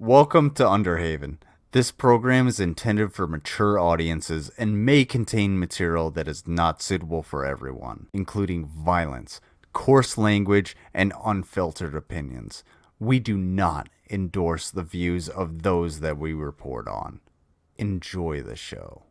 Welcome to Underhaven. This program is intended for mature audiences and may contain material that is not suitable for everyone, including violence, coarse language, and unfiltered opinions. We do not endorse the views of those that we report on. Enjoy the show.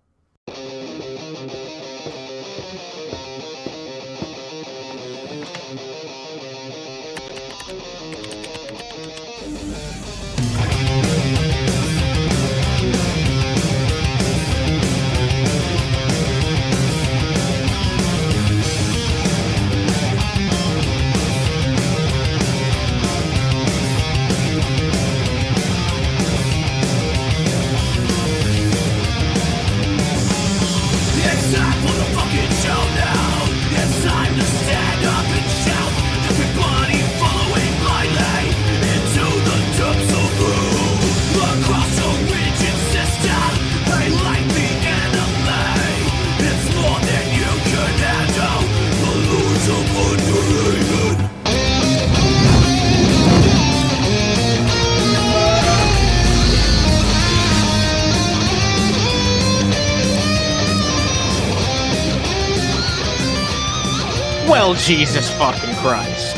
Well, Jesus fucking Christ.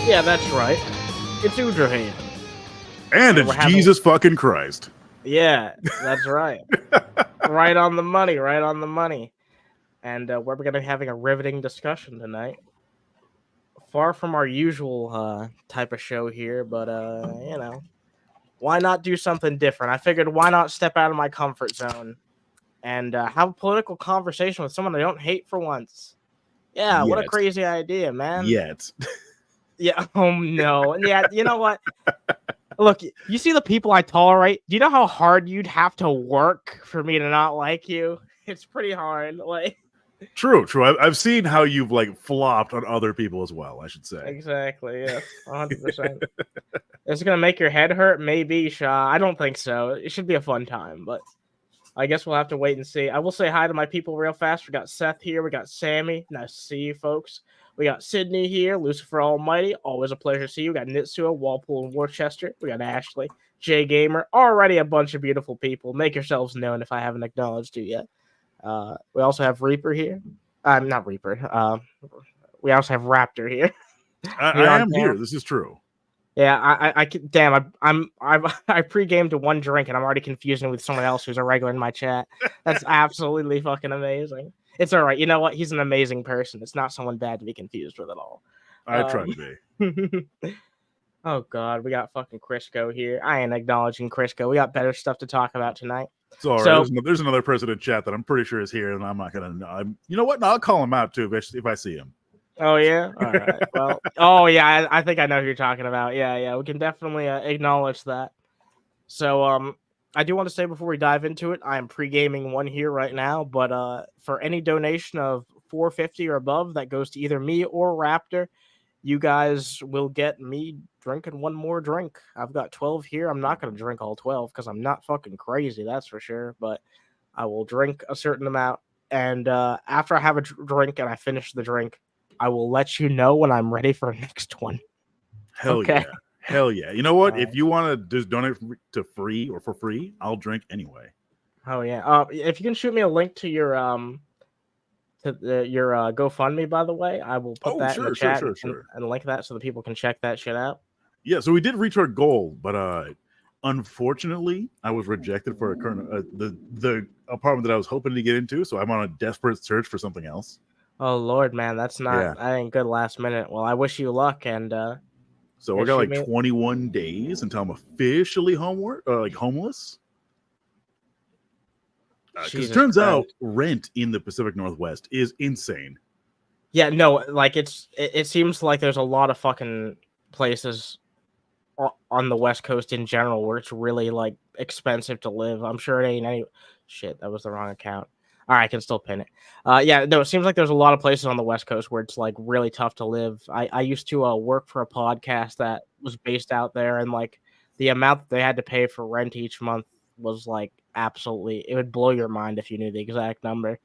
Yeah, that's right. It's Underhaven. And it's Jesus fucking Christ. Yeah, that's right. Right on the money, right on the money. And we're going to be having a riveting discussion tonight. Far from our usual type of show here, but, you know, why not do something different? I figured why not step out of my comfort zone and have a political conversation with someone I don't hate for once. Yeah, what a crazy idea, man. Yet. Yeah, oh no. Yeah, you know what? Look, you see the people I tolerate? Do you know how hard you'd have to work for me to not like you? It's pretty hard. Like, True. I've seen how you've like flopped on other people as well, I should say. Exactly, yeah. 100%. It's gonna make your head hurt? Maybe, Shaw. I don't think so. It should be a fun time, but I guess we'll have to wait and see. I will say hi to my people real fast. We got Seth here. We got Sammy. Nice to see you, folks. We got Sydney here. Lucifer Almighty. Always a pleasure to see you. We got Nitsua, Walpole, and Worcester. We got Ashley, Jay Gamer. Already a bunch of beautiful people. Make yourselves known if I haven't acknowledged you yet. We also have Reaper here. Not Reaper. We also have Raptor here. I am here. This is true. Yeah, I pre-gamed to one drink and I'm already confusing with someone else who's a regular in my chat. That's absolutely fucking amazing. It's all right. You know what? He's an amazing person. It's not someone bad to be confused with at all. I try to be. Oh God, we got fucking Crisco here. I ain't acknowledging Crisco. We got better stuff to talk about tonight. It's all right. There's another person in chat that I'm pretty sure is here, and I'm not gonna. You know what? No, I'll call him out too if I see him. Oh yeah, all right. Well, oh yeah, I think I know who you're talking about. Yeah, we can definitely acknowledge that. So, I do want to say before we dive into it, I am pre-gaming one here right now. But for any donation of $4.50 or above that goes to either me or Raptor, you guys will get me drinking one more drink. I've got 12 here. I'm not gonna drink all 12 because I'm not fucking crazy, that's for sure. But I will drink a certain amount, and after I have a drink and I finish the drink, I will let you know when I'm ready for the next one. Hell yeah. You know what? If you want to just donate to free or for free, I'll drink anyway. Oh yeah. If you can shoot me a link to your GoFundMe, by the way, I will put that in the chat and link that so that people can check that shit out. Yeah, so we did reach our goal, but unfortunately, I was rejected for a current the apartment that I was hoping to get into, so I'm on a desperate search for something else. Oh Lord, man, that's not. Yeah. I ain't good last minute. Well, I wish you luck, and so I got like 21 days until I'm officially homeless. Because it turns out rent in the Pacific Northwest is insane. Yeah, no, like it seems like there's a lot of fucking places on the West Coast in general where it's really like expensive to live. I'm sure it ain't any shit. That was the wrong account. All right, I can still pin it. Yeah, no, it seems like there's a lot of places on the West Coast where it's like really tough to live. I used to work for a podcast that was based out there, and like the amount that they had to pay for rent each month was like absolutely, it would blow your mind if you knew the exact number.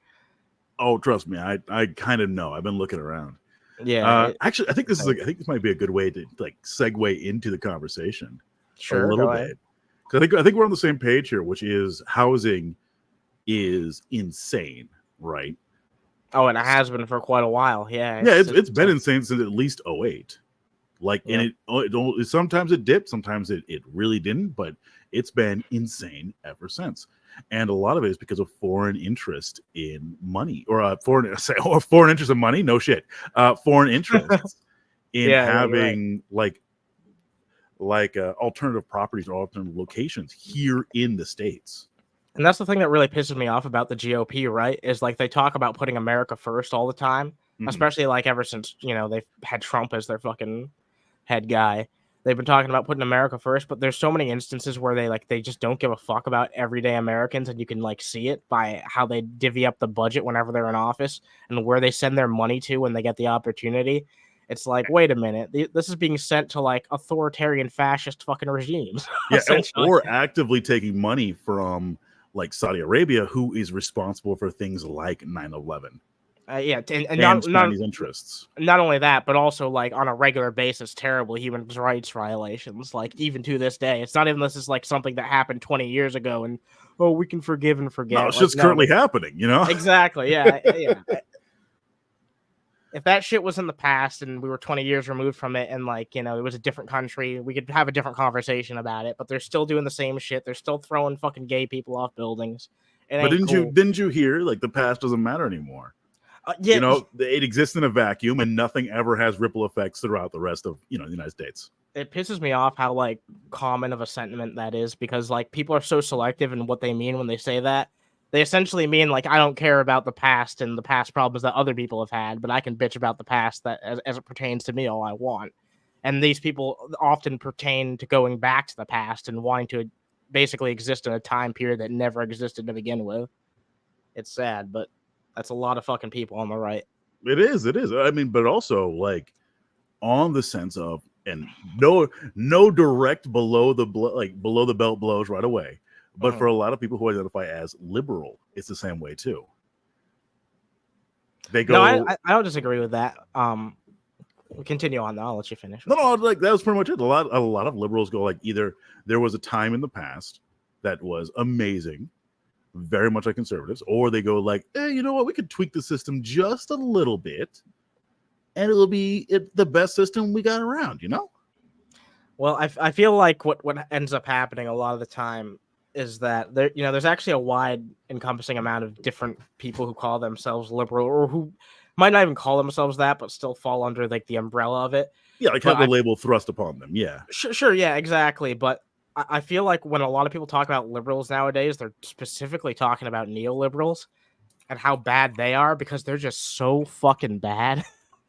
Oh, trust me, I kind of know. I've been looking around. Yeah. Actually, I think this might be a good way to like segue into the conversation. Sure, a little bit. I think we're on the same page here, which is housing is insane, right? Oh, and it has been for quite a while. Yeah. Yeah, it's been insane since at least 08. Like, Yeah. and it sometimes it dipped, sometimes it really didn't, but it's been insane ever since. And a lot of it is because of foreign interest in money, or foreign interest in money. No shit, foreign interests in having like alternative properties or alternative locations here in the States. And that's the thing that really pisses me off about the GOP, right? Is like they talk about putting America first all the time, especially like ever since, they've had Trump as their fucking head guy. They've been talking about putting America first, but there's so many instances where they just don't give a fuck about everyday Americans, and you can like see it by how they divvy up the budget whenever they're in office and where they send their money to when they get the opportunity. It's like, wait a minute, this is being sent to like authoritarian fascist fucking regimes. Yeah, or actively taking money from like Saudi Arabia, who is responsible for things like 9/11. And Chinese interests. Not only that, but also like on a regular basis, terrible human rights violations. Like even to this day, it's not even this is like something that happened 20 years ago, and we can forgive and forget. No, it's just currently happening. Exactly. Yeah. If that shit was in the past and we were 20 years removed from it, and like it was a different country, we could have a different conversation about it. But they're still doing the same shit. They're still throwing fucking gay people off buildings. But didn't you hear like the past doesn't matter anymore? It exists in a vacuum, and nothing ever has ripple effects throughout the rest of the United States. It pisses me off how like common of a sentiment that is, because like people are so selective in what they mean when they say that. They essentially mean like, I don't care about the past and the past problems that other people have had, but I can bitch about the past that as it pertains to me all I want. And these people often pertain to going back to the past and wanting to basically exist in a time period that never existed to begin with. It's sad, but that's a lot of fucking people on the right. It is. I mean, but also like on the sense of, and no direct below the belt blows right away. But for a lot of people who identify as liberal, it's the same way too. They go. No, I don't disagree with that. Continue on though. I'll let you finish. No, like that was pretty much it. A lot of liberals go like, either there was a time in the past that was amazing, very much like conservatives, or they go like, you know what, we could tweak the system just a little bit, and it'll be the best system we got around. Well, I feel like what ends up happening a lot of the time is that there's actually a wide encompassing amount of different people who call themselves liberal, or who might not even call themselves that, but still fall under like the umbrella of it. Yeah, like have the label thrust upon them. Yeah, sure, yeah, exactly. But I feel like when a lot of people talk about liberals nowadays, they're specifically talking about neoliberals and how bad they are, because they're just so fucking bad.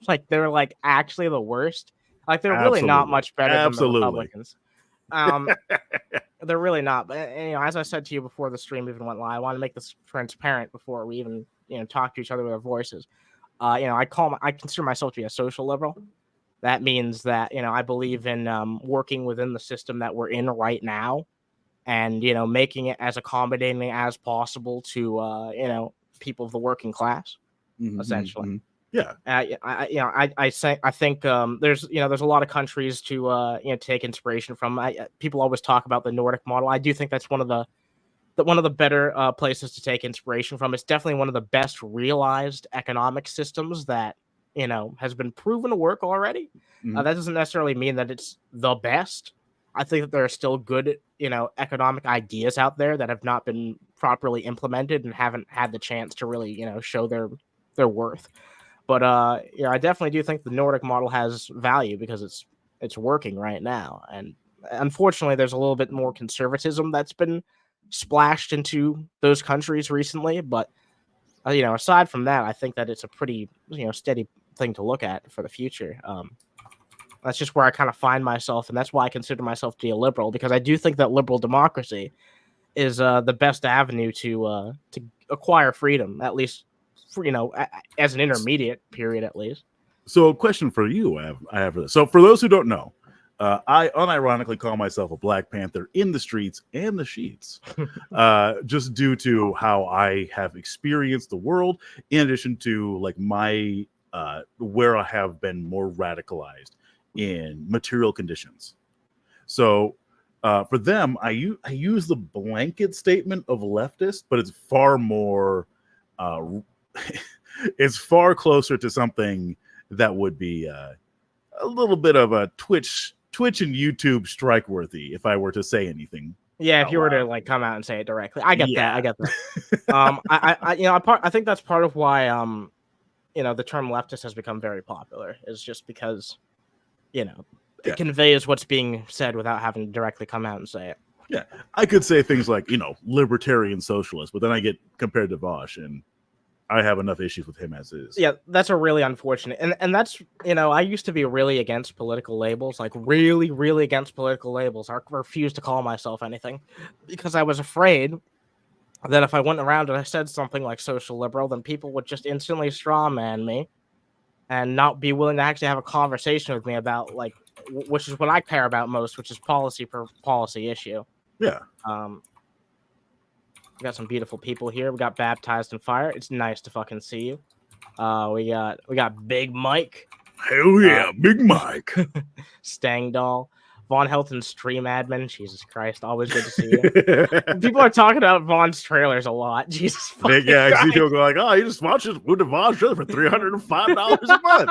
Like they're like actually the worst. Like they're really not much better than the Republicans. They're really not. But as I said to you before the stream even went live, I want to make this transparent before we even talk to each other with our voices. I consider myself to be a social liberal. That means that I believe in working within the system that we're in right now, and making it as accommodating as possible to people of the working class, essentially. Mm-hmm. Yeah. I think there's a lot of countries to take inspiration from. People always talk about the Nordic model. I do think that's one of the better places to take inspiration from. It's definitely one of the best realized economic systems that has been proven to work already. That doesn't necessarily mean that it's the best. I think that there are still good economic ideas out there that have not been properly implemented and haven't had the chance to really show their worth. But I definitely do think the Nordic model has value because it's working right now. And unfortunately, there's a little bit more conservatism that's been splashed into those countries recently. But aside from that, I think that it's a pretty steady thing to look at for the future. That's just where I kind of find myself, and that's why I consider myself to be a liberal, because I do think that liberal democracy is the best avenue to acquire freedom, at least. As an intermediate period, at least. So, a question for you, I have for this. So, for those who don't know, I unironically call myself a Black Panther in the streets and the sheets, just due to how I have experienced the world, in addition to like my where I have been more radicalized in material conditions. So, For them, I use the blanket statement of leftist, but it's far more, it's far closer to something that would be a little bit of a Twitch and YouTube strike worthy if I were to say anything. Yeah, if you were to like come out and say it directly, I get that. I get that. I think that's part of why the term leftist has become very popular. Is just because, it conveys what's being said without having to directly come out and say it. Yeah, I could say things like libertarian socialist, but then I get compared to Vosh, and I have enough issues with him as is. Yeah, that's a really unfortunate, and that's I used to be really against political labels, like really, really against political labels. I refused to call myself anything because I was afraid that if I went around and I said something like social liberal, then people would just instantly strawman me and not be willing to actually have a conversation with me about which is what I care about most, which is policy per policy issue. Yeah. We got some beautiful people here. We got Baptized in Fire. It's nice to fucking see you. We got Big Mike. Hell yeah, Big Mike. Stang Doll. Vaughn Helton Stream Admin. Jesus Christ, always good to see you. People are talking about Vaughn's trailers a lot. Jesus fucking I Christ. see people go like, oh, you just watched this Wood Vaughn's trailer for $305 a month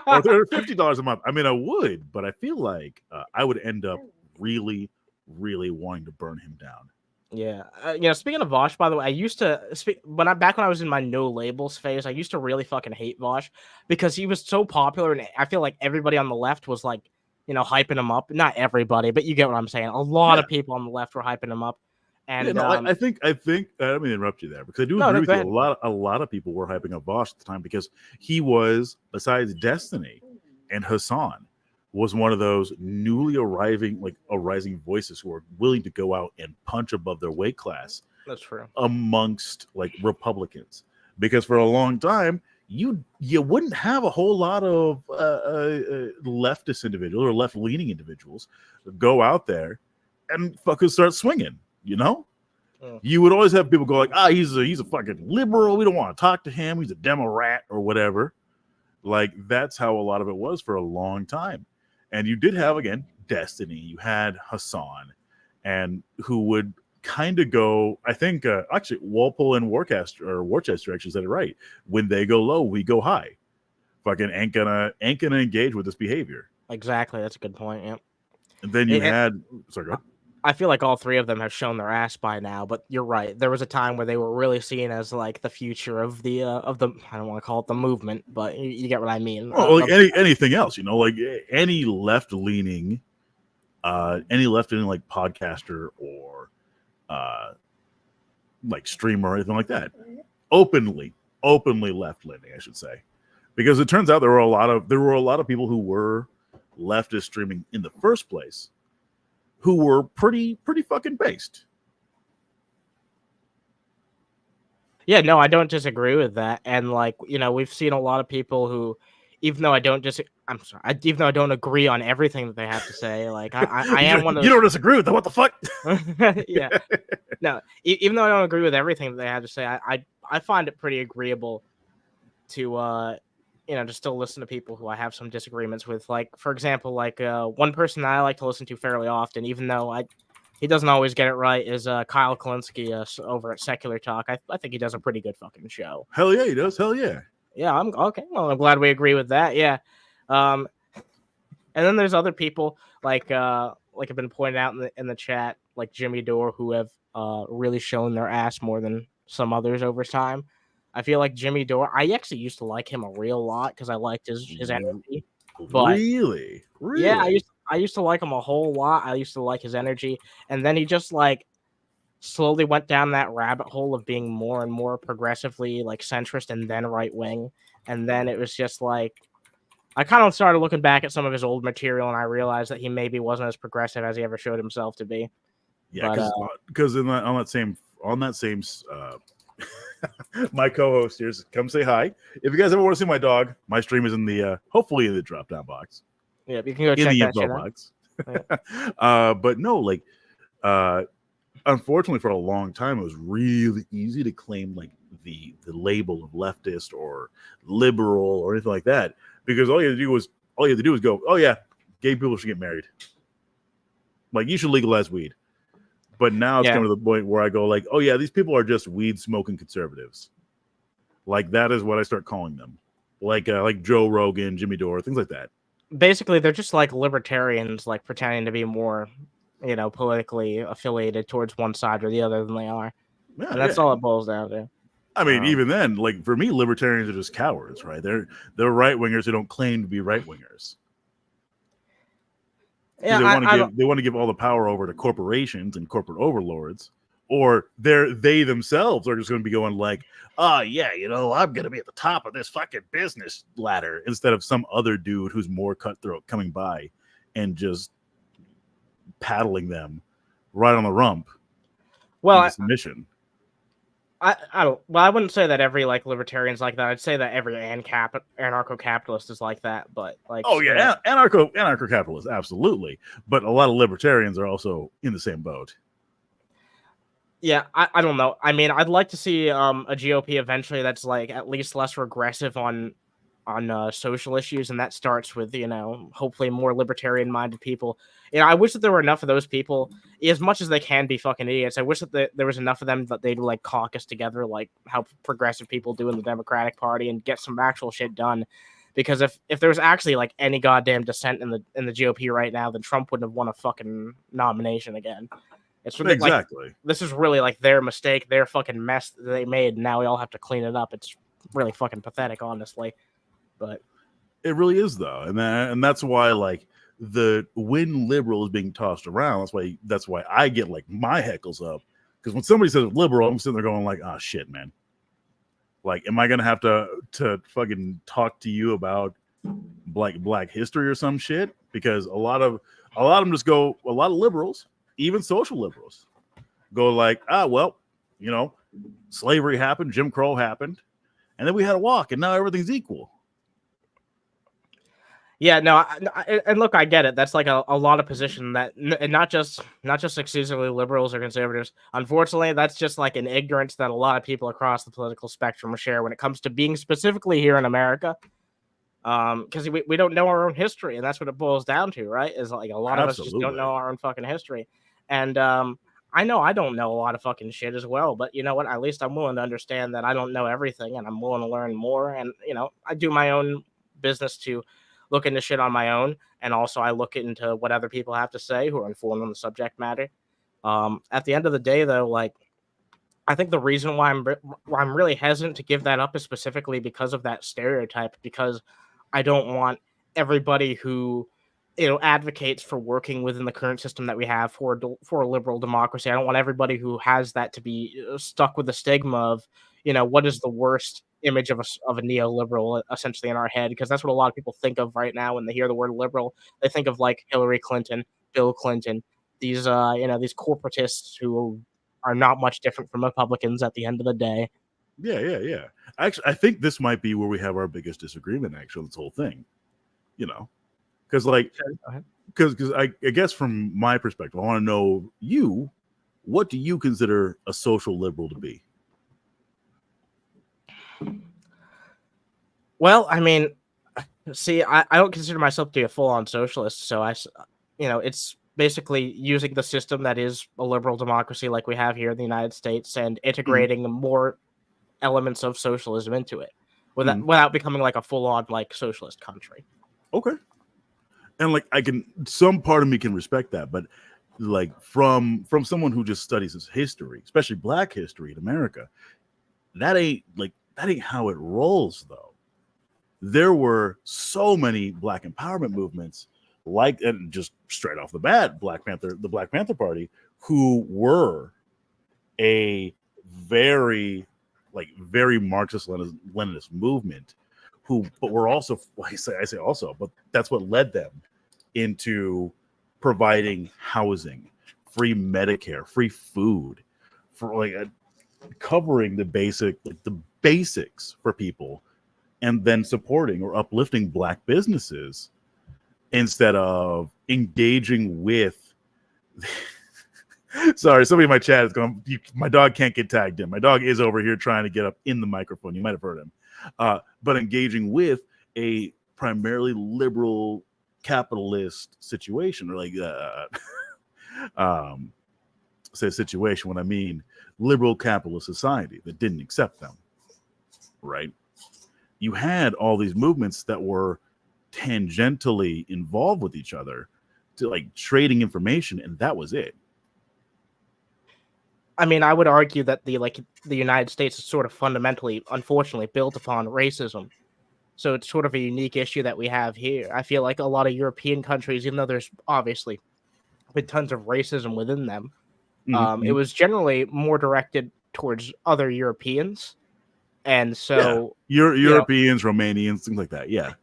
or $350 a month. I mean, I would, but I feel like I would end up really, really wanting to burn him down. Yeah. Speaking of Vosh, by the way, I used to when I was in my no labels phase, I used to really fucking hate Vosh because he was so popular, and I feel like everybody on the left was like, hyping him up. Not everybody, but you get what I'm saying. A lot of people on the left were hyping him up. And I think I don't mean to interrupt you there because I do agree with you. A lot of people were hyping up Vosh at the time because he was, besides Destiny and Hassan, was one of those newly rising voices who are willing to go out and punch above their weight class. That's true. Amongst Republicans, because for a long time you wouldn't have a whole lot of leftist individuals or left-leaning individuals go out there and fucking start swinging. You would always have people go like, he's a fucking liberal. We don't want to talk to him. He's a Demo-rat or whatever. Like that's how a lot of it was for a long time. And you did have, again, Destiny. You had Hassan, and who would kind of go, I think, actually, Walpole and Worcester actually said it right. When they go low, we go high. Fucking ain't gonna engage with this behavior. Exactly. That's a good point, yeah. And then you had... Sorry, go ahead. I feel like all three of them have shown their ass by now, but you're right. There was a time where they were really seen as like the future of the I don't want to call it the movement, but you get what I mean. Anything else, like any left-leaning like podcaster or like streamer or anything like that, openly left-leaning, I should say, because it turns out there were a lot of people who were leftist streaming in the first place, who were pretty fucking based. Yeah, no, I don't disagree with that. And we've seen a lot of people who, even though I don't agree on everything that they have to say, like I am one of those... You don't disagree with them? What the fuck? Yeah. No, even though I don't agree with everything that they have to say, I find it pretty agreeable to to still listen to people who I have some disagreements with. Like, for example, one person that I like to listen to fairly often, even though he doesn't always get it right, is Kyle Kalinske over at Secular Talk. I think he does a pretty good fucking show. Hell yeah, he does. Hell yeah. Yeah, I'm okay. Well, I'm glad we agree with that. Yeah. And then there's other people like have been pointed out in the chat, like Jimmy Dore, who have really shown their ass more than some others over time. I feel like Jimmy Dore, I actually used to like him a real lot because I liked his energy. But really? Yeah, I used to like him a whole lot. I used to like his energy, and then he just slowly went down that rabbit hole of being more and more progressively centrist and then right wing, and then it was just I kind of started looking back at some of his old material, and I realized that he maybe wasn't as progressive as he ever showed himself to be. Yeah, because on that same my co-host here, come say hi. If you guys ever want to see my dog, my stream is in the hopefully in the drop down box. Yeah, you can go check in the that info box. Yeah. But no, unfortunately, for a long time, it was really easy to claim the label of leftist or liberal or anything like that, because all you had to do was go, oh yeah, gay people should get married. Like, you should legalize weed. But now it's coming to the point where I go like, oh yeah, these people are just weed smoking conservatives. Like, that is what I start calling them. Like Joe Rogan, Jimmy Dore, things like that. Basically, they're just like libertarians, like pretending to be more, politically affiliated towards one side or the other than they are. Yeah, and that's all it boils down to. I mean, even then, like, for me, libertarians are just cowards, right? They're right wingers who don't claim to be right wingers. Yeah, they want to give all the power over to corporations and corporate overlords, or they themselves are just going to be going like, oh yeah, I'm going to be at the top of this fucking business ladder, instead of some other dude who's more cutthroat coming by and just paddling them right on the rump. Well, submission. I don't. Well, I wouldn't say that every libertarian's like that. I'd say that every anarcho-capitalist is like that. But anarcho-capitalists, absolutely. But a lot of libertarians are also in the same boat. Yeah, I don't know. I mean, I'd like to see a GOP eventually that's like at least less regressive on social issues, and that starts with hopefully more libertarian-minded people. I wish that there were enough of those people, as much as they can be fucking idiots. I wish that there was enough of them that they'd like caucus together, like how progressive people do in the Democratic Party, and get some actual shit done. Because if there was actually like any goddamn dissent in the GOP right now, then Trump wouldn't have won a fucking nomination again. It's really, exactly. This is really like their mistake, their fucking mess that they made, and now we all have to clean it up. It's really fucking pathetic, honestly. But it really is, though, and that's why, like, when liberal is being tossed around, that's why I get like my heckles up, because when somebody says liberal, I'm sitting there going like, oh shit, man. Like, am I gonna have to fucking talk to you about black history or some shit? Because a lot of liberals, even social liberals, go like, well, slavery happened, Jim Crow happened, and then we had a walk, and now everything's equal. Yeah, no, and look, I get it. That's like a lot of position that, and not just exclusively liberals or conservatives. Unfortunately, that's just like an ignorance that a lot of people across the political spectrum share when it comes to being specifically here in America. Because we don't know our own history, and that's what it boils down to, right? Is like a lot of us just don't know our own fucking history. And I know I don't know a lot of fucking shit as well, but you know what? At least I'm willing to understand that I don't know everything, and I'm willing to learn more. And I do my own business to look into shit on my own, and also I look into what other people have to say who are informed on the subject matter. At the end of the day, though, like, I think the reason why I'm really hesitant to give that up is specifically because of that stereotype, because I don't want everybody who advocates for working within the current system that we have for a liberal democracy. I don't want everybody who has that to be stuck with the stigma of what is the worst image of a neoliberal essentially in our head, because that's what a lot of people think of right now when they hear the word liberal. They think of like Hillary Clinton, Bill Clinton, these these corporatists who are not much different from Republicans at the end of the day. Yeah. Actually, I think this might be where we have our biggest disagreement, actually, this whole thing. Because I guess from my perspective, I want to know what do you consider a social liberal to be? Well, I mean, see, I don't consider myself to be a full-on socialist, so it's basically using the system that is a liberal democracy like we have here in the United States and integrating more elements of socialism into it without becoming like a full-on like socialist country. Okay. And like some part of me can respect that, but like from someone who just studies his history, especially Black history in America, that ain't how it rolls, though. There were so many Black empowerment movements, and just straight off the bat, the Black Panther Party, who were a very Marxist-Leninist movement, but were also, I say also, but that's what led them into providing housing, free Medicare, free food, for covering the basics for people, and then supporting or uplifting Black businesses instead of engaging with. Sorry, somebody in my chat is going, my dog can't get tagged in. My dog is over here trying to get up in the microphone. You might have heard him. But engaging with a primarily liberal capitalist situation, or say situation when I mean liberal capitalist society that didn't accept them, right? You had all these movements that were tangentially involved with each other to like trading information, and that was it. I mean, I would argue that the United States is sort of fundamentally, unfortunately, built upon racism. So it's sort of a unique issue that we have here. I feel like a lot of European countries, even though there's obviously been tons of racism within them, it was generally more directed towards other Europeans. And so Europeans, Romanians, things like that. Yeah.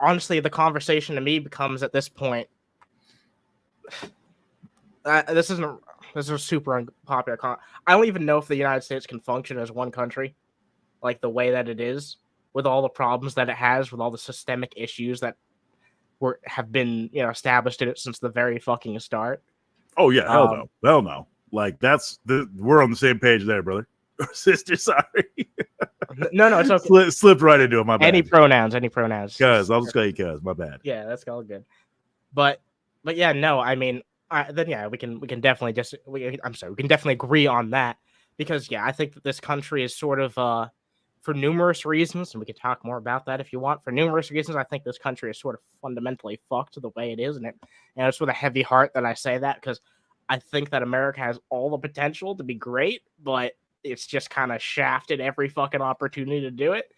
Honestly, the conversation to me becomes at this point, this is a super unpopular I don't even know if the United States can function as one country, like the way that it is, with all the problems that it has, with all the systemic issues that have been established in it since the very fucking start. Oh yeah, hell no. Like we're on the same page there, brother. Sister, sorry. No, it's okay. Slipped right into it. My bad. Any pronouns. Cuz I'll just call you cuz. My bad. Yeah, that's all good. But yeah, no. I mean, then yeah, we can definitely we can definitely agree on that, because yeah, I think that this country is sort of for numerous reasons, and we can talk more about that if you want. For numerous reasons, I think this country is sort of fundamentally fucked the way it is, and it's with a heavy heart that I say that, because I think that America has all the potential to be great, but it's just kind of shafted every fucking opportunity to do it.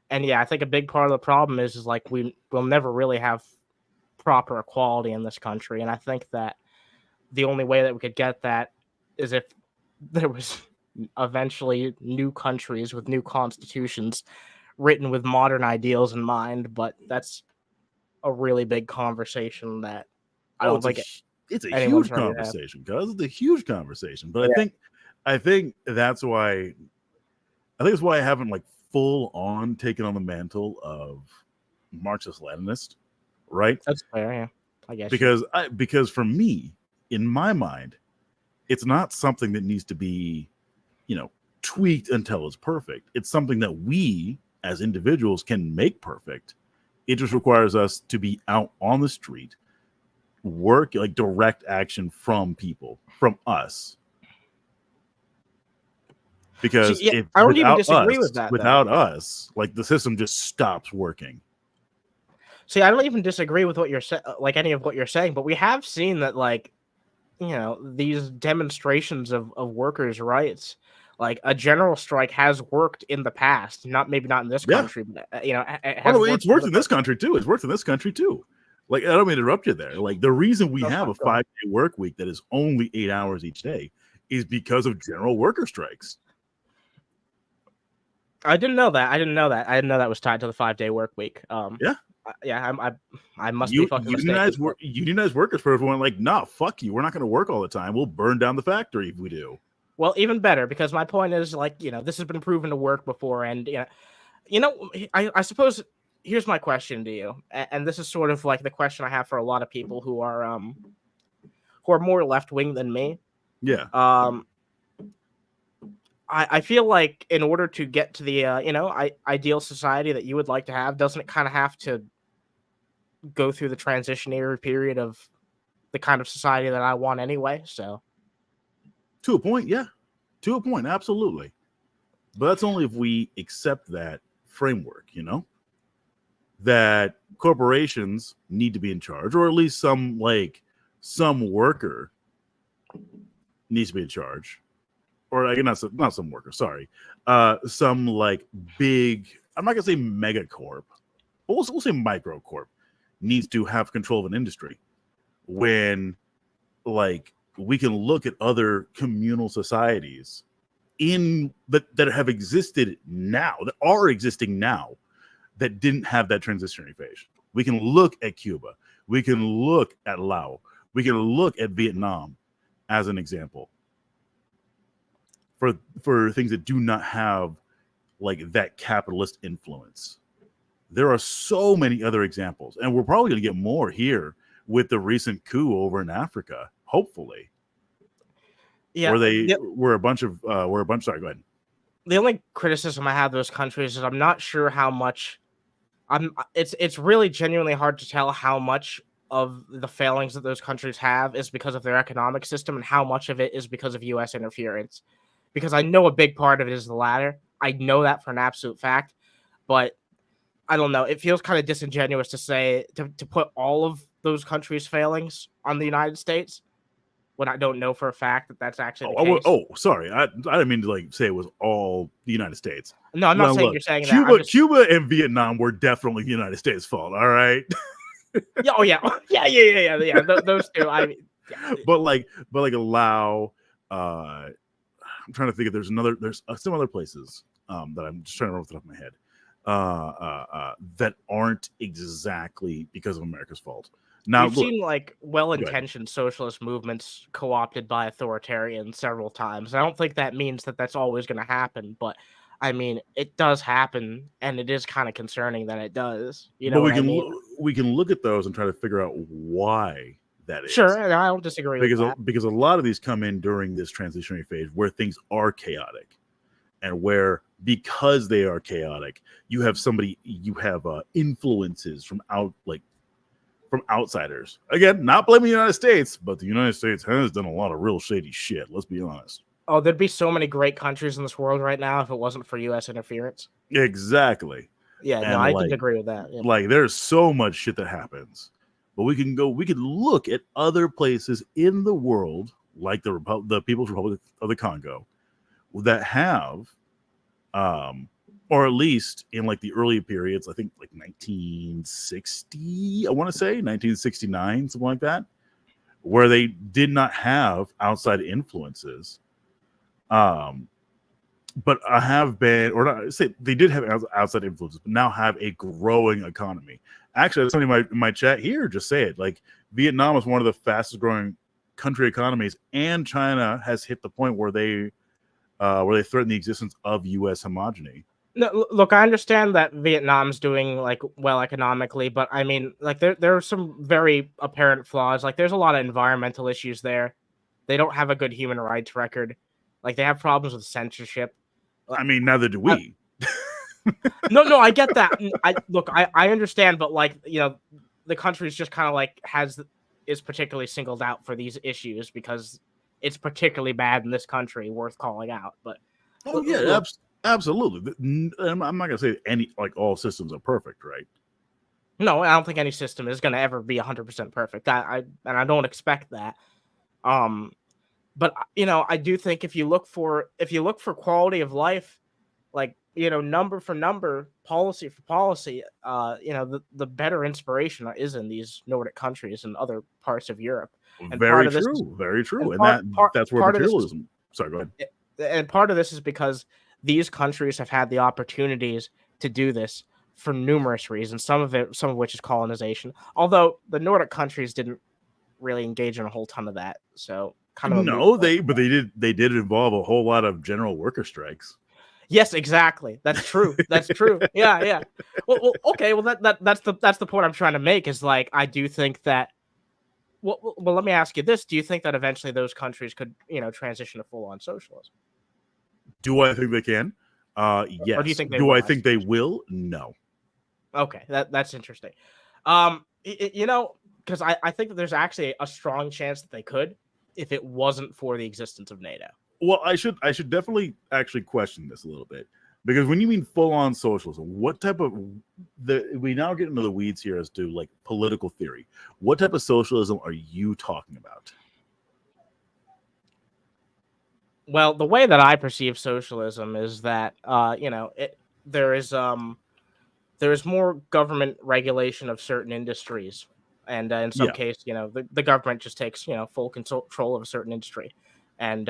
And yeah, I think a big part of the problem is like we'll never really have proper equality in this country, and I think that the only way that we could get that is if there was eventually new countries with new constitutions written with modern ideals in mind. But that's a really big conversation that I don't think it's a huge conversation, guys. It's a huge conversation. But yeah. I think that's why I haven't like full on taken on the mantle of Marxist Leninist, right? That's fair, yeah. I guess because for me, in my mind, it's not something that needs to be, tweaked until it's perfect. It's something that we as individuals can make perfect. It just requires us to be out on the street, work like direct action from people, from us. Because if I don't even disagree with that. Without us, like the system just stops working. See, I don't even disagree with what you're saying, like any of what you're saying, but we have seen that, like, these demonstrations of workers' rights, like a general strike has worked in the past. Maybe not in this country, but it's worked in this country too. It's worked in this country too. Like, I don't mean to interrupt you there. Like, the reason we have a 5-day work week that is only 8 hours each day is because of general worker strikes. I didn't know that. I didn't know that was tied to the 5-day work week. I must be fucking mistaken. Unionized workers for everyone, like, nah, fuck you. We're not going to work all the time. We'll burn down the factory if we do. Well, even better, because my point is, like, this has been proven to work before, and I suppose here's my question to you, and this is sort of like the question I have for a lot of people who are more left wing than me. Yeah. I feel like in order to get to the ideal society that you would like to have, doesn't it kind of have to go through the transitionary period of the kind of society that I want anyway? So, to a point, yeah, to a point, absolutely. But that's only if we accept that framework, that corporations need to be in charge, or at least some worker needs to be in charge. Or not some worker, sorry. Some like big, I'm not gonna say mega corp, but we'll say micro corp needs to have control of an industry. When like we can look at other communal societies that have existed now, that are existing now, that didn't have that transitionary phase. We can look at Cuba, we can look at Laos, we can look at Vietnam as an example. For things that do not have like that capitalist influence. There are so many other examples, and we're probably going to get more here with the recent coup over in Africa, hopefully. Yeah, were a bunch. Sorry, go ahead. The only criticism I have of those countries is I'm not sure how much. It's really genuinely hard to tell how much of the failings that those countries have is because of their economic system and how much of it is because of U.S. interference. Because I know a big part of it is the latter. I know that for an absolute fact, but I don't know. It feels kind of disingenuous to say to put all of those countries' failings on the United States when I don't know for a fact that that's actually the case. Sorry, I didn't mean to like say it was all the United States. No, I'm not Now, saying look, you're saying that. Cuba and Vietnam were definitely the United States' fault. All right. Yeah. Oh yeah. Yeah. Those two. Yeah. but allow. I'm trying to think if there's some other places that I'm just trying to remember off the top of my head that aren't exactly because of America's fault. Now, we've seen like well-intentioned socialist movements co-opted by authoritarians several times. I don't think that means that that's always going to happen, but I mean, it does happen, and it is kind of concerning that it does. You know, we can look at those and try to figure out why that is. Sure, I don't disagree with that. Because a lot of these come in during this transitionary phase where things are chaotic, and where because they are chaotic, you have influences from outsiders. Again, not blaming the United States, but the United States has done a lot of real shady shit. Let's be honest. Oh, there'd be so many great countries in this world right now if it wasn't for U.S. interference. Exactly. Yeah, no, I can agree with that. Yeah. Like, there's so much shit that happens, but we can look at other places in the world, like the People's Republic of the Congo, that have, or at least in like the early periods, I think like 1960, I want to say 1969, something like that, where they did not have outside influences. But they did have outside influences, but now have a growing economy. Actually, somebody in my chat here just say it. Like, Vietnam is one of the fastest growing country economies, and China has hit the point where they threaten the existence of U.S. homogeny. No, look, I understand that Vietnam's doing like well economically, but I mean, like there are some very apparent flaws. Like, there's a lot of environmental issues there. They don't have a good human rights record. Like, they have problems with censorship. I mean, neither do we. No, I get that. I understand, but like, you know, the country's just kind of like is particularly singled out for these issues because it's particularly bad in this country, worth calling out. But absolutely. I'm not gonna say all systems are perfect, right? No, I don't think any system is gonna ever be 100% perfect. I don't expect that. But you know, I do think if you look for quality of life, like, you know, number for number, policy for policy, you know, the better inspiration is in these Nordic countries and other parts of Europe. And very true. And that's where materialism. Sorry, go ahead. And part of this is because these countries have had the opportunities to do this for numerous reasons. Some of which is colonization. Although the Nordic countries didn't really engage in a whole ton of that. So they did involve a whole lot of general worker strikes. Yes, exactly. That's true. That's true. Yeah. Well, okay. Well, that's the point I'm trying to make. Is like, I do think that. Well, let me ask you this: do you think that eventually those countries could, you know, transition to full-on socialism? Do I think they can? Yes. Or do you think I think they will? No. Okay, that's interesting. You know, because I think that there's actually a strong chance that they could, if it wasn't for the existence of NATO. Well, I should definitely actually question this a little bit, because when you mean full-on socialism, what type of we now get into the weeds here as to like political theory. What type of socialism are you talking about? Well, the way that I perceive socialism is that you know, there is more government regulation of certain industries, and in some case, you know, the government just takes, you know, full control of a certain industry, and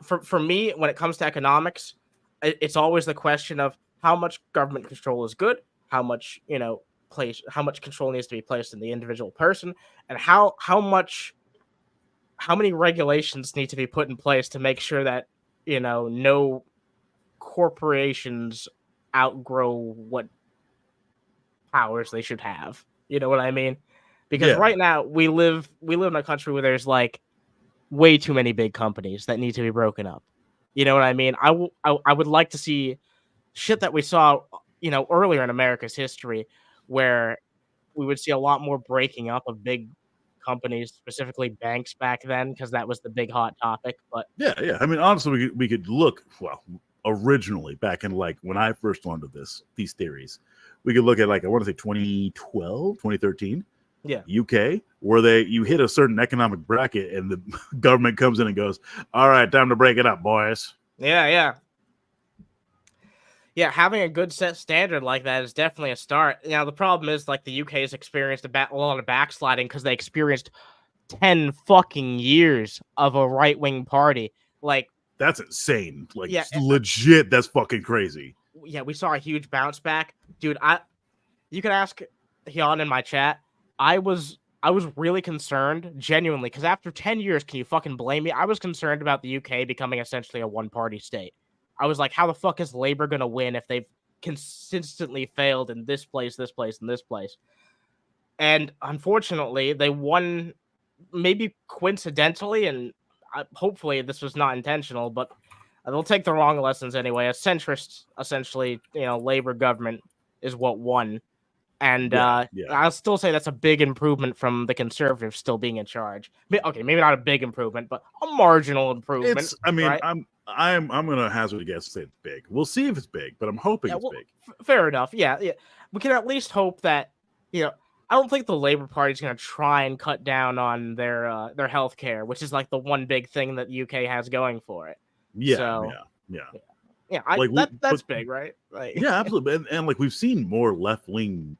for me, when it comes to economics, it's always the question of how much government control is good, how much, you know, how much control needs to be placed in the individual person, and how many regulations need to be put in place to make sure that, you know, no corporations outgrow what powers they should have. You know what I mean? Because right now we live in a country where there's like way too many big companies that need to be broken up. You know what I mean? I would like to see shit that we saw, you know, earlier in America's history, where we would see a lot more breaking up of big companies, specifically banks back then, because that was the big hot topic. But yeah. I mean, honestly, we could look, well, originally back in like when I first learned of these theories, we could look at like, I want to say 2012, 2013. yeah, UK, where you hit a certain economic bracket and the government comes in and goes, all right, time to break it up, boys. yeah. Having a good set standard like that is definitely a start. Now the problem is like the UK has experienced a lot of backsliding because they experienced 10 fucking years of a right-wing party. Like, that's insane. Like, yeah, legit, that's fucking crazy. Yeah, we saw a huge bounce back, dude. You can ask Hyun in my chat. I was really concerned, genuinely, because after 10 years, can you fucking blame me? I was concerned about the UK becoming essentially a one-party state. I was like, how the fuck is Labour gonna win if they've consistently failed in this place, and this place? And unfortunately, they won, maybe coincidentally, and hopefully this was not intentional, but they'll take the wrong lessons anyway. A centrist, essentially, Labour government is what won. And I'll still say that's a big improvement from the Conservatives still being in charge. Okay, maybe not a big improvement, but a marginal improvement. Right? I'm right? gonna hazard a guess to say it's big. We'll see if it's big, but I'm hoping it's big. Fair enough. Yeah. We can at least hope that I don't think the Labour Party is going to try and cut down on their health care, which is like the one big thing that the UK has going for it. Yeah. That's big, right? Like, yeah, absolutely. And like we've seen more left-leaning,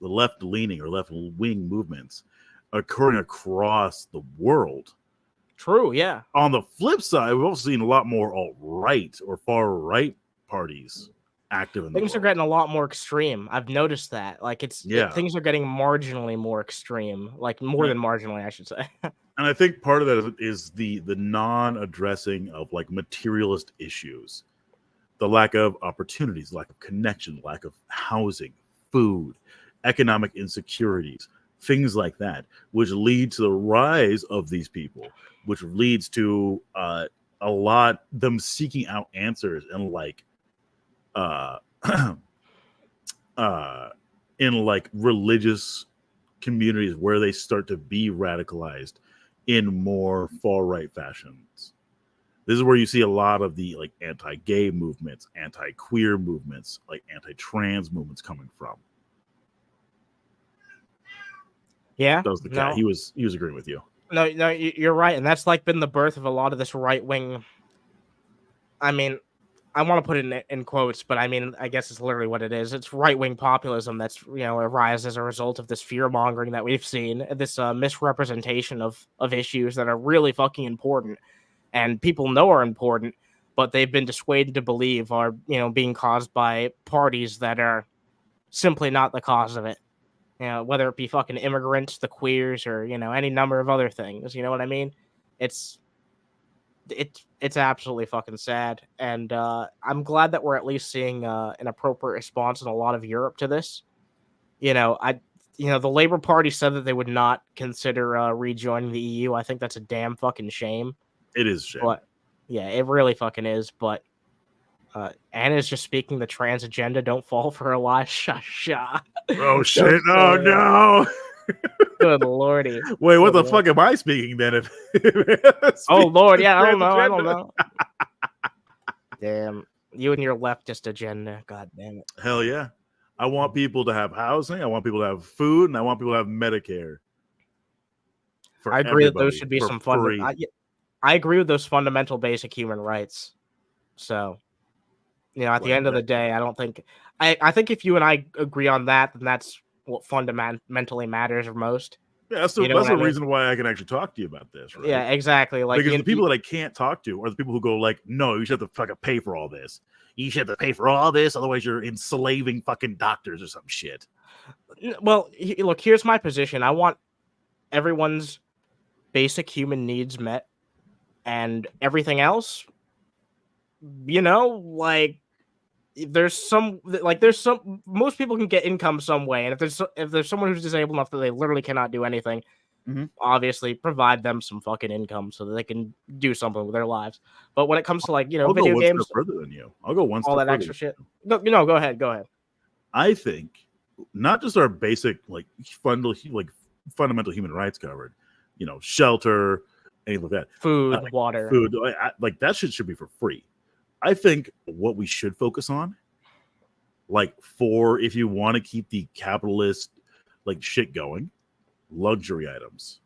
left-leaning or left-wing movements occurring across the world. True, yeah. On the flip side, we've also seen a lot more alt-right or far-right parties active in the things world. Are getting a lot more extreme. I've noticed that. Like things are getting marginally more extreme, like more than marginally, I should say. And I think part of that is the non-addressing of like materialist issues, the lack of opportunities, lack of connection, lack of housing, food, economic insecurities, things like that, which lead to the rise of these people, which leads to a lot them seeking out answers and like in like religious communities where they start to be radicalized in more far-right fashions. This is where you see a lot of the like anti-gay movements, anti-queer movements, like anti-trans movements coming from. Yeah, that was the cat. He was agreeing with you. No, you're right, and that's like been the birth of a lot of this right-wing. I mean, I want to put it in quotes, but I mean, I guess it's literally what it is. It's right-wing populism that's arises as a result of this fear-mongering that we've seen, this misrepresentation of issues that are really fucking important, and people know are important, but they've been dissuaded to believe are being caused by parties that are simply not the cause of it. Whether it be fucking immigrants, the queers, or any number of other things. You know what I mean? It's absolutely fucking sad, and I'm glad that we're at least seeing an appropriate response in a lot of Europe to this. The Labour Party said that they would not consider rejoining the EU. I think that's a damn fucking shame. It is a shame. But yeah, it really fucking is. But Anna's just speaking the trans agenda. Don't fall for her lie. Sha. Oh shit! Oh no! Good lordy. Wait, what the fuck am I speaking then? Oh Lord, yeah, I don't know. Damn, you and your leftist agenda. God damn it. Hell yeah. I want people to have housing, I want people to have food, and I want people to have Medicare. I agree that those should be some fun. I agree with those fundamental basic human rights. So, at the end of the day, I don't think I think if you and I agree on that, then that's what fundamentally matters most. Yeah, that's the reason why I can actually talk to you about this, right? Yeah, exactly. Like, because the people that I can't talk to are the people who go like, no, you should have to fucking pay for all this. You should have to pay for all this, otherwise you're enslaving fucking doctors or some shit. Well, look, here's my position. I want everyone's basic human needs met, and everything else, like, most people can get income some way, and if there's someone who's disabled enough that they literally cannot do anything, obviously provide them some fucking income so that they can do something with their lives. But when it comes to like I'll video go games, further than you. I'll go one step all that further. Extra shit. No, go ahead. I think not just our basic fundamental human rights covered, shelter, anything like that, Food, water. food, like that shit should be for free. I think what we should focus on, like, for if you want to keep the capitalist like shit going, luxury items.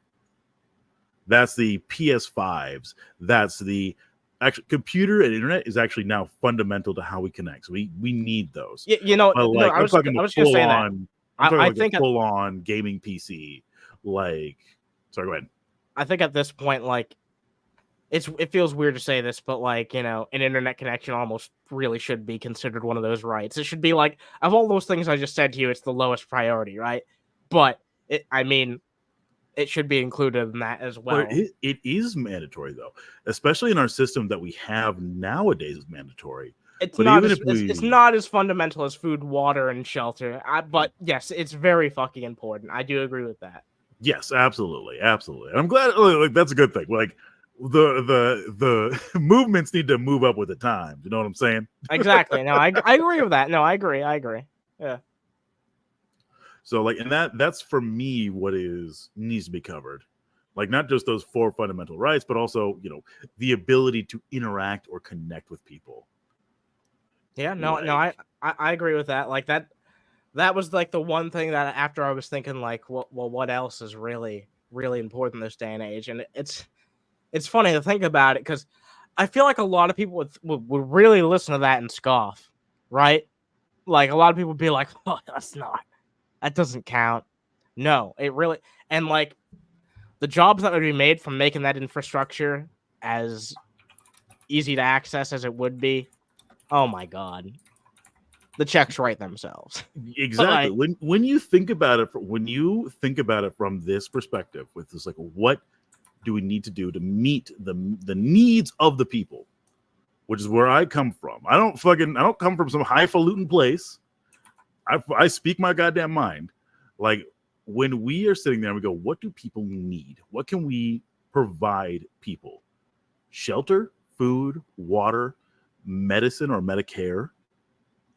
That's the PS5s. That's the actual computer and internet is actually now fundamental to how we connect. So we need those. I was going to say that. I think full on gaming PC. Like, sorry, go ahead. I think at this point, like, it feels weird to say this, but like, an internet connection almost really should be considered one of those rights. It should be like, of all those things I just said to you, it's the lowest priority, right? But it should be included in that as well. But it is mandatory, though, especially in our system that we have nowadays. Is mandatory. It's not as fundamental as food, water, and shelter. But yes, it's very fucking important. I do agree with that. Yes, absolutely. And I'm glad. Like, that's a good thing. Like, the movements need to move up with the times. You know what I'm saying? Exactly. No, I agree with that. No, I agree. Yeah. So, like, and that's for me what needs to be covered. Like, not just those 4 fundamental rights, but also, the ability to interact or connect with people. Yeah, I agree with that. Like, that was like the one thing that after I was thinking, like, well, what else is really, really important this day and age? And it's funny to think about it, because I feel like a lot of people would really listen to that and scoff, right? Like, a lot of people would be like, oh, that doesn't count. No, it really, and like, the jobs that would be made from making that infrastructure as easy to access as it would be, oh my God, the checks write themselves. Exactly. Like, when you think about it from this perspective, with this, like, what do we need to do to meet the needs of the people, which is where I come from. I don't come from some highfalutin place. I speak my goddamn mind. Like, when we are sitting there and we go, what do people need? What can we provide people? Shelter, food, water, medicine or Medicare,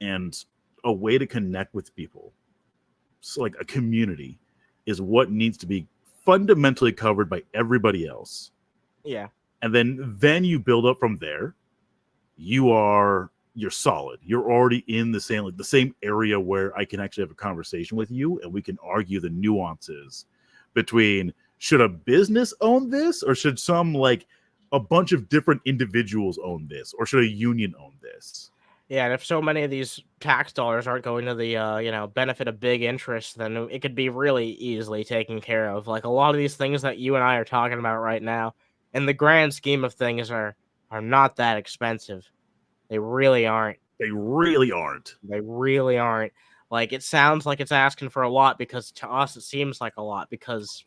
and a way to connect with people. So, like, a community is what needs to be fundamentally covered by everybody else. Yeah. And then you build up from there. You're solid. You're already in the same area where I can actually have a conversation with you, and we can argue the nuances between, should a business own this, or should a bunch of different individuals own this, or should a union own this? Yeah, and if so many of these tax dollars aren't going to the benefit of big interests, then it could be really easily taken care of. Like, a lot of these things that you and I are talking about right now, in the grand scheme of things, are not that expensive. They really aren't. They really aren't. Like, it sounds like it's asking for a lot, because to us it seems like a lot, because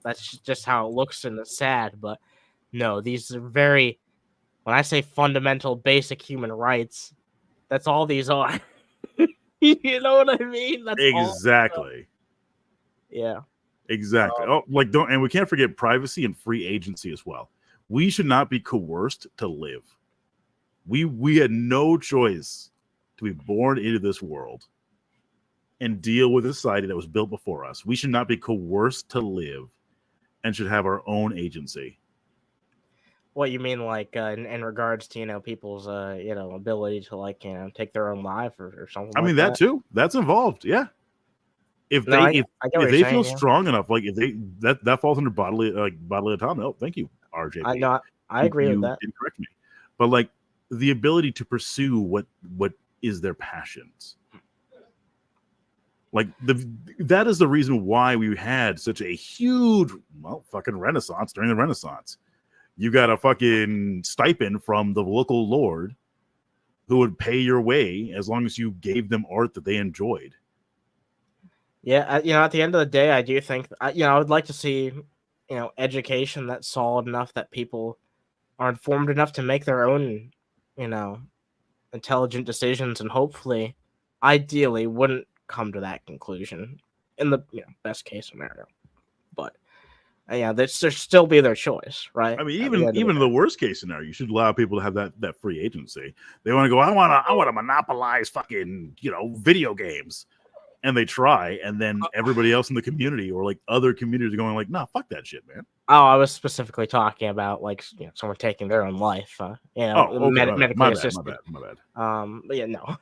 that's just how it looks, and it's sad. But no, these are very, when I say fundamental, basic human rights, that's all these are. You know what I mean? That's exactly. Yeah. Exactly. And we can't forget privacy and free agency as well. We should not be coerced to live. We had no choice to be born into this world and deal with a society that was built before us. We should not be coerced to live, and should have our own agency. What you mean, like, in regards to people's ability to take their own life or something? I mean, that too. That's involved. Yeah. If they feel strong enough, like, if they that falls under bodily autonomy. Oh, thank you, RJ. I agree with that. Didn't correct me, but like, the ability to pursue what is their passions. Like, that is the reason why we had such a huge fucking renaissance during the Renaissance. You got a fucking stipend from the local lord who would pay your way as long as you gave them art that they enjoyed. Yeah, at the end of the day, I do think I would like to see education that's solid enough that people are informed enough to make their own intelligent decisions, and hopefully, ideally, wouldn't come to that conclusion in the best case scenario. But there should still be their choice, right? I mean, even in the worst case scenario, you should allow people to have that free agency. They want to go, I want to monopolize fucking video games. and they try, and then everybody else in the community or like other communities are going like, nah, fuck that shit, man. Oh, I was specifically talking about like someone taking their own life. Medically assisted. My bad. But yeah, no.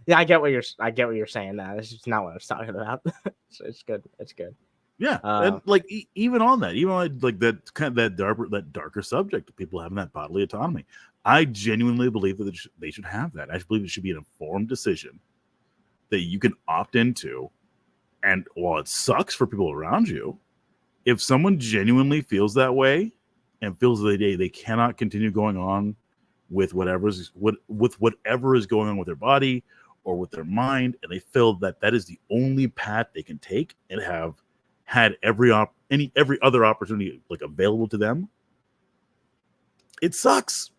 Yeah, I get what you're saying. Now this is not what I was talking about. So it's good. It's good. Yeah, and like even on that, even on like that kind of that darker subject of people having that bodily autonomy, I genuinely believe that they should have that. I believe it should be an informed decision that you can opt into, and while it sucks for people around you, if someone genuinely feels that way and feels that they cannot continue going on with whatever is going on with their body or with their mind, and they feel that that is the only path they can take and have had every other opportunity like available to them, it sucks.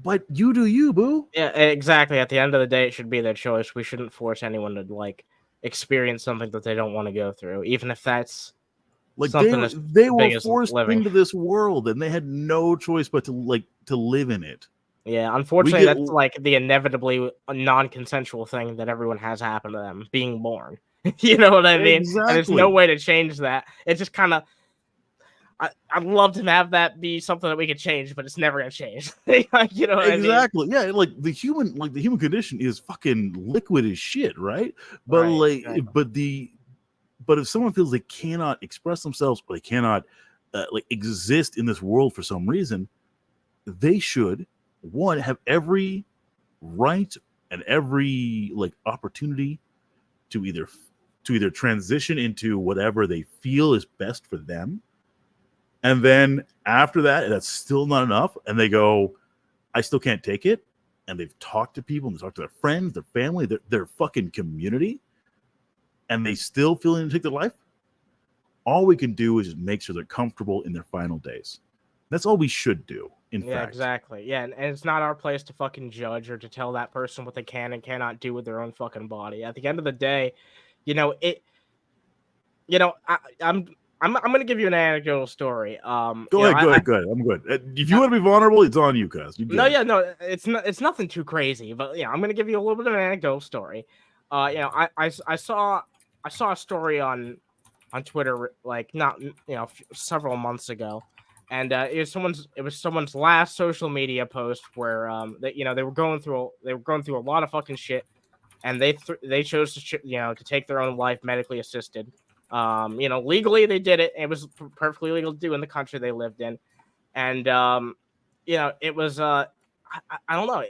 But you do you, boo. Yeah, exactly. At the end of the day, it should be their choice. We shouldn't force anyone to like experience something that they don't want to go through, even if that's like something they were forced into this world and they had no choice but to live in it. Yeah, unfortunately, that's like the inevitably non-consensual thing that everyone has happen to them, being born. You know what I mean? Exactly. And there's no way to change that. It just kind of, I'd love to have that be something that we could change, but it's never gonna change. You know what I mean? Exactly. Yeah, like the human condition is fucking liquid as shit, right? But but if someone feels they cannot express themselves or they cannot exist in this world for some reason, they should have every right and every opportunity to either transition into whatever they feel is best for them. And then after that, that's still not enough. And they go, I still can't take it. And they've talked to people and they talk to their friends, their family, their fucking community. And they still feel to take their life. All we can do is just make sure they're comfortable in their final days. That's all we should do. In fact. Exactly. Yeah. And it's not our place to fucking judge or to tell that person what they can and cannot do with their own fucking body. At the end of the day, I'm going to give you an anecdotal story. Go ahead. I'm good. If you want to be vulnerable, it's on you, cuz. No, it's nothing too crazy, but I'm going to give you a little bit of an anecdotal story. I saw a story on Twitter several months ago, and it was someone's last social media post where they were going through a lot of fucking shit, and they chose to take their own life medically assisted. Legally they did it. It was perfectly legal to do in the country they lived in. And, it was, I don't know.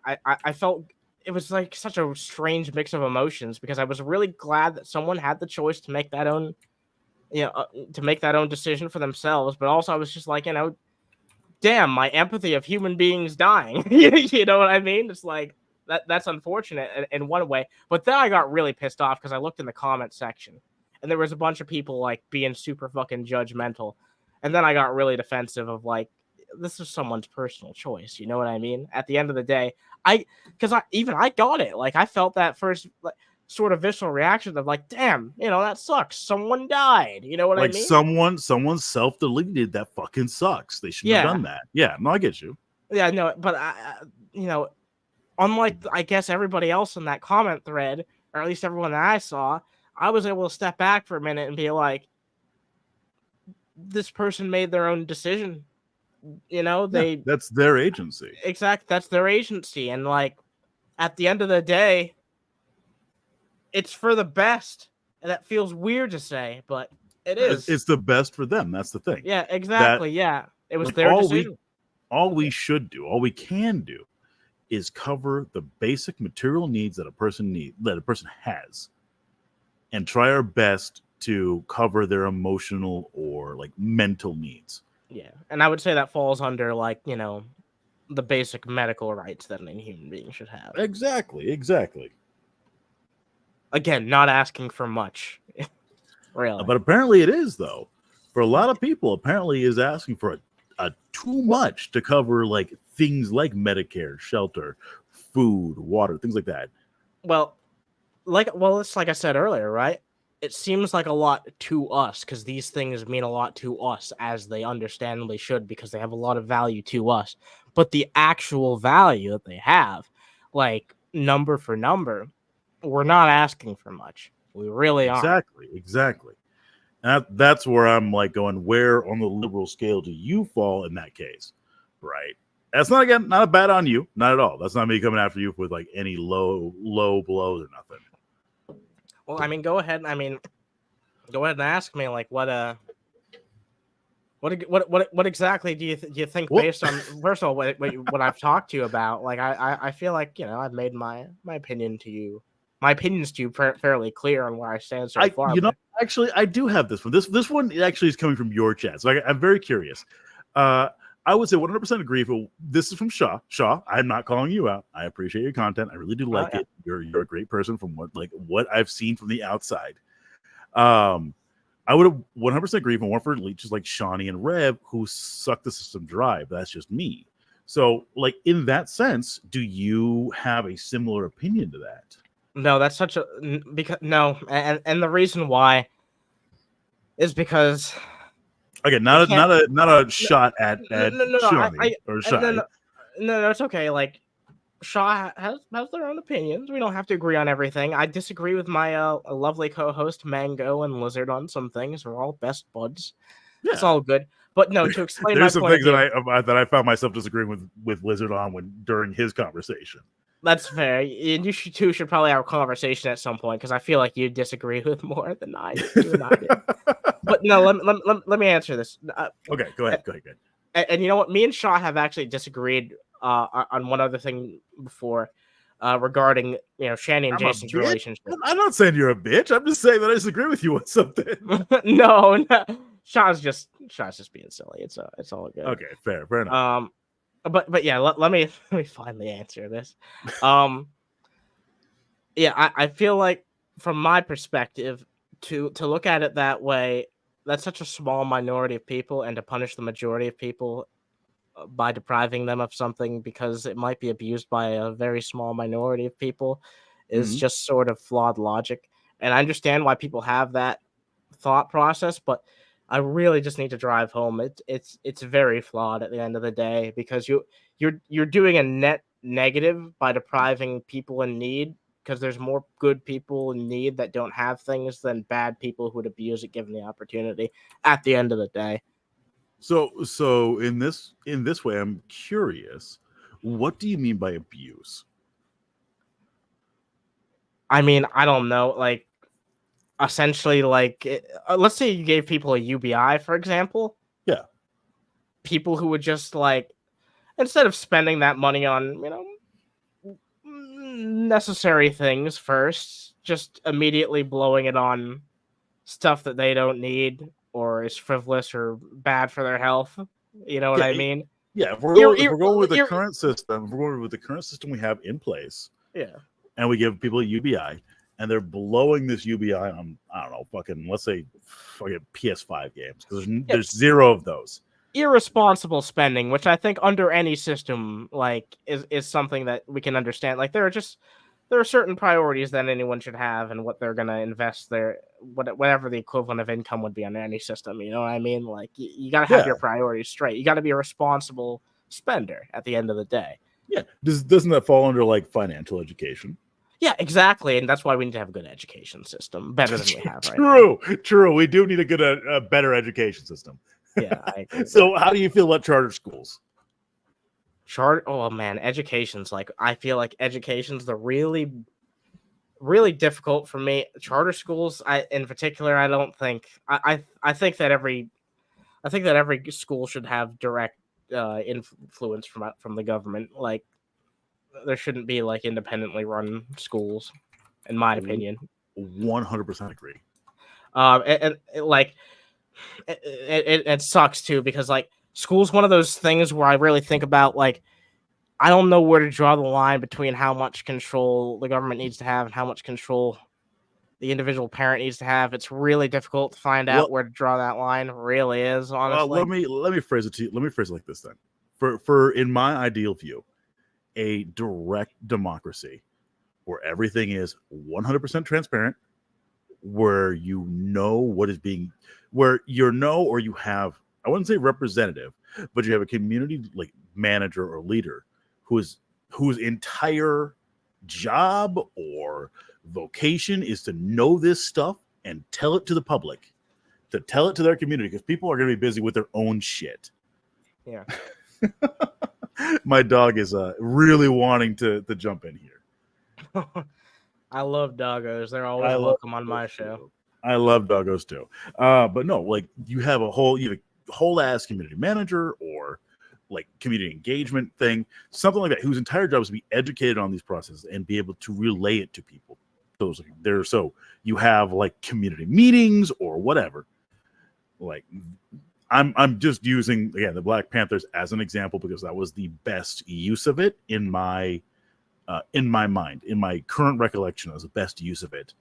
I felt it was like such a strange mix of emotions because I was really glad that someone had the choice to make that own, decision for themselves. But also I was just like, damn, my empathy of human beings dying. You know what I mean? It's like, that's unfortunate in one way. But then I got really pissed off because I looked in the comment section. And there was a bunch of people like being super fucking judgmental. And then I got really defensive of like, this is someone's personal choice. You know what I mean? At the end of the day, I got it. Like I felt that first sort of visceral reaction of like, damn, that sucks. Someone died. You know what I mean? Someone self-deleted. That fucking sucks. They shouldn't have done that. Yeah, no, I get you. Yeah, no, but unlike I guess everybody else in that comment thread, or at least everyone that I saw, I was able to step back for a minute and be like, this person made their own decision. That's their agency. Exactly. That's their agency. And like, at the end of the day, it's for the best. And that feels weird to say, but it is. It's the best for them. That's the thing. Yeah, exactly. It was their decision. All we should do, all we can do is cover the basic material needs that a person has. And try our best to cover their emotional or mental needs. Yeah, and I would say that falls under the basic medical rights that any human being should have. Exactly. Again, not asking for much, really. But apparently it is, though. For a lot of people, apparently is asking for a too much to cover things like Medicare, shelter, food, water, things like that. Well, it's like I said earlier, right? It seems like a lot to us because these things mean a lot to us, as they understandably should, because they have a lot of value to us. But the actual value that they have, number for number, we're not asking for much. We really aren't. Exactly. And that's where I'm like going, where on the liberal scale do you fall in that case? Right. That's not, again, not a bad on you. Not at all. That's not me coming after you with like any low blows or nothing. Well, I mean, go ahead. I mean, go ahead and ask me, like, what exactly do you think, based on, first of all, what I've talked to you about? Like, I feel like, you know, I've made my opinions to you fairly clear on where I stand so far. You know, actually, I do have this one. This one actually is coming from your chat, so I'm very curious. I would say 100% agree. This is from Shaw. Shaw, I'm not calling you out. I appreciate your content. I really do like it. You're a great person from what I've seen from the outside. I would have 100% agree from one for leeches like Shawnee and Rev who suck the system dry. But that's just me. So, like, in that sense, do you have a similar opinion to that? No, that's such a because no, and the reason why is because again, not a shot at Shawnee or Shy. No, it's okay. Like, Shaw has their own opinions. We don't have to agree on everything. I disagree with my lovely co-host Mango and Lizard on some things. We're all best buds. Yeah. It's all good. But no, to explain there's my some point things that I found myself disagreeing with Lizard on during his conversation. That's fair. And you should probably have a conversation at some point because I feel like you disagree with more than I do. But no, let me answer this. Okay, go ahead. And you know what? Me and Shaw have actually disagreed on one other thing before regarding, you know, Shanny and Jason's relationship. I'm not saying you're a bitch. I'm just saying that I disagree with you on something. No. Shaw's just being silly. It's all good. Okay, fair enough. But yeah, let me finally answer this. Yeah, I feel like from my perspective to look at it that way, that's such a small minority of people, and to punish the majority of people by depriving them of something because it might be abused by a very small minority of people is just sort of flawed logic. And I understand why people have that thought process, but I really just need to drive home. It's very flawed at the end of the day because you're doing a net negative by depriving people in need, because there's more good people in need that don't have things than bad people who would abuse it given the opportunity at the end of the day. So in this way, I'm curious, what do you mean by abuse? I mean, I don't know, like, essentially, like, let's say you gave people a UBI, for example. Yeah. People who would just, like, instead of spending that money on, you know, necessary things first, just immediately blowing it on stuff that they don't need or is frivolous or bad for their health. You know what I mean? Yeah, if we're going with the current system we have in place. Yeah. And we give people a UBI, and they're blowing this UBI on, I don't know, let's say PS5 games, because there's zero of those. Irresponsible spending, which I think under any system, like, is something that we can understand. Like, there are certain priorities that anyone should have, and what they're gonna invest their whatever the equivalent of income would be under any system. You know what I mean? Like, you gotta have your priorities straight. You gotta be a responsible spender at the end of the day. Yeah. Doesn't that fall under like financial education? Yeah, exactly, and that's why we need to have a good education system, better than we have right now. True. We do need a better education system. Yeah, I agree. So how do you feel about charter schools? Oh man, education's like, I feel like education's the really, really difficult for me. Charter schools, in particular, I don't think I think that every school should have direct influence from the government. Like, there shouldn't be like independently run schools, in my opinion. 100% agree. And like, it sucks too, because like, school's one of those things where I really think about, like, I don't know where to draw the line between how much control the government needs to have and how much control the individual parent needs to have. It's really difficult to find out where to draw that line. It really is, honestly. Let me phrase it to you. Let me phrase it like this then. For in my ideal view, a direct democracy where everything is 100% transparent, where you know what is being, where or you have, I wouldn't say representative, but you have a community like manager or leader whose entire job or vocation is to know this stuff and tell it to the public, to tell it to their community, because people are going to be busy with their own shit. Yeah. My dog is really wanting to jump in here. I love doggos. They're always welcome on my show. I love doggos too. But no, like you have a whole ass community manager or like community engagement thing, something like that, whose entire job is to be educated on these processes and be able to relay it to people. So you have like community meetings or whatever. Like I'm just using again the Black Panthers as an example because that was the best use of it in my mind, in my current recollection, as the best use of it,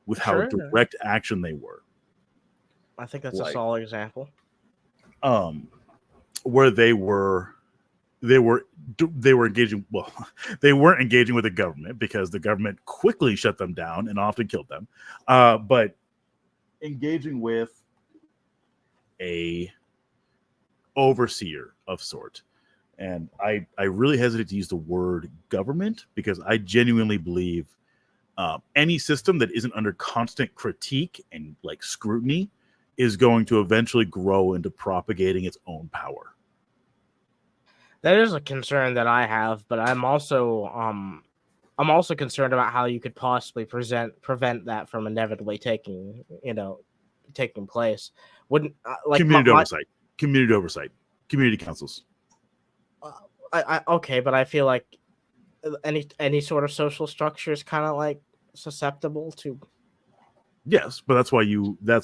with how direct action they were. I think that's a solid example. Where they were engaging. Well, they weren't engaging with the government because the government quickly shut them down and often killed them. But engaging with a overseer of sort. And I really hesitate to use the word government because I genuinely believe any system that isn't under constant critique and like scrutiny is going to eventually grow into propagating its own power. That is a concern that I have, but I'm also concerned about how you could possibly prevent that from inevitably taking place. Wouldn't community oversight, community councils. Okay, but I feel like any sort of social structure is kind of like susceptible to. Yes, but that's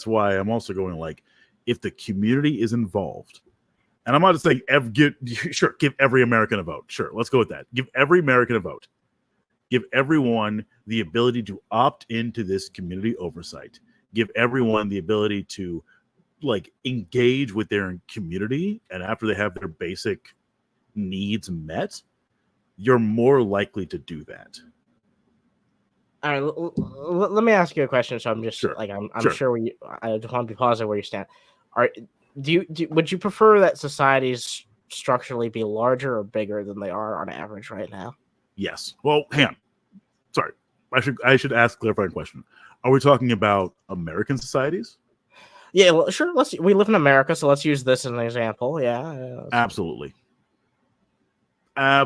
why I'm also going like, if the community is involved, and I'm not just saying give every American a vote. Sure, let's go with that. Give every American a vote. Give everyone the ability to opt into this community oversight. Give everyone the ability to like engage with their community, and after they have their basic needs met, you're more likely to do that. All right, let me ask you a question. So I'm just sure where you. I just want to be positive where you stand. Would you prefer that societies structurally be larger or bigger than they are on average right now? Yes. Well, hang on. Sorry, I should ask a clarifying question. Are we talking about American societies? Yeah, well, sure. We live in America, so let's use this as an example. Yeah. Absolutely. You're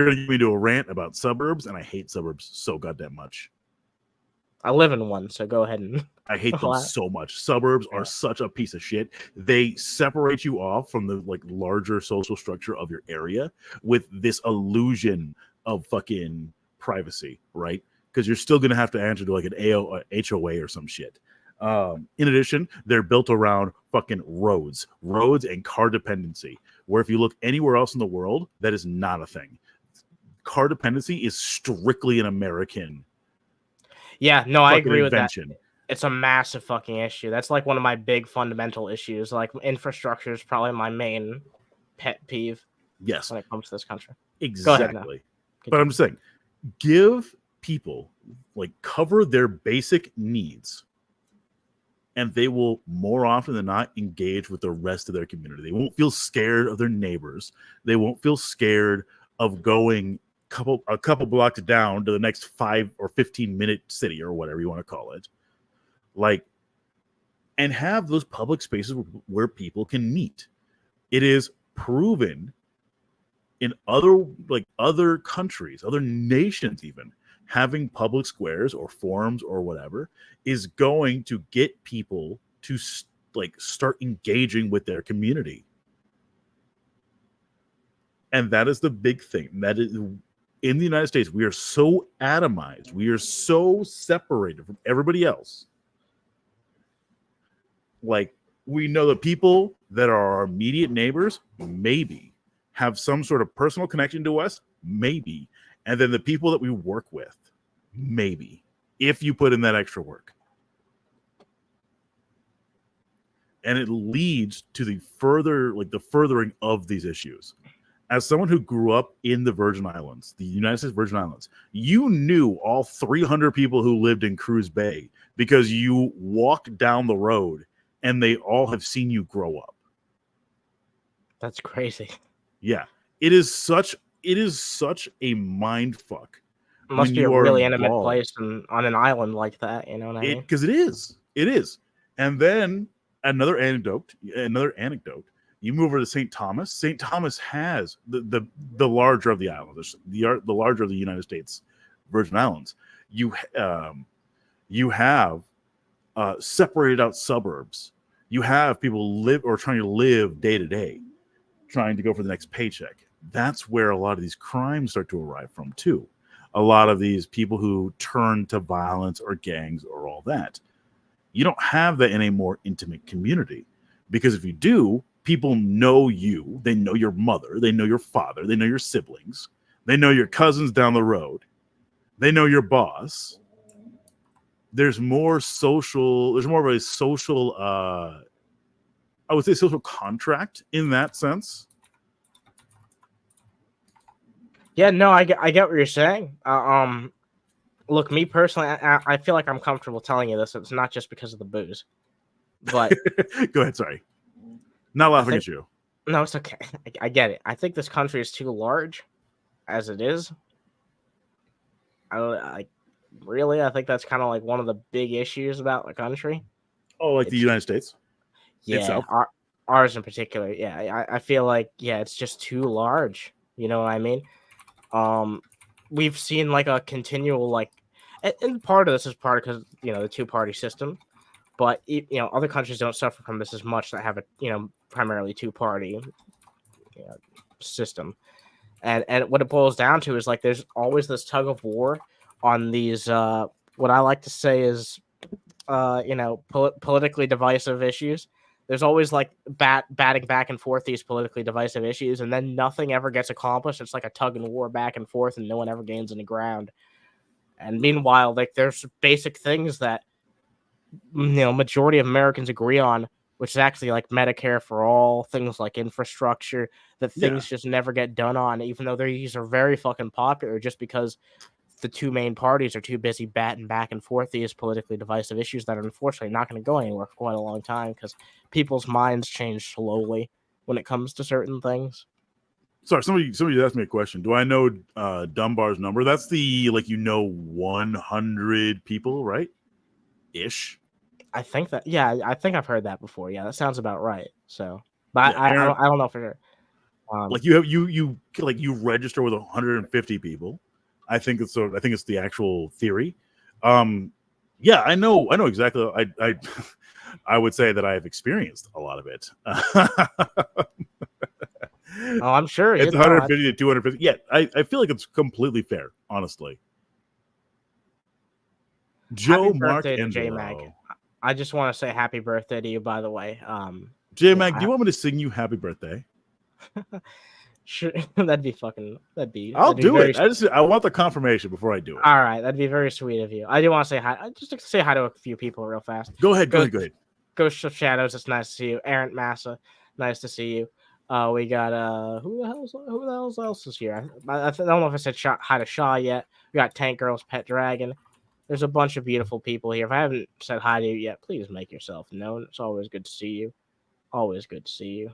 going to give me to a rant about suburbs, and I hate suburbs so goddamn much. I live in one, so go ahead and... I hate them so much. Suburbs are such a piece of shit. They separate you off from the like larger social structure of your area with this illusion of fucking privacy, right? Because you're still going to have to answer to like an HOA or some shit. In addition, they're built around fucking roads and car dependency, where if you look anywhere else in the world, that is not a thing. Car dependency is strictly an American. Yeah, no, I agree invention. With that. It's a massive fucking issue. That's like one of my big fundamental issues. Like infrastructure is probably my main pet peeve. Yes, when it comes to this country. Exactly. But I'm just saying, give people like cover their basic needs, and they will more often than not engage with the rest of their community. They won't feel scared of their neighbors. They won't feel scared of going a couple blocks down to the next 5 or 15-minute city or whatever you want to call it. Like, and have those public spaces where people can meet. It is proven in other countries, other nations even, having public squares or forums or whatever is going to get people to like start engaging with their community. And that is the big thing. That is, in the United States, we are so atomized. We are so separated from everybody else. Like, we know the people that are our immediate neighbors, maybe, have some sort of personal connection to us, maybe. And then the people that we work with, maybe, if you put in that extra work. And it leads to the furthering of these issues. As someone who grew up in the Virgin Islands, the United States Virgin Islands, you knew all 300 people who lived in Cruz Bay because you walked down the road and they all have seen you grow up. That's crazy. Yeah. It is such a mind fuck It must be a you are really intimate involved. place on an island like that. You know what I mean? Because it is. And then another anecdote. You move over to St. Thomas. St. Thomas has the larger of the islands, the larger of the United States Virgin Islands. You have separated out suburbs. You have people trying to live day to day, trying to go for the next paycheck. That's where a lot of these crimes start to arrive from too. A lot of these people who turn to violence or gangs or all that. You don't have that in a more intimate community, because if you do, people know you. They know your mother. They know your father. They know your siblings. They know your cousins down the road. They know your boss. There's more of a social, I would say, social contract in that sense. Yeah, no, I get what you're saying. Look, me personally, I feel like I'm comfortable telling you this. It's not just because of the booze, but Go ahead. Sorry, not laughing at you. No, it's okay. I get it. I think this country is too large as it is. I think that's kind of like one of the big issues about the country. Oh, like the United States? Yeah, ours in particular. Yeah, I feel like, yeah, it's just too large. You know what I mean? We've seen like a continual like, and part of this is part because the two-party system, but other countries don't suffer from this as much that have a primarily two-party system, and what it boils down to is like there's always this tug of war on these what I like to say is politically divisive issues. There's always like batting back and forth these politically divisive issues, and then nothing ever gets accomplished. It's like a tug and war back and forth, and no one ever gains any ground. And meanwhile, like there's basic things that majority of Americans agree on, which is actually like Medicare for all, things like infrastructure, that things just never get done on, even though these are very fucking popular, just because the two main parties are too busy batting back and forth these politically divisive issues that are unfortunately not going to go anywhere for quite a long time, because people's minds change slowly when it comes to certain things. Sorry, somebody asked me a question. Do I know Dunbar's number? That's the 100 people, right? Ish. I think that, yeah, I think I've heard that before. Yeah, that sounds about right. So, but I don't know for sure. You register with 150 people. I think it's the actual theory. Yeah, I know exactly. I would say that I have experienced a lot of it. Oh, I'm sure it's 150 to 250. Yeah, I feel like it's completely fair, honestly. Joe, Mark, and J-Mag. I just want to say happy birthday to you, by the way. J-Mag, do you want me to sing you happy birthday? Sure, that'd be. I'll do it. I want the confirmation before I do it. All right, that'd be very sweet of you. I do want to say hi. Just to say hi to a few people real fast. Go ahead. Ghost of Shadows, it's nice to see you. Errant Massa, nice to see you. We got who the hell else is here? I don't know if I said hi to Shaw yet. We got Tank Girl's Pet Dragon. There's a bunch of beautiful people here. If I haven't said hi to you yet, please make yourself known. It's always good to see you. Always good to see you.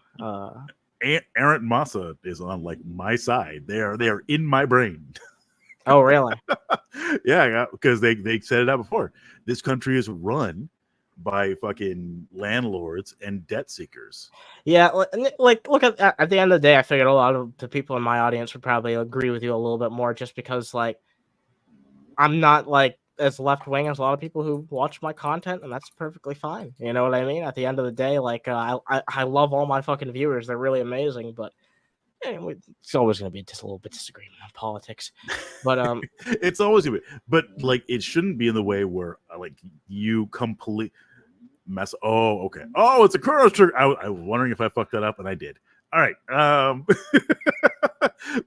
Errant Massa is on my side. They are in my brain. Oh, really? Yeah, because they said it out before. This country is run by fucking landlords and debt seekers. Yeah, look at the end of the day, I figured a lot of the people in my audience would probably agree with you a little bit more, just because I'm not as left wing as a lot of people who watch my content, and that's perfectly fine. You know what I mean? At the end of the day, I love all my fucking viewers; they're really amazing. But anyway, it's always going to be just a little bit disagreement on politics. But it's always gonna be. But it shouldn't be in the way where you complete mess. Oh, okay. Oh, it's a chrono trigger. I was wondering if I fucked that up, and I did. All right.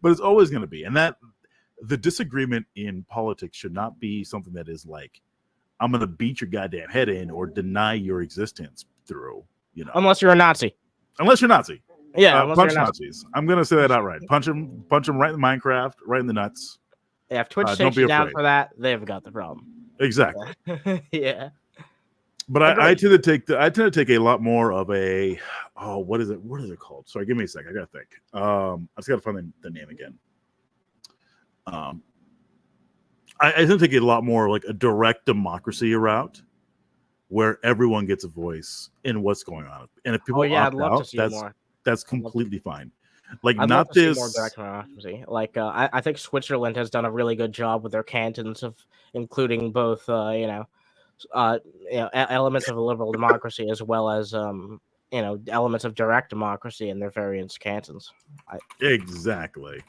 But it's always going to be, and that. The disagreement in politics should not be something that is I'm going to beat your goddamn head in or deny your existence through, Unless you're a Nazi. Yeah, punch Nazis. I'm going to say that outright. Punch them right in Minecraft, right in the nuts. Yeah, if Twitch takes you down for that, they've got the problem. Exactly. Yeah. But I tend to take a lot more of a what is it called? Sorry, give me a sec. I got to think. I just got to find the name again. I think they get a lot more like a direct democracy route where everyone gets a voice in what's going on. And if people I'd opt love to out, see more. that's completely fine. Like I'd love not to see more this. direct democracy. Like I think Switzerland has done a really good job with their cantons of including both elements of a liberal democracy as well as elements of direct democracy in their various cantons. Exactly.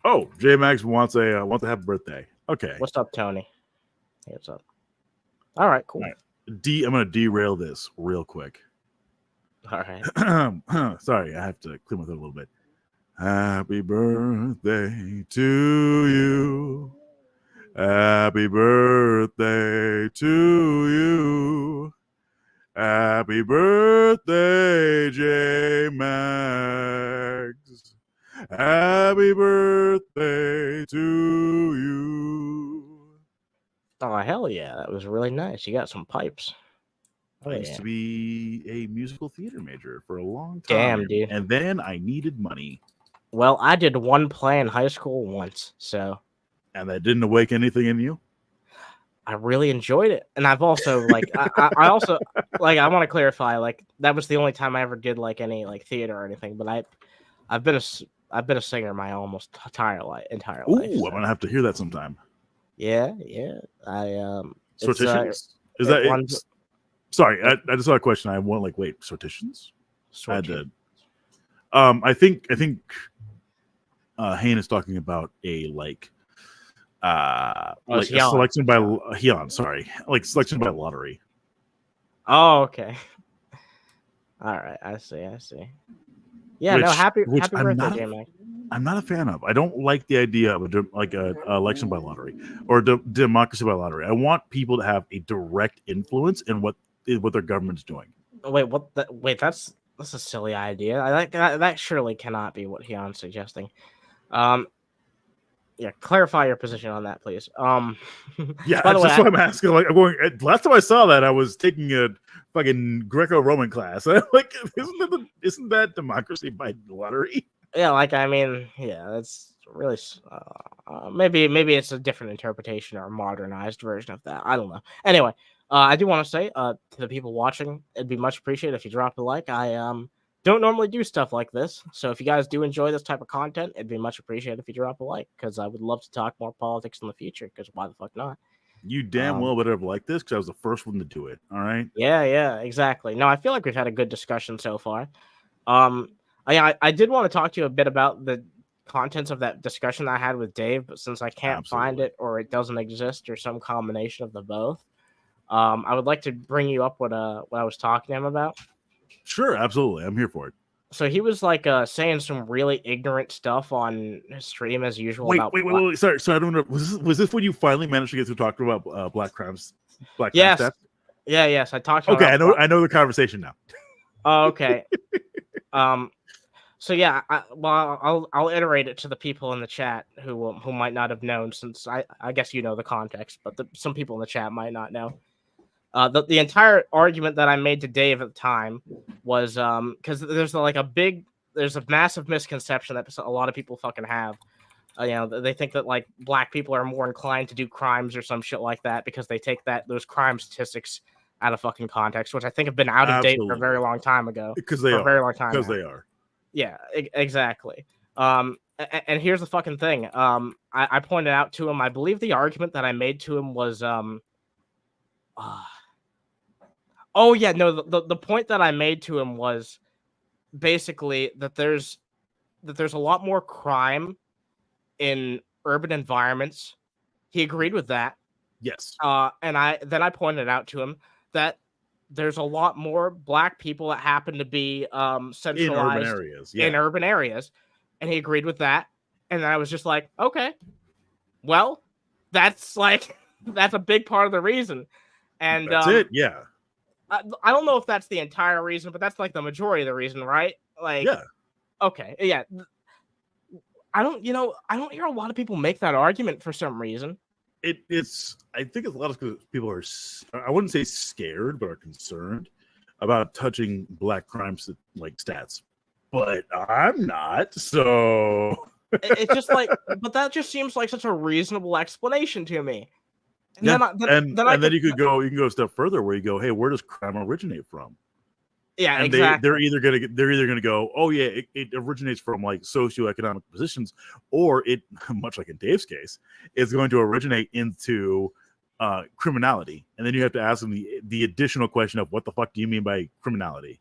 Oh, J Max wants to happy birthday. Okay. What's up, Tony? Hey, what's up? All right, cool. All right. I'm gonna derail this real quick. All right. Sorry, I have to clear my throat a little bit. Happy birthday to you. Happy birthday to you. Happy birthday, J Max. Happy birthday to you. Oh, hell yeah. That was really nice. You got some pipes. I used to be a musical theater major for a long time. Damn, dude. And then I needed money. Well, I did one play in high school once, so. And that didn't awaken anything in you? I really enjoyed it. And I've also, like, I also, like, I want to clarify, like, that was the only time I ever did, like, any, like, theater or anything. But I've been a singer my almost entire life. Ooh, So. I'm going to have to hear that sometime. Yeah. Sortitions? Is that it? Sorry, I just saw a question. I want sortitions? I did. I think Hayne is talking about a selection by selection by lottery. Oh, okay. All right, I see. Yeah, happy birthday, J-Mac. I'm not a fan of. I don't like the idea of a election by lottery or democracy by lottery. I want people to have a direct influence in what their government's doing. Wait, that's a silly idea. I like that surely cannot be what Hyun's suggesting. Yeah, clarify your position on that, please. Yeah, that's what I'm asking. Like, I'm going. Last time I saw that, I was taking a fucking Greco-Roman class. I'm like, isn't that democracy by lottery? Yeah, that's really maybe it's a different interpretation or a modernized version of that. I don't know. Anyway, I do want to say to the people watching, it'd be much appreciated if you drop a like. I don't normally do stuff like this, so if you guys do enjoy this type of content, it'd be much appreciated if you drop a like, because I would love to talk more politics in the future, because why the fuck not? You damn well better have liked this, because I was the first one to do it. All right. Yeah, exactly. No, I feel like we've had a good discussion so far. I did want to talk to you a bit about the contents of that discussion I had with Dave, but since I can't find it or it doesn't exist or some combination of the both, I would like to bring you up what I was talking to him about. Sure, absolutely. I'm here for it. So he was saying some really ignorant stuff on his stream as usual. Wait. Sorry, I don't know. Was this when you finally managed to get to talk about black crimes? Yes. Crime stats? Yes. I talked to him. Okay, I know the conversation now. Oh, okay. So yeah, I'll iterate it to the people in the chat who might not have known, since I guess you know the context, but some people in the chat might not know. The entire argument that I made to Dave at the time was because there's a massive misconception that a lot of people fucking have. They think that black people are more inclined to do crimes or some shit like that because they take those crime statistics out of fucking context, which I think have been out of date for a very long time ago. Because they are. Yeah, exactly. And here's the fucking thing. I pointed out to him, I believe the argument that I made to him was the point that I made to him was basically that there's a lot more crime in urban environments. He agreed with that. Yes. And I pointed out to him that there's a lot more black people that happen to be centralized in urban areas, and he agreed with that. And then I was just like, okay, well, that's a big part of the reason. And that's it. Yeah. I don't know if that's the entire reason, but that's the majority of the reason, right? Yeah. Okay. Yeah. I don't hear a lot of people make that argument for some reason. I think it's a lot of people are, I wouldn't say scared, but are concerned about touching black crime stats. But I'm not. So It's just like, but that just seems like such a reasonable explanation to me. And Yeah, then you can go a step further where you go, hey, where does crime originate from? yeah, And exactly. they're either gonna go, oh yeah, it originates from like socioeconomic positions, or it, much like in Dave's case, is going to originate into criminality. And then you have to ask them the additional question of what the fuck do you mean by criminality?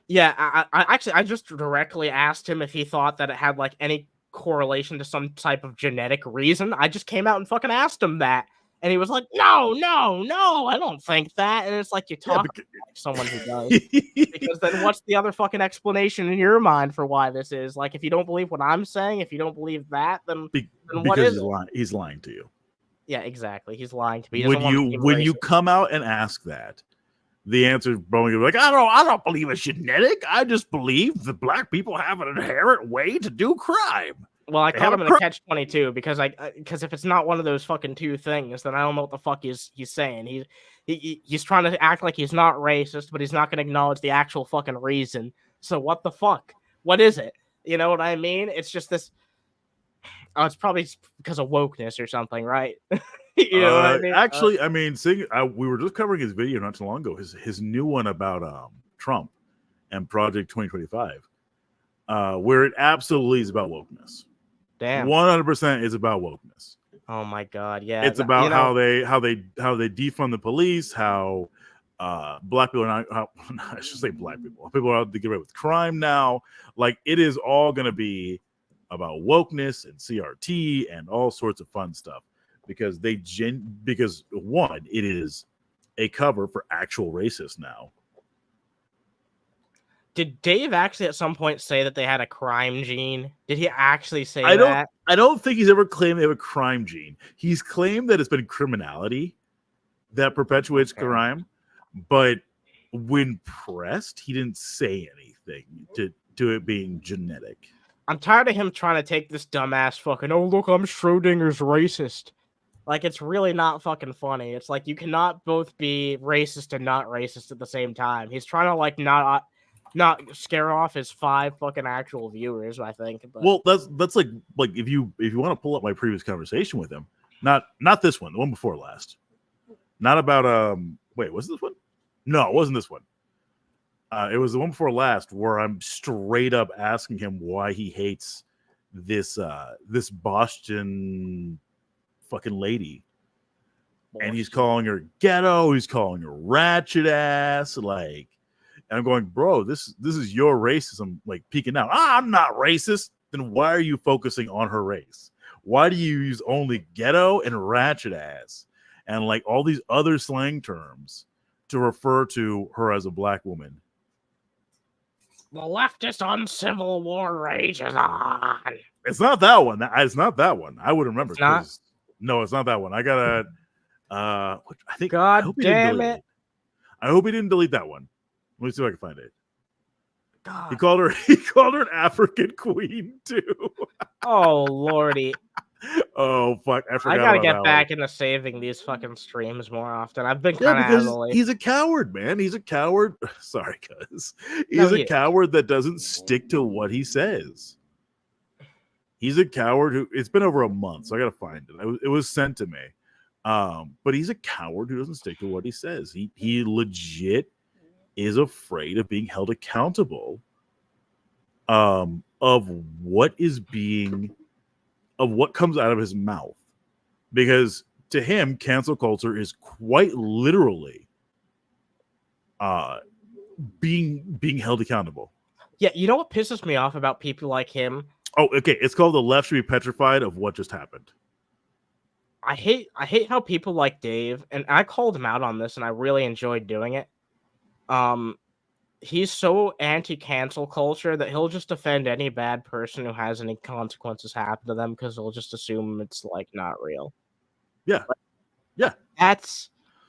Yeah, I just directly asked him if he thought that it had like any correlation to some type of genetic reason. I just came out and fucking asked him that. And he was like, no, I don't think that. And it's like, you talk like someone who does. Because then what's the other fucking explanation in your mind for why this is? Like, if you don't believe what I'm saying, if you don't believe that, then what is it? He's lying to you. Yeah, exactly. He's lying to me. When you come out and ask that, the answer is probably gonna be like, I don't believe it's genetic. I just believe that black people have an inherent way to do crime. Well, I caught him in a catch-22 because if it's not one of those fucking two things, then I don't know what the fuck he's saying. He's trying to act like he's not racist, but he's not going to acknowledge the actual fucking reason. So what the fuck? What is it? You know what I mean? It's just this. Oh, it's probably because of wokeness or something, right? You know what I mean? Actually, I mean, we were just covering his video not too long ago. His new one about Trump and Project 2025, where it absolutely is about wokeness. Damn, 100% is about wokeness. Oh my god, yeah. It's about how they defund the police, how black people are not. I should say black people. People are out to get away with crime now. Like, it is all going to be about wokeness and CRT and all sorts of fun stuff, because one, it is a cover for actual racists now. Did Dave actually at some point say that they had a crime gene? Did he actually say that? I don't think he's ever claimed they have a crime gene. He's claimed that it's been criminality that perpetuates crime, but when pressed, he didn't say anything to it being genetic. I'm tired of him trying to take this dumbass fucking, oh, look, I'm Schrodinger's racist. Like, it's really not fucking funny. It's like, you cannot both be racist and not racist at the same time. He's trying to, like, not scare off his 5 fucking actual viewers, I think. But. Well, that's like if you want to pull up my previous conversation with him, not this one, the one before last, not about wait, was this one? No, it wasn't this one. It was the one before last where I'm straight up asking him why he hates this Boston fucking lady, and he's calling her ghetto. He's calling her ratchet ass, like. And I'm going, bro, this is your racism, like, peeking out. I'm not racist. Then why are you focusing on her race? Why do you use only ghetto and ratchet ass and like all these other slang terms to refer to her as a black woman? The leftist uncivil war rages on. It's not that one. It's not that one. I would remember. No, it's not that one. I gotta. I think. God damn it! I hope he didn't delete that one. Let me see if I can find it. God. He called her an African queen too. Oh lordy. Oh fuck! I forgot. I gotta get back into saving these fucking streams more often. I've been kind of because he's a coward, man. He's a coward. Sorry, cuz he's a coward that doesn't stick to what he says. He's a coward who. It's been over a month, so I gotta find it. It was sent to me. But he's a coward who doesn't stick to what he says. He legit is afraid of being held accountable of what comes out of his mouth, because to him cancel culture is quite literally being held accountable. Yeah, you know what pisses me off about people like him? Oh, okay, it's called the left should be petrified of what just happened. I hate how people like Dave, and I called him out on this and I really enjoyed doing it. He's so anti-cancel culture that he'll just defend any bad person who has any consequences happen to them because he'll just assume it's like not real. Yeah. Yeah.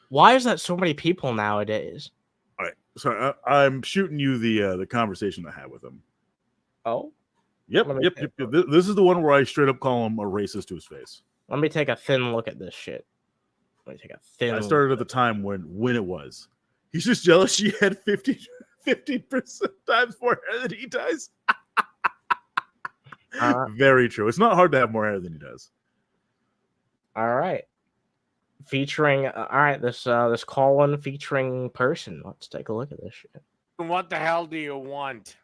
Why is that so many people nowadays? All right. So I'm shooting you the conversation I had with him. Oh? Yep. This is the one where I straight up call him a racist to his face. Let me take a thin look at this shit. I started at the time when it was. He's just jealous she had 50% times more hair than he does. Very true. It's not hard to have more hair than he does. All right. Featuring, all right, this call-in featuring person. Let's take a look at this shit. What the hell do you want?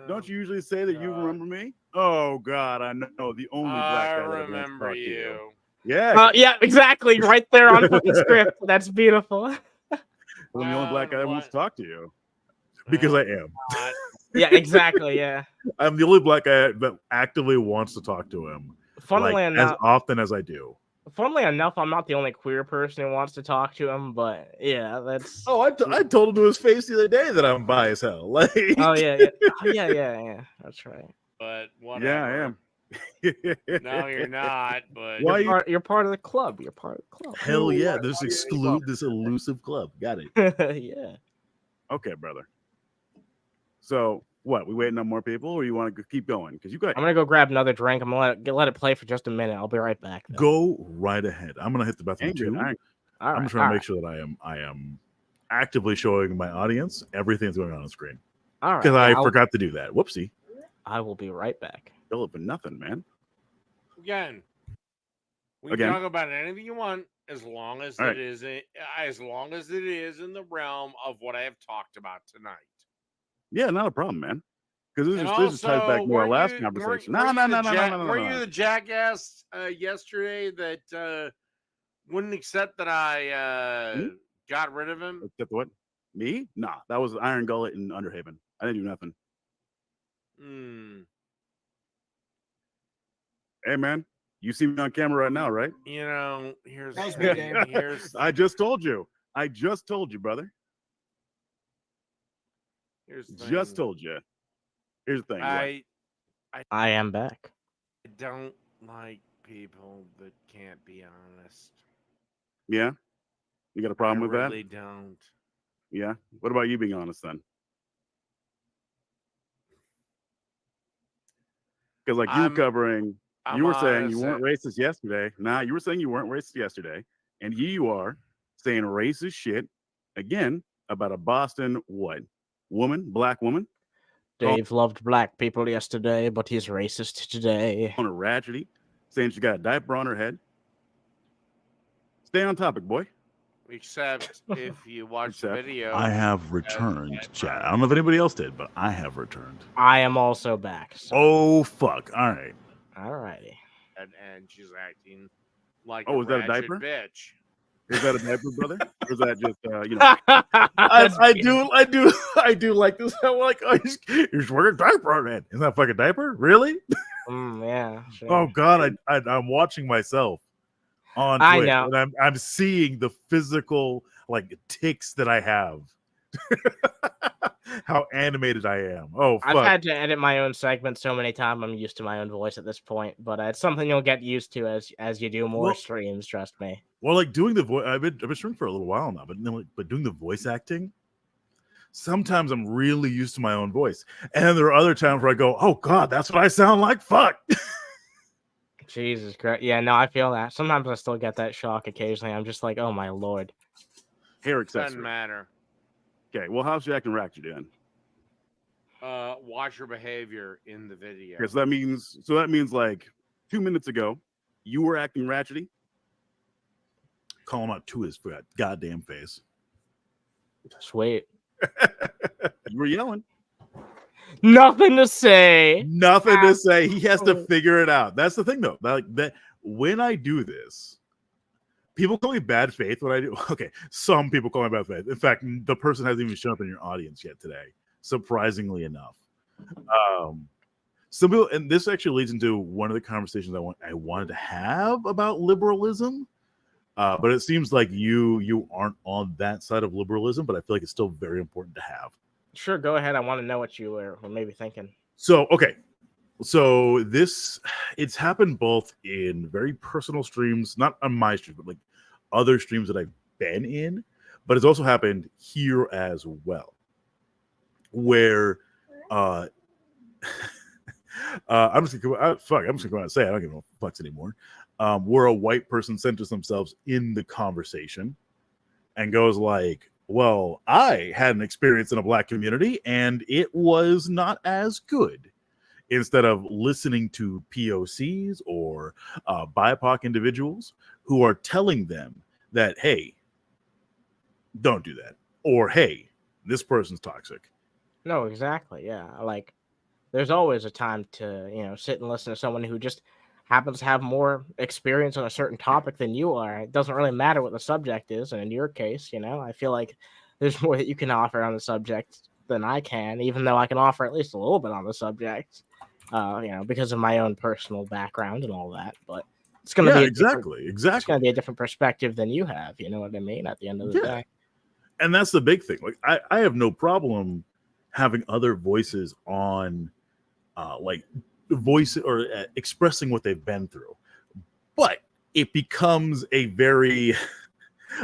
Don't you usually say that you remember me? Oh God, I know the only black guy that wants to remember talk to you. Yeah, Yeah, exactly. Right there on fucking script. That's beautiful. I'm the only black guy that wants to talk to you. Because I am. Yeah, exactly. Yeah. I'm the only black guy that actively wants to talk to him. Funnily as enough, often as I do. I'm not the only queer person who wants to talk to him, but yeah, that's. Oh, I told him to his face the other day that I'm bi as hell. Like, Oh yeah. Oh, yeah. That's right. But whatever. yeah, I am. No, you're not. But Why You're part of the club. You're part of the club. Hell yeah! This elusive club. Got it. Yeah. Okay, brother. So what? We waiting on more people, or you want to keep going? Because you got. I'm gonna go grab another drink. I'm gonna let it play for just a minute. I'll be right back. Though. Go right ahead. I'm gonna hit the bathroom too. All right. All I'm right, trying to make sure that I am actively showing my audience everything that's going on screen. All right. Because I forgot to do that. Whoopsie. I will be right back. Still up in nothing, man. again, we can talk about anything you want as long as it is in the realm of what I have talked about tonight. Yeah, not a problem, man. Because this just ties Also, back to our last conversation. No. Were you the jackass yesterday that wouldn't accept that I got rid of him? Except what? Me? Nah, that was Iron Gullet in Underhaven. I didn't do nothing. Hey, man, you see me on camera right now, right? You know, here's I just told you. Brother. Here's the Just thing. told you. Here's the thing. I am back. I don't like people that can't be honest. Yeah? You got a problem with that? I really don't. Yeah? What about you being honest then? Because like you were covering, you were saying you weren't racist yesterday. Nah, you were saying you weren't racist yesterday. And here you are saying racist shit again about a Boston black woman? Dave loved black people yesterday, but he's racist today. On a tragedy, saying she got a diaper on her head. Stay on topic, boy. Except if you watch the video. I have returned, chat. I don't know if anybody else did, but I have returned. I am also back. So. Oh, fuck. All right. All righty. And she's acting like is that a diaper? Bitch. Is that a diaper, brother? Or is that just I do like this. I'm like, oh, you're wearing a diaper on it. Isn't that fucking diaper? Really? Yeah. Sure. Oh God, I'm watching myself on Twitch, I know. and I'm seeing the physical like tics that I have. How animated I am. Oh, fuck. I've had to edit my own segment so many times. I'm used to my own voice at this point, but it's something you'll get used to as you do more streams. Trust me. Well, like doing the voice, I've been streaming for a little while now, but doing the voice acting, sometimes I'm really used to my own voice, and then there are other times where I go, "Oh God, that's what I sound like." Fuck. Jesus Christ. Yeah, no, I feel that. Sometimes I still get that shock occasionally. I'm just like, oh my Lord. Hair accessory. Doesn't matter. Okay, well, how's Jack and Rack doing? Watch your behavior in the video. Okay, so that means like 2 minutes ago, you were acting ratchety. Call him out to his goddamn face. Sweet. You were yelling. Nothing to say. Nothing to say. He has to figure it out. That's the thing, though. That when I do this, people call me bad faith when I do. Okay, some people call me bad faith. In fact, the person hasn't even shown up in your audience yet today, surprisingly enough. Some people, and this actually leads into one of the conversations I wanted to have about liberalism. But it seems like you aren't on that side of liberalism, but I feel like it's still very important to have. Sure, go ahead. I want to know what you were maybe thinking. So, okay. So it's happened both in very personal streams, not on my stream, but like other streams that I've been in, but it's also happened here as well, where I'm just gonna come out and say I don't give no fucks anymore. Where a white person centers themselves in the conversation and goes like, well, I had an experience in a black community and it was not as good. instead of listening to POCs or BIPOC individuals who are telling them that, hey, don't do that, or hey, this person's toxic. No, exactly. Yeah, like there's always a time to sit and listen to someone who just happens to have more experience on a certain topic than you are. It doesn't really matter what the subject is, and in your case, I feel like there's more that you can offer on the subject than I can, even though I can offer at least a little bit on the subject, because of my own personal background and all that. But it's going to be exactly. It's going to be a different perspective than you have. You know what I mean? At the end of the day, and that's the big thing. Like I have no problem having other voices on, voice or expressing what they've been through, but it becomes a very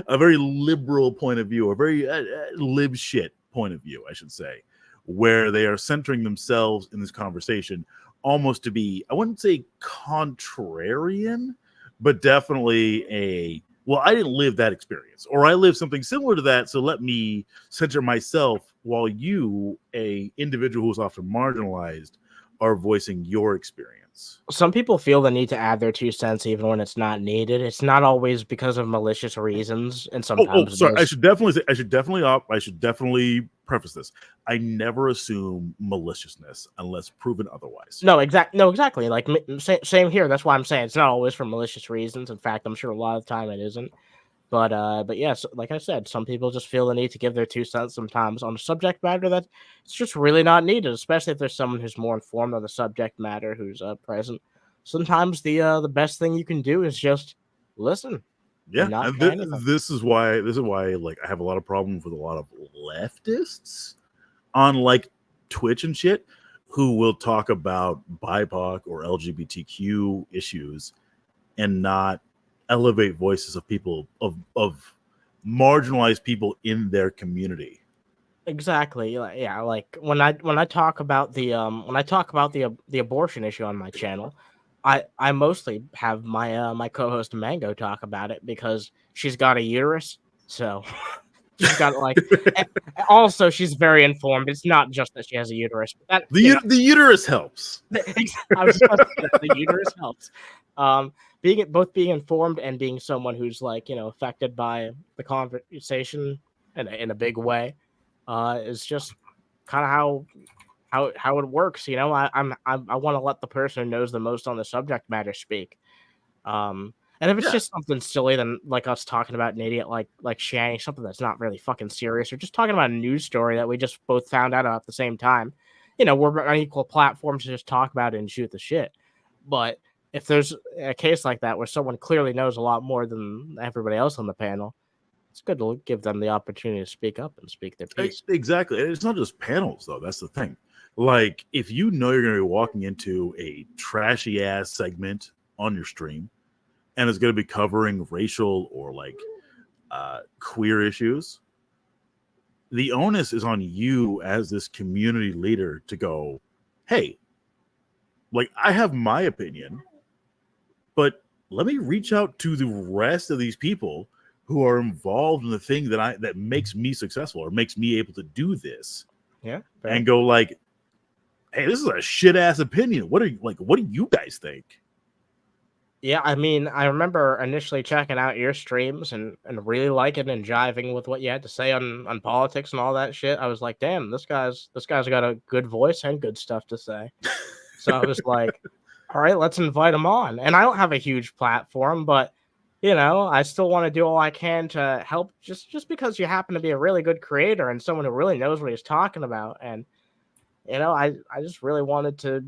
liberal point of view, a very lib shit point of view, I should say, where they are centering themselves in this conversation almost to be, I wouldn't say contrarian, but definitely I didn't live that experience, or I lived something similar to that, so let me center myself while you, a individual who's often marginalized, are voicing your experience. Some people feel the need to add their 2 cents even when it's not needed. It's not always because of malicious reasons, and sometimes. Sorry. I should definitely preface this. I never assume maliciousness unless proven otherwise. No, exactly. Like same here. That's why I'm saying it's not always for malicious reasons. In fact, I'm sure a lot of the time it isn't. But yes, like I said, some people just feel the need to give their 2 cents sometimes on a subject matter that it's just really not needed, especially if there's someone who's more informed on the subject matter who's present. Sometimes the best thing you can do is just listen. Yeah, this is why like I have a lot of problems with a lot of leftists on like Twitch and shit who will talk about BIPOC or LGBTQ issues and not elevate voices of people of marginalized people in their community. Exactly. Yeah, like when I talk about the abortion issue on my channel, I mostly have my my co-host Mango talk about it because she's got a uterus, so she's got also she's very informed. It's not just that she has a uterus, but the uterus helps. I was just the uterus helps. Being informed and being someone who's affected by the conversation in a big way is just kind of how it works. I want to let the person who knows the most on the subject matter speak. And if it's just something silly, then like us talking about an idiot like Shanny, something that's not really fucking serious, or just talking about a news story that we just both found out at the same time, we're on equal platforms to just talk about it and shoot the shit. But if there's a case like that where someone clearly knows a lot more than everybody else on the panel, it's good to give them the opportunity to speak up and speak their piece. Exactly. It's not just panels, though. That's the thing. Like, if you know you're going to be walking into a trashy ass segment on your stream and it's going to be covering racial or queer issues, the onus is on you as this community leader to go, hey, I have my opinion, but let me reach out to the rest of these people who are involved in the thing that makes me successful or makes me able to do this. Yeah. And go hey, this is a shit ass opinion. What do you guys think? Yeah, I mean, I remember initially checking out your streams and really liking and jiving with what you had to say on politics and all that shit. I was like, damn, this guy's got a good voice and good stuff to say. So I was like, all right, let's invite him on. And I don't have a huge platform, but I still want to do all I can to help just because you happen to be a really good creator and someone who really knows what he's talking about. And, I just really wanted to,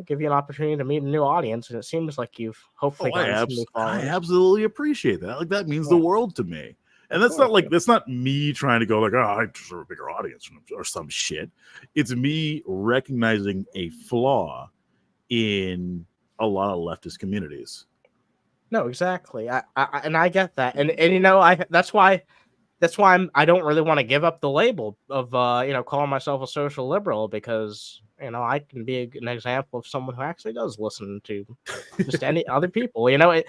give you an opportunity to meet a new audience. And it seems like you've hopefully gotten some new followers. I absolutely appreciate that. That means the world to me. And that's not me trying to go I deserve a bigger audience or some shit. It's me recognizing a flaw in a lot of leftist communities. No, exactly. I get that, and that's why I don't really want to give up the label of calling myself a social liberal, because I can be an example of someone who actually does listen to just any other people. I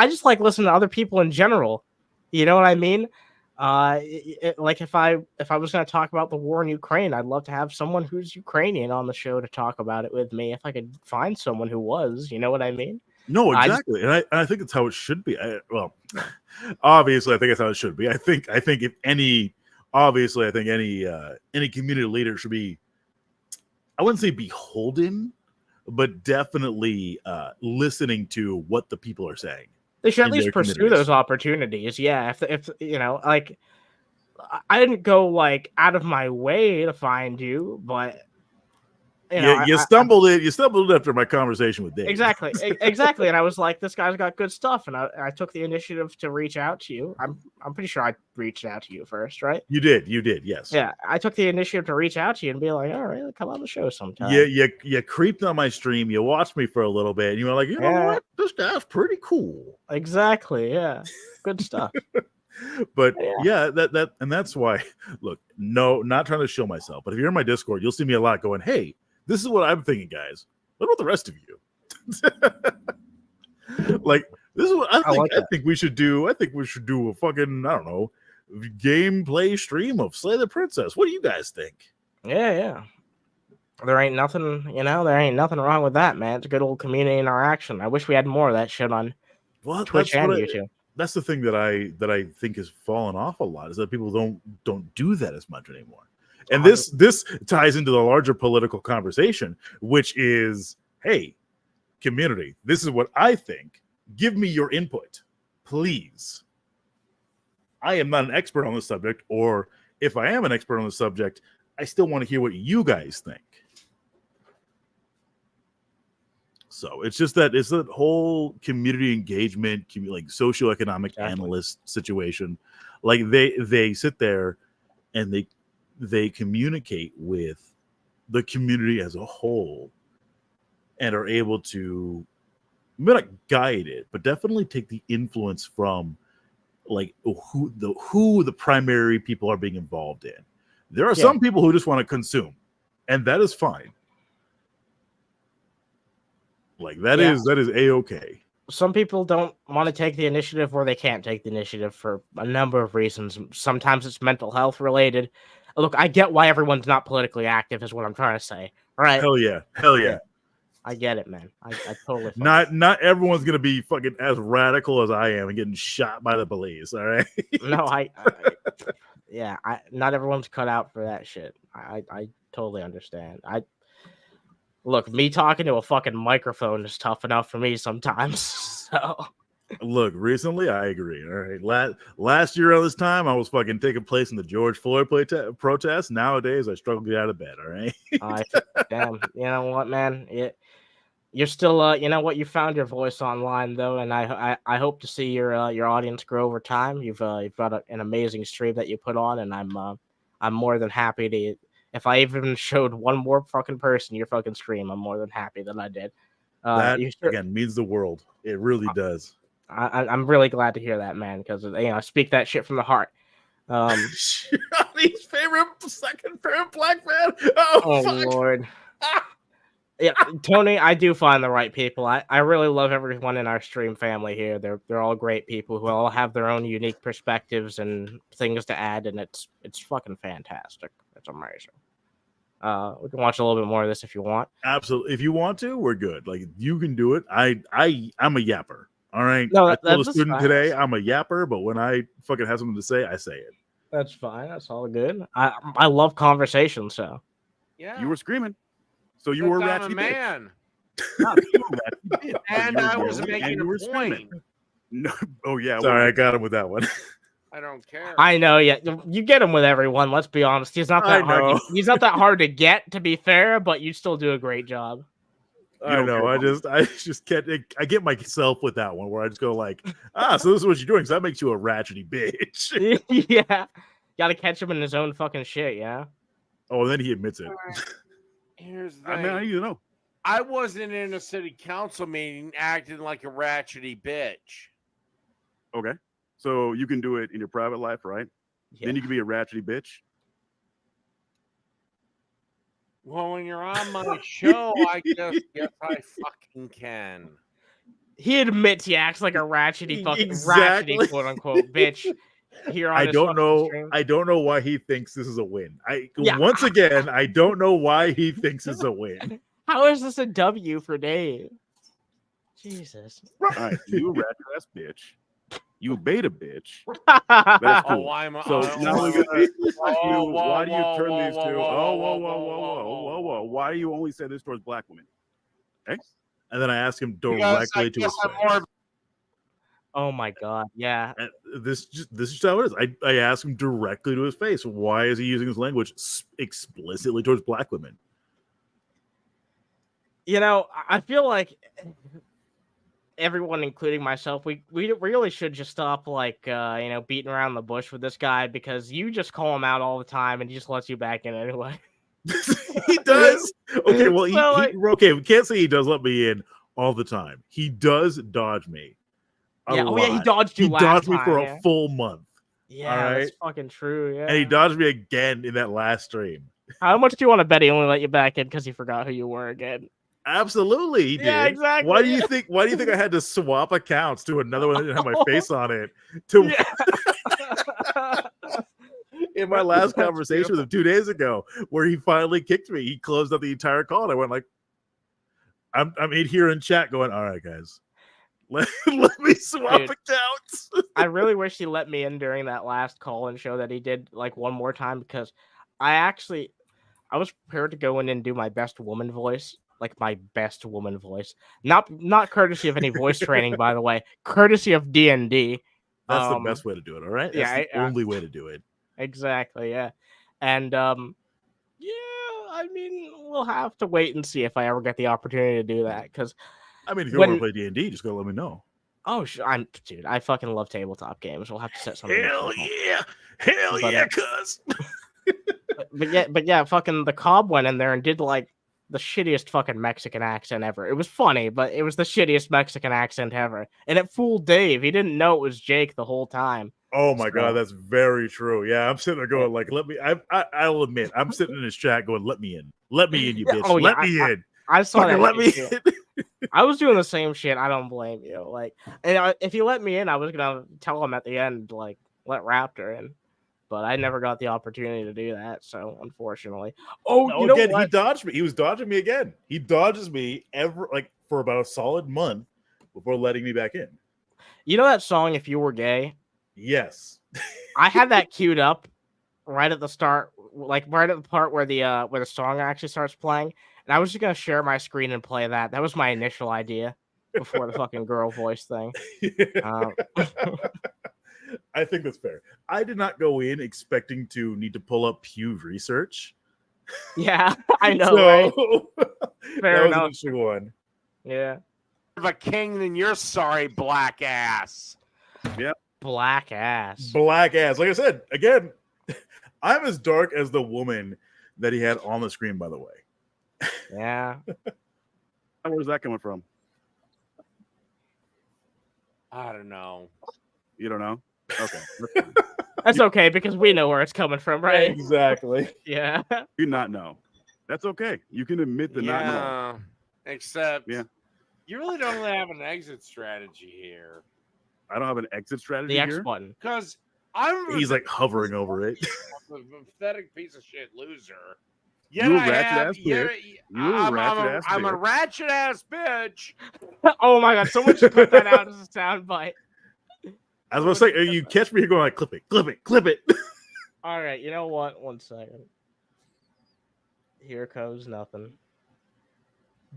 just like listening to other people in general. You know what I mean? Like if I was going to talk about the war in Ukraine, I'd love to have someone who's Ukrainian on the show to talk about it with me. If I could find someone who was, you know what I mean? No, exactly, and I think it's how it should be. Well, obviously, I think it's how it should be. I think if any, obviously, I think any community leader should be, I wouldn't say beholden, but definitely listening to what the people are saying. They should at least pursue those opportunities. Yeah, if you know, like, I didn't go like out of my way to find you, but you stumbled after my conversation with Dave. Exactly. And I was like, this guy's got good stuff, and I took the initiative to reach out to you. I'm pretty sure I reached out to you first, right? You did, yes. Yeah, I took the initiative to reach out to you and be like, all right, come on the show sometime. You creeped on my stream. You watched me for a little bit, and you were like, you know what, this guy's pretty cool. Exactly. Yeah, good stuff. But that and that's why. Look, no, not trying to show myself, but if you're in my Discord, you'll see me a lot going, hey. This is what I'm thinking, guys. What about the rest of you? Like, this is what I think we should do. I think we should do a fucking, I don't know, gameplay stream of Slay the Princess. What do you guys think? Yeah. There ain't nothing wrong with that, man. It's a good old community interaction. I wish we had more of that shit on Twitch and YouTube. That's the thing that I think has fallen off a lot, is that people don't do that as much anymore. And this ties into the larger political conversation, which is, hey, community, this is what I think. Give me your input, please. I am not an expert on the subject, or if I am an expert on the subject, I still want to hear what you guys think. So it's just that it's that whole community engagement, like socioeconomic analyst situation. Like they sit there and they communicate with the community as a whole and are able to not guide it, but definitely take the influence from like who the primary people are being involved in. There are some people who just want to consume, and that is fine. Like that is a-okay. Some people don't want to take the initiative, or they can't take the initiative for a number of reasons. Sometimes it's mental health related. Look, I get why everyone's not politically active, is what I'm trying to say. All right. Hell yeah. I get it, man. I totally. Not everyone's gonna be fucking as radical as I am and getting shot by the police. All right. No, not everyone's cut out for that shit. I totally understand. Look, me talking to a fucking microphone is tough enough for me sometimes. So. Look, recently, I agree. All right, last year on this time, I was fucking taking place in the George Floyd protest. Nowadays, I struggle to get out of bed. All right. Damn. You know what, man? You're still, you know what? You found your voice online, though, and I hope to see your audience grow over time. You've got an amazing stream that you put on, and I'm more than happy to. If I even showed one more fucking person your fucking stream, I'm more than happy that I did. That again means the world. It really does. I'm really glad to hear that, man, because I speak that shit from the heart. Johnny's second favorite black man. Oh Lord. Yeah, Tony, I do find the right people. I really love everyone in our stream family here. They're all great people who all have their own unique perspectives and things to add, and it's fucking fantastic. It's amazing. We can watch a little bit more of this if you want. Absolutely. If you want to, we're good. Like, you can do it. I'm a yapper. All right. No, I told a student today I'm a yapper, but when I fucking have something to say, I say it. That's fine. That's all good. I love conversation, so. Yeah. You were screaming. So you were a ratchet man. Bitch. And I was making a point. Screaming. No. Oh yeah. Sorry, I got him with that one. I don't care. I know, yeah. You get him with everyone, let's be honest. He's not that hard. He's not that hard to get, to be fair, but you still do a great job. I know. I just can't. I get myself with that one where I just go like, so this is what you're doing. So that makes you a ratchety bitch. Yeah. Gotta catch him in his own fucking shit, yeah. Oh, and then he admits it. Here's the thing. I mean, how do you know? I wasn't in a city council meeting acting like a ratchety bitch. Okay. So you can do it in your private life, right? Yeah. Then you can be a ratchety bitch. Well, when you're on my show, I guess I fucking can. He admits he acts like a ratchety fucking ratchety quote unquote bitch. here on I his don't fucking know. stream. I don't know why he thinks this is a win. Yeah. Once again, I don't know why he thinks it's a win. How is this a W for Dave? Jesus. All right, you rat ass bitch. You beta bitch. That's That's Oh, cool. why am I? So now we gotta. Why do you turn these two? Oh, whoa, whoa. Why do you only say this towards black women? Okay. And then I asked him Because directly I to guess his I'm face. more. Oh my god, yeah. And this is how it is. I asked him directly to his face. Why is he using his language explicitly towards black women? You know, I feel like everyone, including myself, we really should just stop beating around the bush with this guy, because you just call him out all the time and he just lets you back in anyway. He does. Okay, well, So, we can't say he does let me in all the time. He does dodge me. Yeah, lot. oh yeah, he dodged you He last dodged me time, for yeah. a full month. Yeah, all right? that's fucking true, yeah. And he dodged me again in that last stream. How much do you want to bet he only let you back in because he forgot who you were again? Absolutely, he did. Yeah, exactly. Why do you think I had to swap accounts to another one that didn't have my face on it? To in my last conversation with him 2 days ago, where he finally kicked me, he closed out the entire call, and I went like, I'm in here in chat going, all right, guys, let me swap accounts. I really wish he let me in during that last call and show that he did like one more time, because I was prepared to go in and do my best woman voice. Like my best woman voice, not courtesy of any voice training, by the way, courtesy of D&D. That's the best way to do it. All right, that's the only way to do it. Exactly, yeah. And I mean, we'll have to wait and see if I ever get the opportunity to do that. Because I mean, if you want to play D&D, just go let me know. Oh, dude, I fucking love tabletop games. We'll have to set something. Hell yeah, cuz. but yeah, fucking the Cobb went in there and did like the shittiest fucking Mexican accent ever. It was funny, but it was the shittiest Mexican accent ever, and it fooled Dave. He didn't know it was Jake the whole time. Oh my god, that's very true. Yeah, I'm sitting there going like, let me. I'll admit, I'm sitting in his chat going, let me in, you bitch, let me in. I saw that. Let me in. I was doing the same shit. I don't blame you. Like, and if you let me in, I was gonna tell him at the end, like, let Raptor in. But I never got the opportunity to do that, so unfortunately. Oh, no, you know again, what? He dodged me. He was dodging me again. He dodges me for about a solid month before letting me back in. You know that song, "If You Were Gay"? Yes. I had that queued up right at the start, like right at the part where the song actually starts playing, and I was just gonna share my screen and play that. That was my initial idea before the fucking girl voice thing. I think that's fair. I did not go in expecting to need to pull up Pew Research. Yeah, I know. So, right? Fair enough. An interesting one. Yeah. Of a king, then you're sorry, black ass. Yep. Black ass. Black ass. Like I said, again, I'm as dark as the woman that he had on the screen, by the way. Yeah. Where's that coming from? I don't know. You don't know? Okay. That's okay, because we know where it's coming from, right? Exactly. Yeah. You not know. That's okay. You can admit the not know. Except you really don't really have an exit strategy here. I don't have an exit strategy The X here? button. Because he's like hovering over it. A pathetic piece of shit loser. You a ratchet ass bitch. I'm a ratchet ass bitch. Oh my god, someone should put that out as a soundbite. I was going to say, you catch me here going like, clip it. All right, you know what? 1 second. Here comes nothing.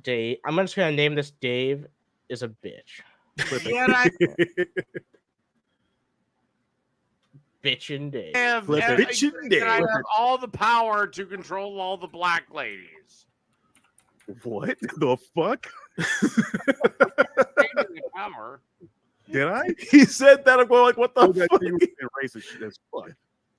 Dave. I'm just going to name this Dave is a bitch. Bitchin' Dave. Bitchin' Dave. I have all the power to control all the black ladies. What the fuck? Power. Did I? He said that. I'm going like, what the fuck? Racist as fuck.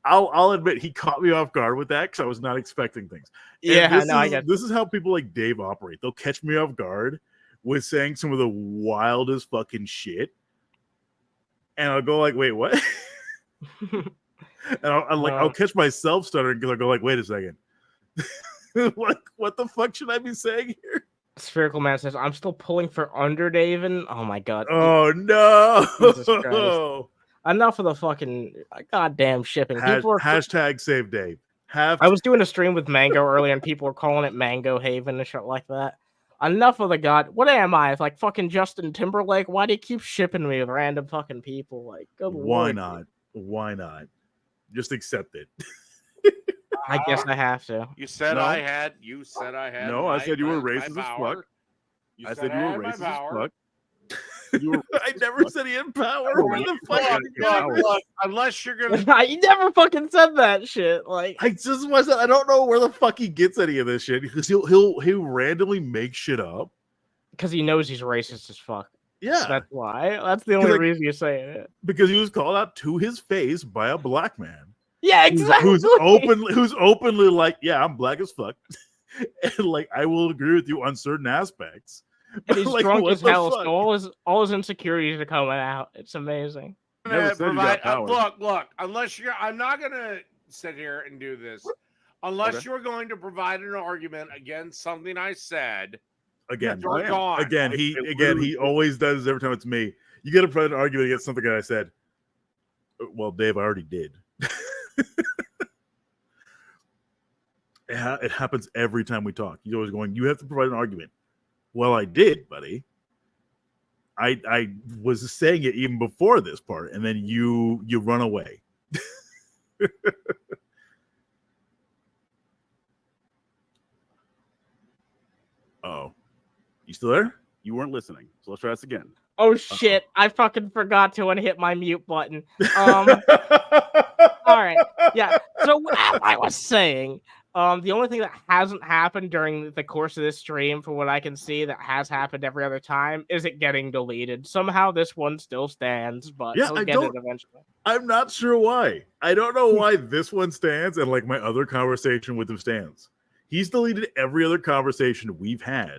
I'll admit he caught me off guard with that because I was not expecting things. This is how people like Dave operate. They'll catch me off guard with saying some of the wildest fucking shit, and I'll go like, wait, what? And I'll catch myself stuttering because I'll go like, wait a second. What the fuck should I be saying here? Spherical Man says, I'm still pulling for Underhaven. Oh my god. Oh no. Enough of the fucking goddamn shipping. People are Hashtag save Dave. I was doing a stream with Mango earlier, and people were calling it Mango Haven and shit like that. Enough of the god. What am I? It's like fucking Justin Timberlake. Why do you keep shipping me with random fucking people? Like, good Why lord. not? Why not? Just accept it. I guess I have to. You said No. I had. You said I had. No, I said you were my racist as power. fuck. You I said said you were had my racist as power. fuck. I never said he had power. Where the fuck? Look, unless you're gonna. I never fucking said that shit. Like, I just wasn't. I don't know where the fuck he gets any of this shit because he'll randomly make shit up. because he knows he's racist as fuck. Yeah, That's why. That's the only like- reason you're saying it. because he was called out to his face by a black man. Yeah, exactly. Who's openly like, yeah, I'm black as fuck, and like I will agree with you on certain aspects. And he's Like, drunk what as the hell, fuck? so all his insecurities are coming out. It's amazing. Never said you got power. Look. Unless you're, I'm not gonna sit here and do this. Unless Okay. you're going to provide an argument against something I said. Again, You're gone. again, he always does every time it's me. You got to put an argument against something that I said. Well, Dave, I already did. It happens every time we talk. He's always going, you have to provide an argument. Well, I did, buddy. I was saying it even before this part, and then you run away. Oh, you still there? You weren't listening, so let's try this again. Oh shit! I fucking forgot to unhit my mute button. All right, yeah. So as I was saying, the only thing that hasn't happened during the course of this stream, from what I can see, that has happened every other time, is it getting deleted. Somehow this one still stands, but Yeah, he'll I get don't- it eventually. I'm not sure why. I don't know why this one stands and like my other conversation with him stands. He's deleted every other conversation we've had.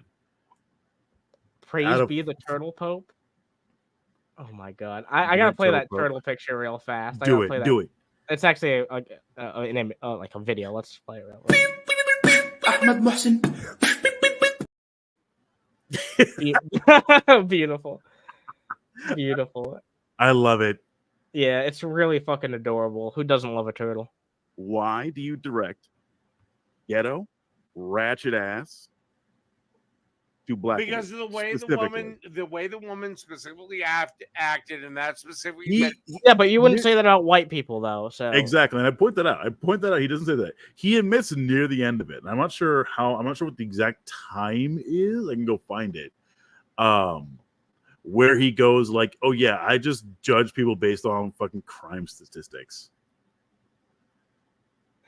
Praise be the turtle pope. Oh my god, I gotta play that turtle picture real fast. I Do gotta play it. that. Do it. It's actually like a video. Let's play it real quick. Ahmed Mohsin. Beautiful. Beautiful. I love it. Yeah, it's really fucking adorable. Who doesn't love a turtle? Why do you direct ghetto, ratchet ass to black? Because of the way the woman specifically acted in that specific. Yeah, but you wouldn't say that about white people though. So Exactly, and I point that out. He doesn't say that. He admits near the end of it. And I'm not sure what the exact time is. I can go find it. Where he goes like, "Oh yeah, I just judge people based on fucking crime statistics."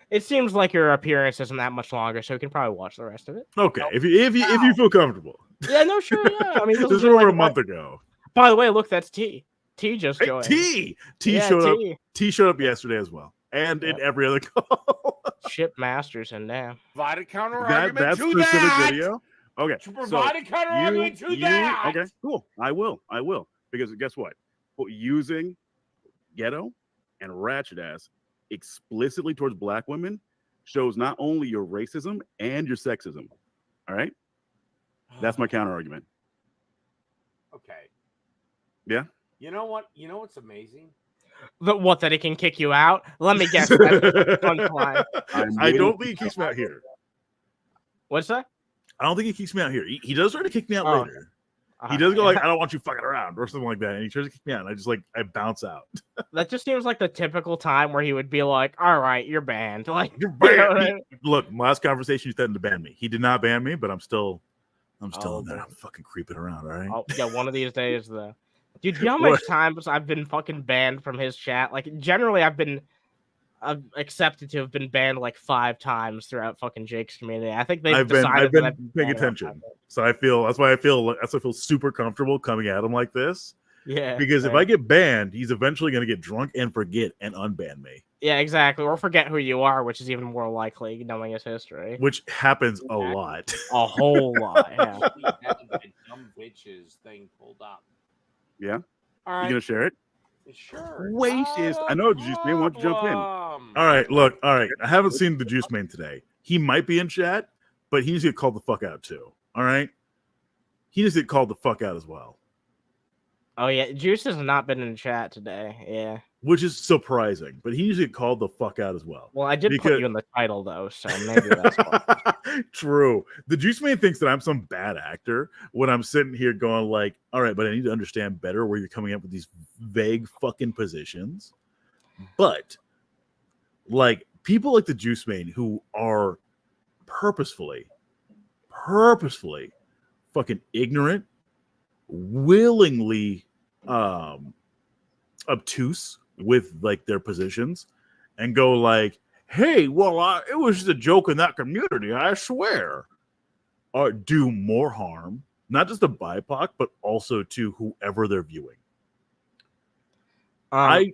it seems like your appearance isn't that much longer, so you can probably watch the rest of it. Okay, if you feel comfortable. Yeah, no, sure, yeah. I mean, This was over a month ago. By the way, look, that's T. T just Hey, joined. T Yeah, showed up. T. T showed up yesterday as well, and in every other call. Ship masters and damn. Provide a counter argument that to specific that. video. Okay, To provide a counter argument to that. Okay, cool. I will. Because guess what? Using ghetto and ratchet ass explicitly towards black women shows not only your racism and your sexism. All right, that's my counter argument. Okay. Yeah. You know what? You know what's amazing? What, that he can kick you out? Let me guess. That's the punchline. I don't think he kicks me out here. What's that? I don't think he kicks me out here. He does try to kick me out Oh. later. He does go like, "I don't want you fucking around" or something like that, and he tries to kick me out, and I bounce out. That just seems like the typical time where he would be like, "All right, you're banned." Like, You're you know banned. what I mean? Look, my last conversation, he threatened to ban me. He did not ban me, but I'm still in there. boy. I'm fucking creeping around. All right. Oh, yeah, one of these days, though. Dude, do you know how much times I've been fucking banned from his chat? Like, generally, I've accepted to have been banned like 5 times throughout fucking Jake's community. I think they've I've been decided that I've been paying banned attention, on that. so that's why I feel super comfortable coming at him like this. Yeah, Because if I get banned, he's eventually going to get drunk and forget and unban me, yeah, exactly, or forget who you are, which is even more likely knowing his history. which happens a lot. A whole lot. Yeah. We had the dumb bitches thing pulled up. Yeah. All You right. gonna share it? Sure. Racist. I know, Juice Man. Why don't you jump in? All right, look, all right. I haven't seen the Juice Man today. He might be in chat, but he needs to get called the fuck out too. All right, he needs to get called the fuck out as well. Oh yeah, Juice has not been in chat today. Yeah. Which is surprising, but he usually get called the fuck out as well. Well, I did put you in the title though, so maybe that's why. True. The Juice Man thinks that I'm some bad actor when I'm sitting here going like, all right, but I need to understand better where you're coming up with these vague fucking positions. But like people like the Juice Man who are purposefully fucking ignorant, willingly obtuse with like their positions and go like, hey, well, it was just a joke in that community, I swear, or do more harm, not just to BIPOC, but also to whoever they're viewing. I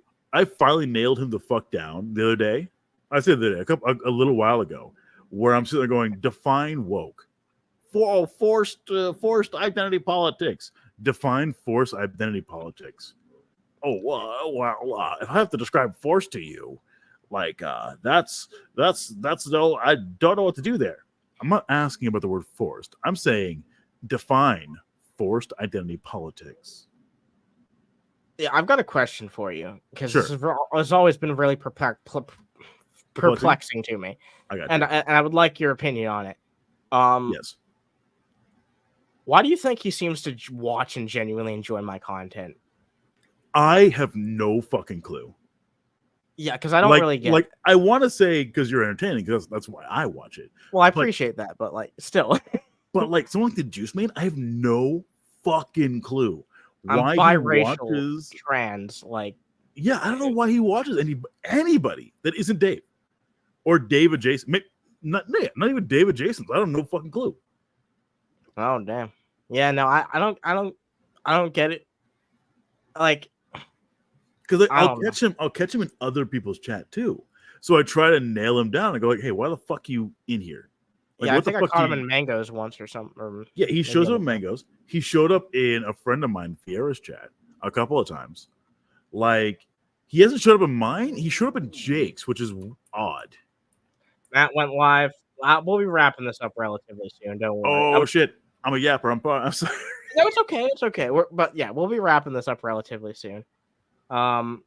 finally nailed him the fuck down the other day. I said that a little while ago, where I'm sitting there going, define woke. Forced identity politics. Define forced identity politics. Oh, well, if I have to describe force to you, like that's no, I don't know what to do there. I'm not asking about the word forced. I'm saying define forced identity politics. Yeah, I've got a question for you because Sure. this has always been really perplexing to me. I got and I would like your opinion on it. Yes. Why do you think he seems to watch and genuinely enjoy my content? I have no fucking clue. Yeah, because I don't really get like. I want to say because you're entertaining, because that's why I watch it. Well, I appreciate that, but like still. But like someone like the Juice Man, I have no fucking clue I'm why biracial, he watches trans. Like, yeah, I don't know why he watches anybody that isn't Dave or Dave adjacent. Maybe, not even Dave adjacent. I don't know fucking clue. Oh damn. Yeah, no, I don't get it. Like, because I'll catch him in other people's chat too. So I try to nail him down and go like, hey, why the fuck you in here? Like, yeah, I think I caught him in Mangoes once or something. Or yeah, he shows up in Mangoes. He showed up in a friend of mine, Fiera's chat, a couple of times. Like, he hasn't showed up in mine. He showed up in Jake's, which is odd. That went live. We'll be wrapping this up relatively soon. Don't worry. Oh shit, I'm a yapper. I'm sorry. No, it's okay. It's okay. But yeah, we'll be wrapping this up relatively soon. $5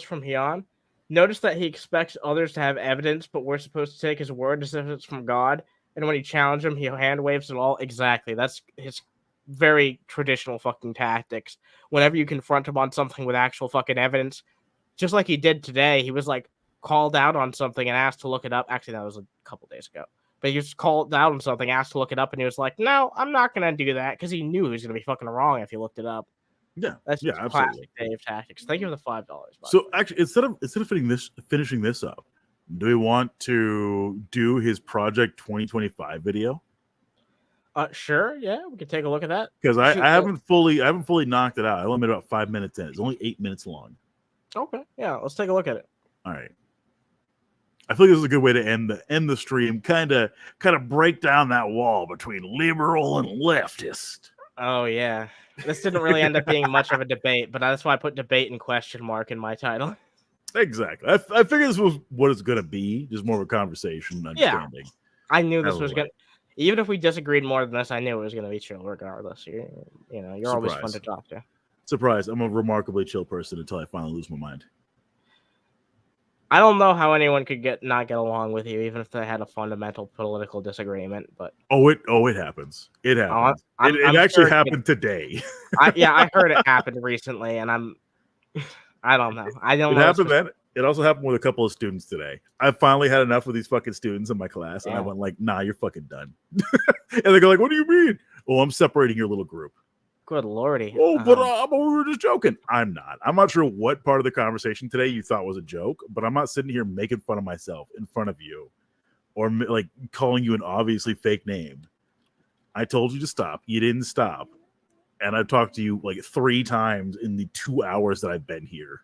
from Hyun. Notice that he expects others to have evidence, but we're supposed to take his word as if it's from God. And when you challenge him, he hand waves it all. Exactly. That's his very traditional fucking tactics. Whenever you confront him on something with actual fucking evidence, just like he did today, he was like called out on something and asked to look it up. Actually, that was a couple days ago. But he was called out on something, asked to look it up, and he was like, no, I'm not going to do that, because he knew he was going to be fucking wrong if he looked it up. Yeah, that's just absolutely. Classic Dave tactics. Thank you for the $5. So actually, instead of finishing this up, do we want to do his Project 2025 video? Sure. Yeah, we can take a look at that. Because I haven't fully knocked it out. I only made about 5 minutes in. It's only 8 minutes long. Okay. Yeah, let's take a look at it. All right. I feel like this is a good way to end the stream. Kind of break down that wall between liberal and leftist. Oh yeah. This didn't really end up being much of a debate, but that's why I put debate and question mark in my title. Exactly. I figured this was what it's going to be, just more of a conversation, understanding. Yeah. I knew this was going to, even if we disagreed more than this, I knew it was going to be chill regardless. You're always fun to talk to. Surprise. I'm a remarkably chill person until I finally lose my mind. I don't know how anyone could not get along with you, even if they had a fundamental political disagreement. But it happens. It happens. It actually happened today. I heard it happened recently, and I don't know. I don't. It happened then. It also happened with a couple of students today. I finally had enough with these fucking students in my class, and I went like, "Nah, you're fucking done." And they go like, "What do you mean?" Oh, I'm separating your little group. Good lordy. Oh, but we were just joking. I'm not. I'm not sure what part of the conversation today you thought was a joke, but I'm not sitting here making fun of myself in front of you or like calling you an obviously fake name. I told you to stop. You didn't stop. And I've talked to you like 3 times in the 2 hours that I've been here.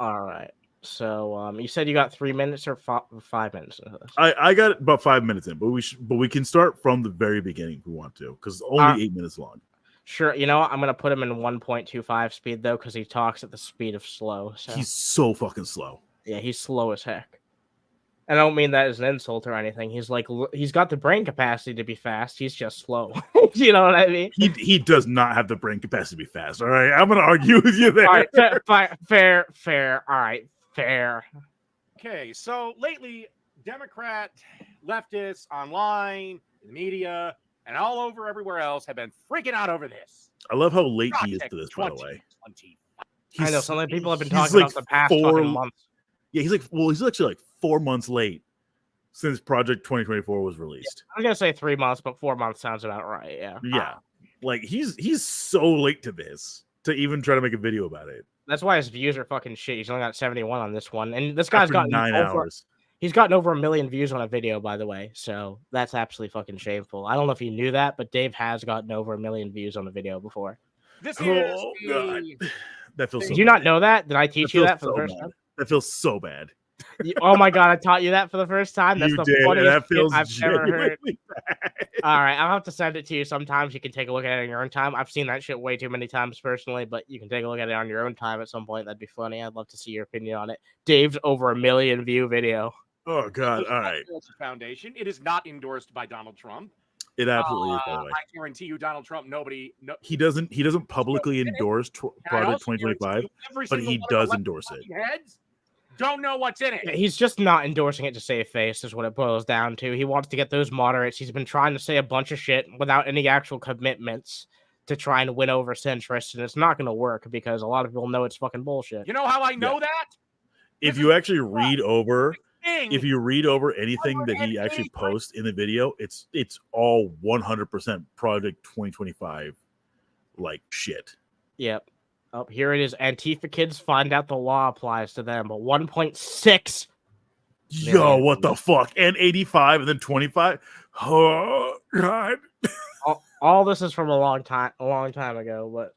All right. So you said you got 3 minutes or 5 minutes? I got about 5 minutes in, but we can start from the very beginning if we want to, because it's only 8 minutes long. Sure. You know what? I'm going to put him in 1.25 speed, though, because he talks at the speed of slow. So. He's so fucking slow. Yeah, he's slow as heck. I don't mean that as an insult or anything. He's like, he's got the brain capacity to be fast. He's just slow. You know what I mean? He does not have the brain capacity to be fast. All right, I'm gonna argue with you there. All right, fair. All right, fair. Okay, so lately, Democrat, leftists, online, in the media, and all over everywhere else have been freaking out over this. I love how late he is to this, by the way. I know some people have been talking about the past fucking months. Yeah, he's actually like 4 months late since Project 2024 was released. Yeah, I'm gonna say 3 months, but 4 months sounds about right. Yeah. Yeah. Like he's so late to this to even try to make a video about it. That's why his views are fucking shit. He's only got 71 on this one, and this guy's got 9 hours. He's gotten over 1 million views on a video, by the way. So that's absolutely fucking shameful. I don't know if you knew that, but Dave has gotten over 1 million views on a video before. This God. That feels. Did you not know that? Did I teach you that for the first bad. time? That feels so bad. Oh my god, I taught you that for the first time. That's the funniest shit I've ever heard. Bad. All right, I'll have to send it to you sometimes. You can take a look at it on your own time. I've seen that shit way too many times personally, but you can take a look at it on your own time at some point. That'd be funny. I'd love to see your opinion on it. Dave's over 1 million view video. Oh god! All right. Foundation. It is not endorsed by Donald Trump. It absolutely is. By the way, I guarantee you, Donald Trump. He doesn't publicly endorse Project 2025, but he does endorse it. Heads don't know what's in it. He's just not endorsing it to save face, is what it boils down to. He wants to get those moderates. He's been trying to say a bunch of shit without any actual commitments to try and win over centrists, and it's not going to work because a lot of people know it's fucking bullshit. You know how I know that? If you actually read over anything that he actually posts in the video, it's all 100% Project 2025 like shit. Yep. Oh, here it is. Antifa kids find out the law applies to them, but 1.6. Yo, what the fuck? And 85 and then 25. Oh god. All this is from a long time ago, but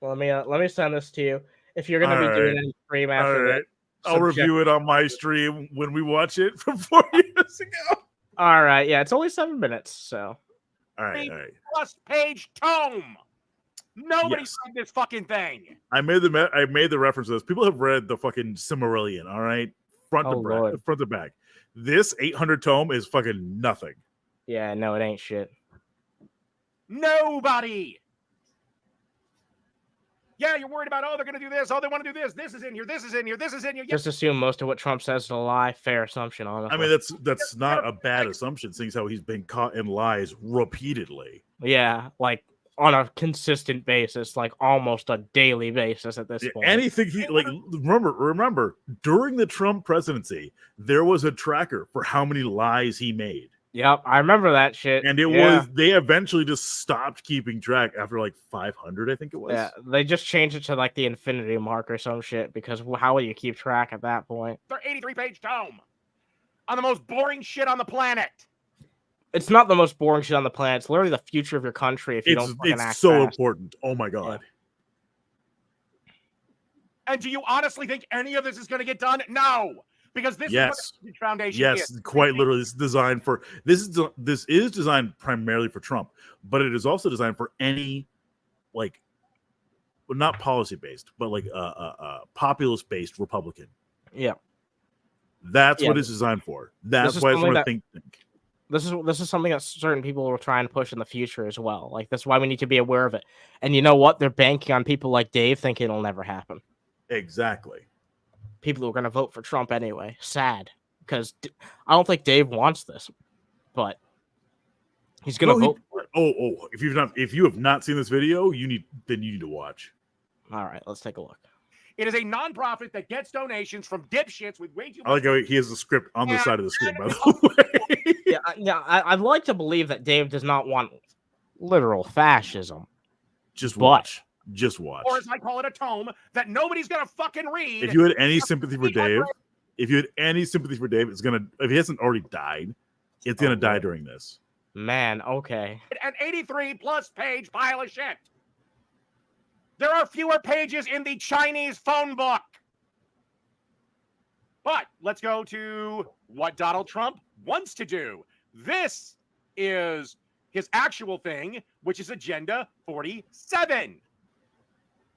let me send this to you. If you're gonna be doing any stream after that. I'll review it on my stream when we watch it from 4 years ago. All right, yeah, it's only 7 minutes, so. All right. Plus page tome. Nobody's read this fucking thing. I made the reference to this. People have read the fucking Silmarillion, all right? Front to back. This 800 tome is fucking nothing. Yeah, no, it ain't shit. Nobody. Yeah, you're worried about, they're going to do this. They want to do this. This is in here. This is in here. This is in here. Just assume most of what Trump says is a lie. Fair assumption, honestly. I mean, that's not a bad assumption, seeing how he's been caught in lies repeatedly. Yeah, like on a consistent basis, like almost a daily basis at this point. Anything remember, during the Trump presidency, there was a tracker for how many lies he made. Yep, I remember that shit. And they eventually just stopped keeping track after like 500, I think it was. Yeah, they just changed it to like the infinity mark or some shit because how will you keep track at that point? They're 83-page tome on the most boring shit on the planet. It's not the most boring shit on the planet. It's literally the future of your country if you don't fucking act It's so fast. important. Oh my god. Yeah. And do you honestly think any of this is going to get done? No. Because this is what the foundation is. Yes, quite literally. This is designed primarily for Trump, but it is also designed for any, like, well, not policy based, but like populist based Republican. Yeah, that's what it's designed for. That's why it's for a think tank. This is something that certain people will try and push in the future as well. Like, that's why we need to be aware of it. And you know what? They're banking on people like Dave thinking it'll never happen. Exactly. People who are going to vote for Trump anyway. Sad, because I don't think Dave wants this, but he's going to vote for it. If you have not seen this video, you need to watch. All right, let's take a look. It is a nonprofit that gets donations from dipshits with way too much. I like how he has the script on the side of the screen, by the way. I'd like to believe that Dave does not want literal fascism. Just watch. Or as I call it, a tome that nobody's gonna fucking read. If you had any sympathy for Dave, it's gonna, if he hasn't already died, it's gonna die during this. Man, okay. An 83+ page pile of shit. There are fewer pages in the Chinese phone book. But let's go to what Donald Trump wants to do. This is his actual thing, which is Agenda 47.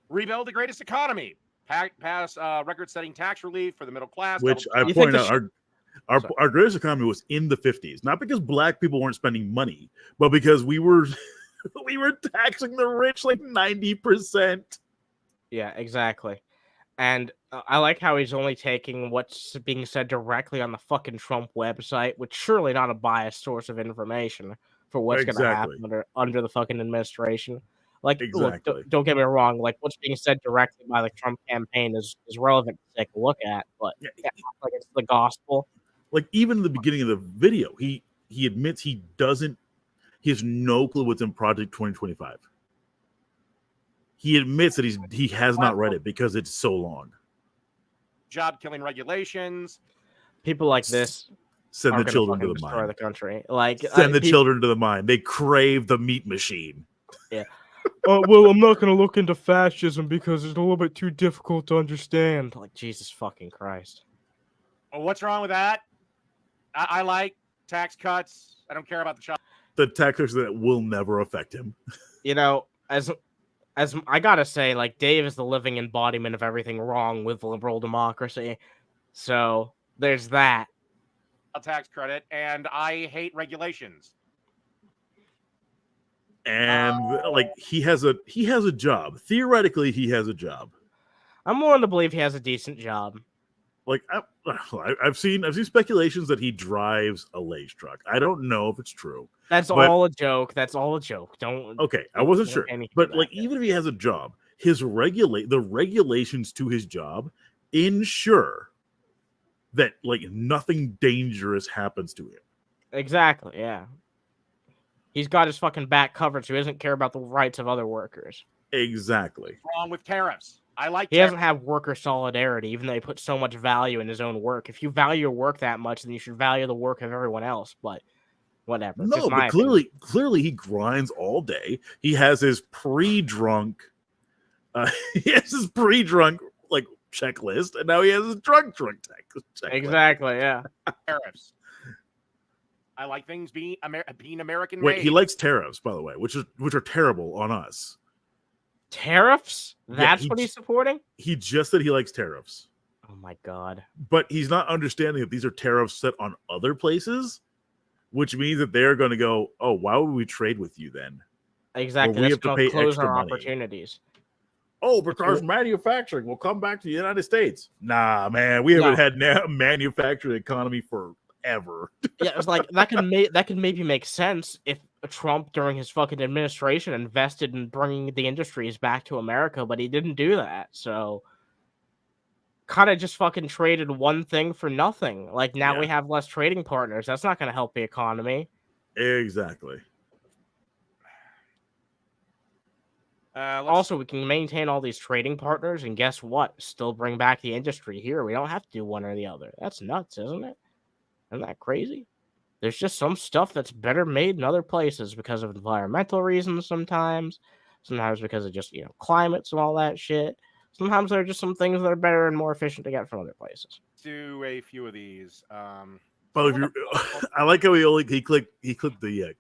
Rebuild the greatest economy. Pass record-setting tax relief for the middle class. Which I point out, Our greatest economy was in the 50s, not because black people weren't spending money, but because we were taxing the rich like 90%. Yeah, exactly. And I like how he's only taking what's being said directly on the fucking Trump website, which surely not a biased source of information for what's going to happen under the fucking administration. Like, look, don't get me wrong. Like, what's being said directly by the Trump campaign is relevant to take a look at, but like it's the gospel. Like, even in the beginning of the video, he admits he has no clue what's in Project 2025. He admits that he has not read it because it's so long. Job killing regulations. People like this send the children to the destroy mine. The country. Like, send the children to the mine. They crave the meat machine. Yeah. Well, I'm not going to look into fascism because it's a little bit too difficult to understand. Like, Jesus fucking Christ. Oh, what's wrong with that? I like tax cuts. I don't care about the child. The tax cuts that will never affect him. You know, as I gotta say, like, Dave is the living embodiment of everything wrong with liberal democracy. So there's that. Tax credit, and I hate regulations. And like he has a job. Theoretically, he has a job. I'm willing to believe he has a decent job. Like I've seen speculations that he drives a Lay's truck. I don't know if it's true. That's all a joke. That's all a joke. Don't. Okay, I wasn't sure. But like, even if he has a job, the regulations to his job ensure that like nothing dangerous happens to him. Exactly. Yeah. He's got his fucking back covered, so he doesn't care about the rights of other workers. Exactly. What's wrong with tariffs? He doesn't have worker solidarity, even though he puts so much value in his own work. If you value your work that much, then you should value the work of everyone else. But whatever. No, but clearly he grinds all day. He has his pre-drunk, like checklist, and now he has his drunk checklist. Exactly. Yeah. Tariffs. I like things being American. Wait, he likes tariffs, by the way, which are terrible on us. Tariffs? That's what he's supporting? He just said he likes tariffs. Oh my god. But he's not understanding that these are tariffs set on other places, which means that they're going to go, oh, why would we trade with you then? Exactly. We have to pay close extra our money. Opportunities. Oh, because manufacturing will come back to the United States. Nah, man, we haven't had a manufacturing economy forever. Yeah, it's like that can maybe make sense if Trump during his fucking administration invested in bringing the industries back to America, but he didn't do that. So kind of just fucking traded one thing for nothing. Like now we have less trading partners. That's not going to help the economy. Exactly. Also, we can maintain all these trading partners, and guess what? Still bring back the industry here. We don't have to do one or the other. That's nuts, isn't it? Isn't that crazy? There's just some stuff that's better made in other places because of environmental reasons sometimes because of just, climates and all that shit. Sometimes there are just some things that are better and more efficient to get from other places. Do a few of these. But I like how he clicked the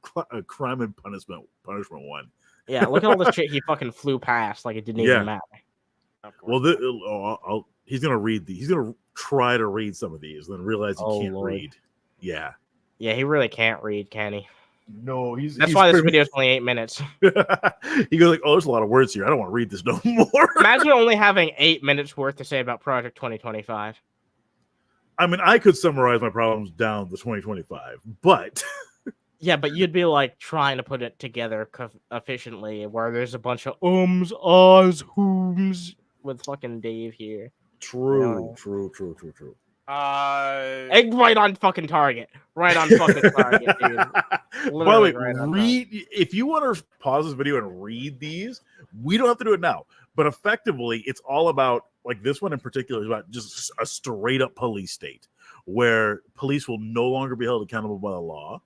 crime and punishment one. Yeah, look at all the shit he fucking flew past like it didn't even matter. Well, he's gonna read these. He's gonna try to read some of these, then realize he can't read. Yeah. Yeah, he really can't read, can he? No, that's why this video is only 8 minutes. He goes like, "Oh, there's a lot of words here. I don't want to read this no more." Imagine only having 8 minutes worth to say about Project 2025. I mean, I could summarize my problems down to 2025, but yeah, but you'd be like trying to put it together efficiently, where there's a bunch of ums, ahs, whooms with fucking Dave here. True. Right on fucking target. Right on fucking target, dude. By the way, if you want to pause this video and read these, we don't have to do it now. But effectively, it's all about, like this one in particular, is about just a straight up police state where police will no longer be held accountable by the law,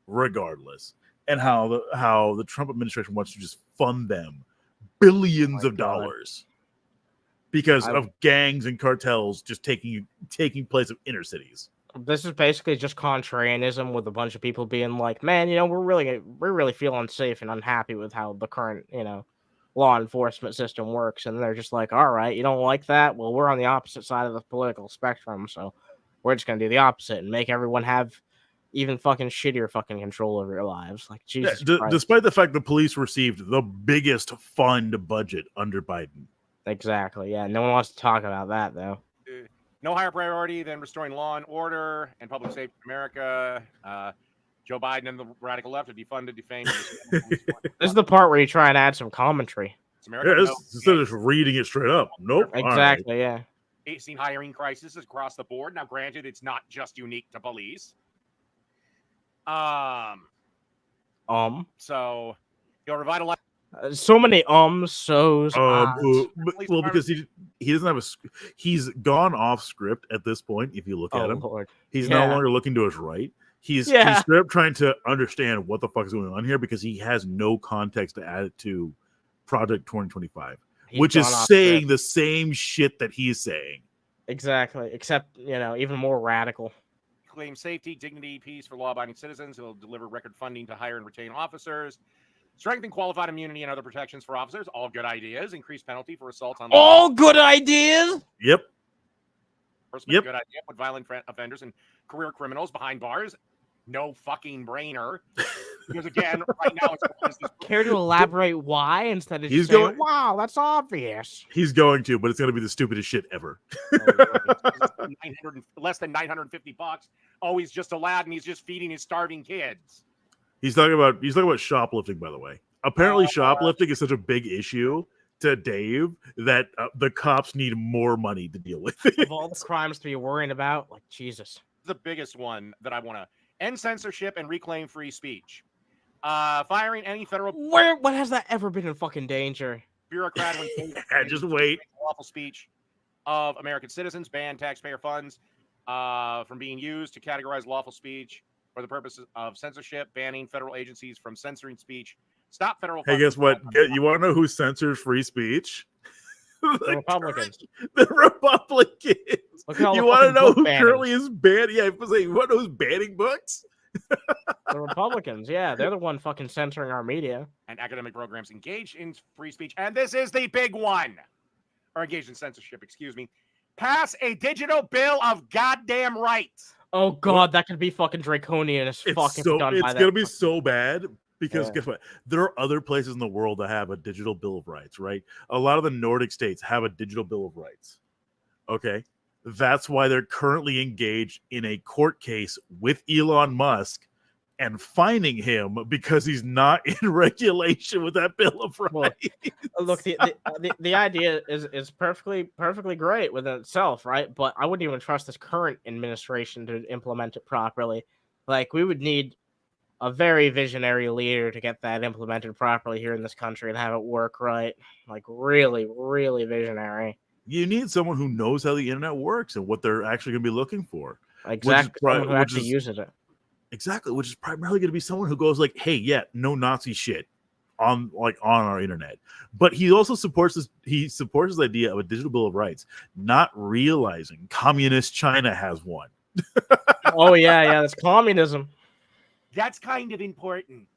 regardless, and how the Trump administration wants to just fund them billions of dollars because of gangs and cartels just taking place of inner cities. This is basically just contrarianism with a bunch of people being like, man, we're really feeling unsafe and unhappy with how the current, law enforcement system works. And they're just like, all right, you don't like that? Well, we're on the opposite side of the political spectrum, so We're just gonna do the opposite and make everyone have even fucking shittier fucking control over their lives. Like Jesus Christ. Despite the fact the police received the biggest fund budget under Biden. Exactly. Yeah. No one wants to talk about that though. No higher priority than restoring law and order and public safety in America. Joe Biden and the radical left would be fun to defame. This is the part where you try and add some commentary. It's America. Yeah, instead of just reading it straight up. Nope. Exactly. Yeah. Seen hiring crises across the board. Now, granted, it's not just unique to police. So you'll revitalize. So many so's. Well, because he doesn't have he's gone off script at this point. If you look at him, Lord. He's no longer looking to his right. He's straight up trying to understand what the fuck is going on here because he has no context to add it to Project 2025, which is saying the same shit that he's saying. Exactly, except even more radical. Claim safety, dignity, peace for law-abiding citizens. He'll deliver record funding to hire and retain officers. Strengthen qualified immunity and other protections for officers. All good ideas. Increase penalty for assaults on. All good ideas. Yep. Good idea. Put violent offenders and career criminals behind bars. No fucking brainer. Because again, right now it's care to elaborate why instead of just saying, wow, that's obvious. He's going to, but it's going to be the stupidest shit ever. Less than $950. Oh, he's just a lad and he's just feeding his starving kids. He's talking about shoplifting, by the way. Apparently, shoplifting is such a big issue to Dave that the cops need more money to deal with it. Of all the crimes to be worrying about, like Jesus. The biggest one that I want to end censorship and reclaim free speech. Firing any federal. When has that ever been in fucking danger? Bureaucrat. Just wait. Lawful speech of American citizens. Ban taxpayer funds from being used to categorize lawful speech for the purposes of censorship, banning federal agencies from censoring speech. Stop federal. Hey, guess what? You want to know who censors free speech? The Republicans. The Republicans. You want to know who currently is banning? Yeah, I was saying, you want to know who's banning books? The Republicans. Yeah, they're the one fucking censoring our media. And academic programs engaged in free speech. And this is the big one. Or engaged in censorship, excuse me. Pass a digital bill of goddamn rights. Oh god, that could be fucking draconian as fuck if done by that. It's gonna be so bad because guess what? There are other places in the world that have a digital bill of rights, right? A lot of the Nordic states have a digital bill of rights. Okay, that's why they're currently engaged in a court case with Elon Musk and fining him because he's not in regulation with that bill of rights. Well, look, the idea is perfectly great within itself, right? But I wouldn't even trust this current administration to implement it properly. Like, we would need a very visionary leader to get that implemented properly here in this country and have it work right. Like, really, really visionary. You need someone who knows how the internet works and what they're actually going to be looking for. Exactly, someone who actually uses it. Exactly, which is primarily going to be someone who goes like, "Hey, yeah, no Nazi shit on our internet." But he also supports this. He supports this idea of a digital bill of rights, not realizing communist China has one. Oh yeah, that's communism. That's kind of important.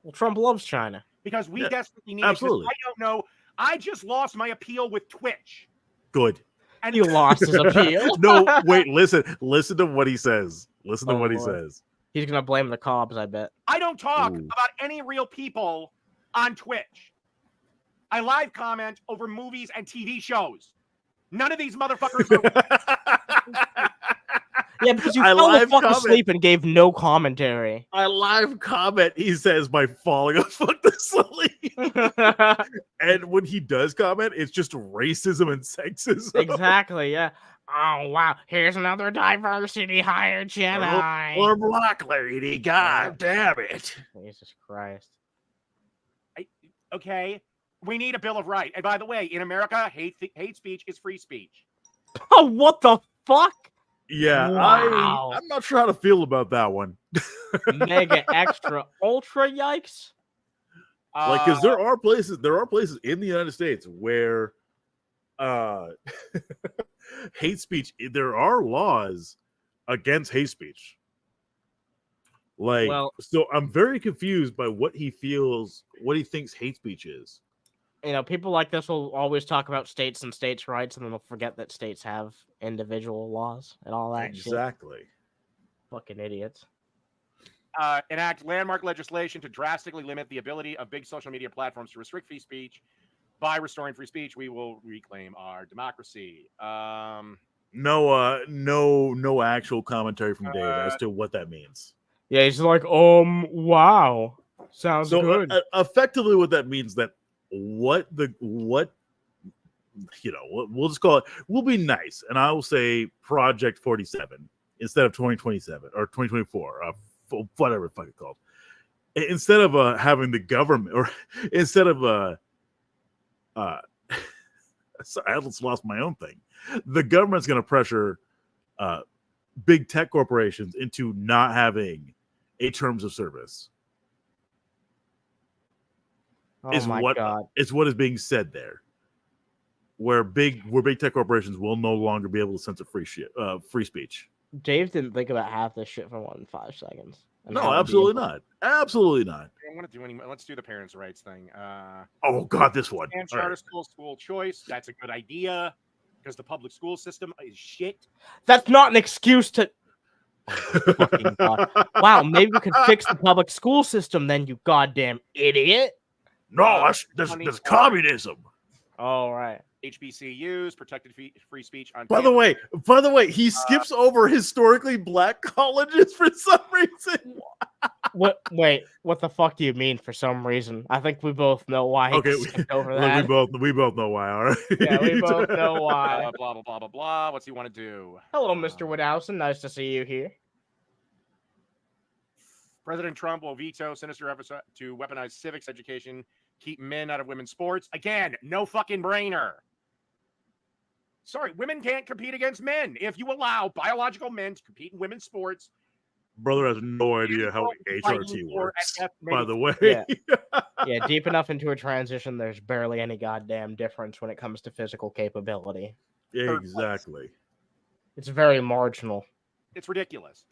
Well, Trump loves China because we desperately need. Absolutely. I don't know. I just lost my appeal with Twitch. Good. And you lost his appeal. No, wait, listen to what he says. Listen to what he says. He's gonna blame the cops, I bet. I don't talk about any real people on Twitch. I live comment over movies and TV shows. None of these motherfuckers are. Yeah, because you fell the fuck asleep and gave no commentary. I live comment, he says, by falling the fuck asleep. And when he does comment, it's just racism and sexism. Exactly, yeah. Oh, wow. Here's another diversity hire Jedi. Or black lady. God damn it. Jesus Christ. Okay. We need a Bill of Rights. And by the way, in America, hate speech is free speech. Oh, what the fuck? Yeah, wow. I'm not sure how to feel about that one. Mega extra ultra yikes. Like, because there are places in the United States where hate speech, there are laws against hate speech. Like, so I'm very confused by what he thinks hate speech is. people like this will always talk about states and states' rights, and then they'll forget that states have individual laws and all that shit. Exactly. Fucking idiots. Enact landmark legislation to drastically limit the ability of big social media platforms to restrict free speech. By restoring free speech, we will reclaim our democracy. No actual commentary from Dave as to what that means. Yeah, he's like, wow, sounds good. Effectively, what that means that we'll just call it. We'll be nice, and I will say Project 47 instead of 2027 or 2024, whatever the fuck it's called. Instead of having the government, or instead of sorry, I just lost my own thing. The government's going to pressure big tech corporations into not having a terms of service. Oh my God. It's what is being said there. Where big tech corporations will no longer be able to censor free speech. Dave didn't think about half this shit for more than 5 seconds. No, absolutely not. Absolutely not. I don't want to do any. Let's do the parents' rights thing. Oh God, this one. And charter school choice. That's a good idea because the public school system is shit. That's not an excuse to. Oh, fucking God. Wow, maybe we could fix the public school system then, you goddamn idiot. No, that's communism. All right. HBCUs, protected free speech on. By the way, he skips over historically black colleges for some reason. Wait, what the fuck do you mean for some reason? I think we both know why. Okay, over that. we both know why. All right. Yeah, we both know why. Blah blah blah blah blah. What's he want to do? Hello, Mr. Woodhousen. Nice to see you here. President Trump will veto sinister efforts to weaponize civics education, keep men out of women's sports. Again, no fucking brainer. Sorry, women can't compete against men. If you allow biological men to compete in women's sports, brother has no idea how HRT works. By the way, yeah, deep enough into a transition, there's barely any goddamn difference when it comes to physical capability. Yeah, exactly. It's very marginal. It's ridiculous.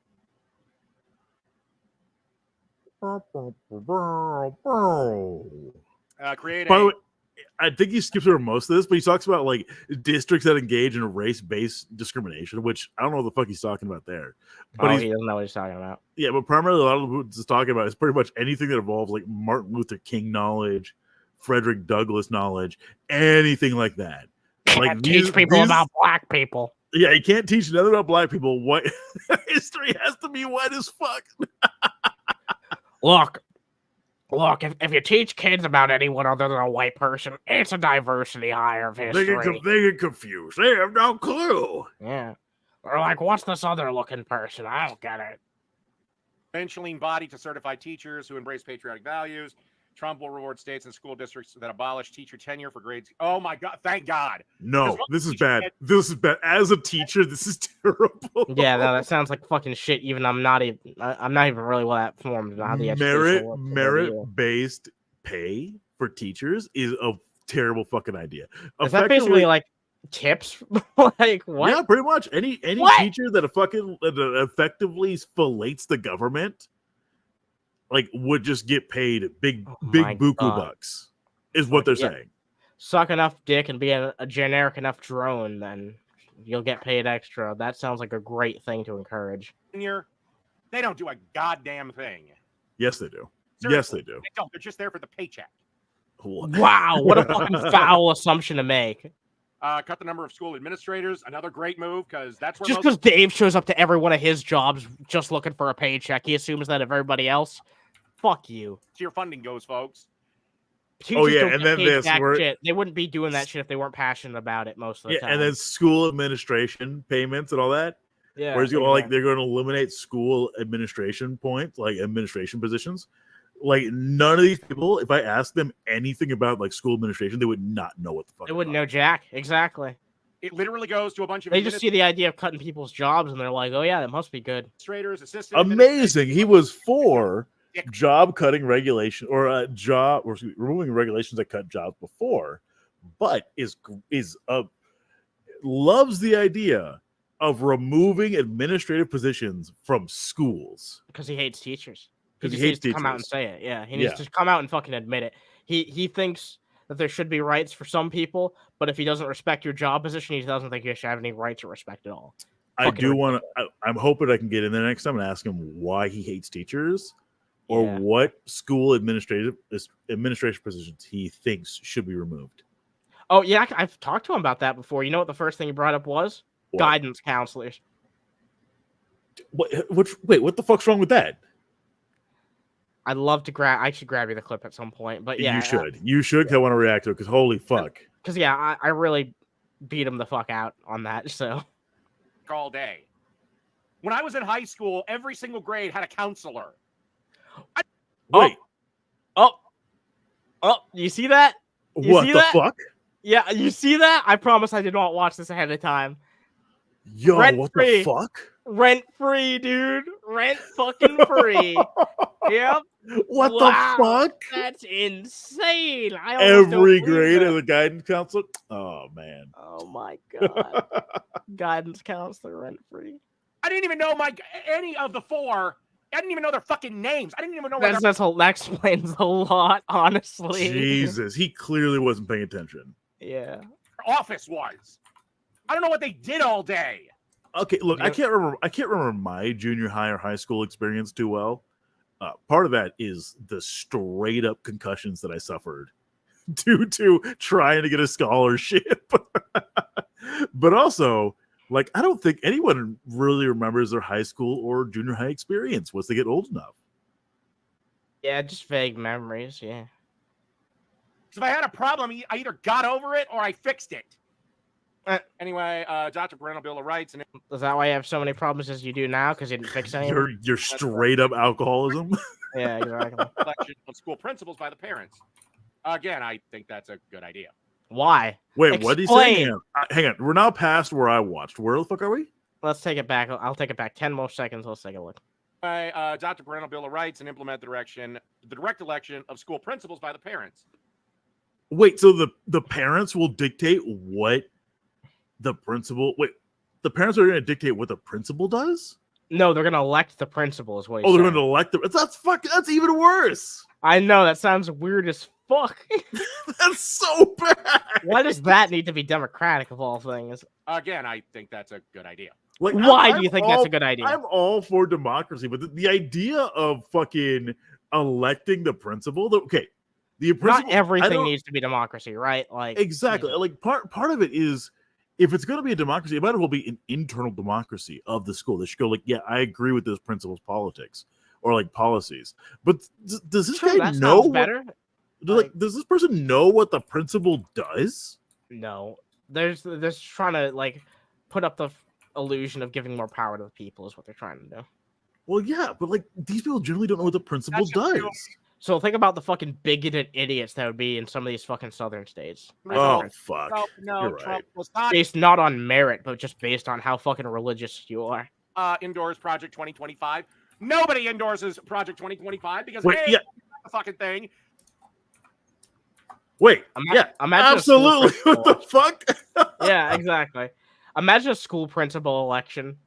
Create By the way, I think he skips over most of this, but he talks about like districts that engage in race-based discrimination, which I don't know what the fuck he's talking about there. But he doesn't know what he's talking about. Yeah, but primarily a lot of what he's talking about is pretty much anything that involves like Martin Luther King knowledge, Frederick Douglass knowledge, anything like that. Like teach people about black people. Yeah, you can't teach nothing about black people. What history has to be white as fuck. Look, if you teach kids about anyone other than a white person, it's a diversity hire of history. They get confused. They have no clue. Yeah. Or like, what's this other looking person? I don't get it. Eventually body to certify teachers who embrace patriotic values. Trump will reward states and school districts that abolish teacher tenure for grades. Oh my God! Thank God. No, this is bad. This is bad. As a teacher, this is terrible. Yeah, no, that sounds like fucking shit. Even I'm not even really well informed about the merit-based pay for teachers is a terrible fucking idea. Is that basically like tips? Like what? Yeah, pretty much. Any teacher that effectively fillets the government, like, would just get paid big buku bucks, is what they're saying. Suck enough dick and be a generic enough drone, then you'll get paid extra. That sounds like a great thing to encourage. They don't do a goddamn thing. Yes, they do. Seriously, yes, they do. They don't. They're just there for the paycheck. Wow, what a fucking foul assumption to make. Cut the number of school administrators. Another great move, because that's where just because Dave shows up to every one of his jobs just looking for a paycheck, he assumes that of everybody else. Fuck you. So your funding goes, folks. Teachers and then this shit. They wouldn't be doing that shit if they weren't passionate about it most of the time. And then school administration payments and all that. Yeah. Whereas they're going to eliminate school administration points, like administration positions. Like, none of these people, if I asked them anything about like school administration, they would not know what the fuck. They wouldn't know jack. Exactly. It literally goes to a bunch of. They just see the idea of cutting people's jobs and they're like, "Oh yeah, that must be good." Administrators, assistants. Amazing. He was for job cutting regulation or removing regulations that cut jobs before, but loves the idea of removing administrative positions from schools because he hates teachers. Because he hates to come out and say it. Yeah, he needs to come out and fucking admit it. He thinks that there should be rights for some people, but if he doesn't respect your job position, he doesn't think you should have any rights or respect at all. I do want to. I'm hoping I can get in there next time and ask him why he hates teachers, or what school administration positions he thinks should be removed. Oh yeah, I've talked to him about that before. You know what the first thing he brought up was? What? Guidance counselors. Wait, what the fuck's wrong with that? I'd love to grab. I should grab you the clip at some point, but yeah, you should. I want to react to it because holy fuck. Because I really beat him the fuck out on that. So all day. When I was in high school, every single grade had a counselor. Wait. Oh, you see that? What the fuck? Yeah, you see that? I promise I did not watch this ahead of time. Yo, what the fuck? Rent free, dude. Rent fucking free. Yep. What the fuck? That's insane. Every grade as a guidance counselor? Oh, man. Oh, my God. Guidance counselor, rent free. I didn't even know any of the four. I didn't even know their fucking names. I didn't even know that explains a lot, honestly. Jesus, he clearly wasn't paying attention. Yeah. Office was. I don't know what they did all day. Okay, look, I can't remember my junior high or high school experience too well. Part of that is the straight up concussions that I suffered due to trying to get a scholarship. But also, like, I don't think anyone really remembers their high school or junior high experience once they get old enough. Yeah, just vague memories, yeah. So if I had a problem, I either got over it or I fixed it. Anyway, Dr. Parental Bill of Rights. And is that why you have so many problems as you do now? Because you didn't fix any? You're straight up alcoholism. Yeah, exactly. Election of school principals by the parents. Again, I think that's a good idea. Why? Wait, what did he say? Hang on. We're now past where I watched. Where the fuck are we? Let's take it back. I'll take it back 10 more seconds. Let's take a look. Dr. Parental Bill of Rights and implement the direct election of school principals by the parents. Wait, so the parents will dictate what the principal... Wait, the parents are going to dictate what the principal does? No, they're going to elect the principal is what they're going to elect the... That's even worse. I know, that sounds weird as fuck. That's so bad. Why does that need to be democratic of all things? Again, I think that's a good idea. Like, why do you think that's a good idea? I'm all for democracy, but the idea of fucking electing the principal... Okay, the principal... Not everything needs to be democracy, right? Like exactly. You know. Like, part of it is... If it's going to be a democracy, it might as well be an internal democracy of the school. They should go like, yeah, I agree with this principal's politics or like policies. But does this guy know better? Does this person know what the principal does? No, they're trying to like put up the illusion of giving more power to the people is what they're trying to do. Well, yeah, but like these people generally don't know what the principal does. So think about the fucking bigoted idiots that would be in some of these fucking southern states. Oh, fuck. No, You're Trump right. was not. Based not on merit, but just based on how fucking religious you are. Endorse Project 2025. Nobody endorses Project 2025 because the fucking thing. Wait, absolutely. What the fuck? Yeah, exactly. Imagine a school principal election.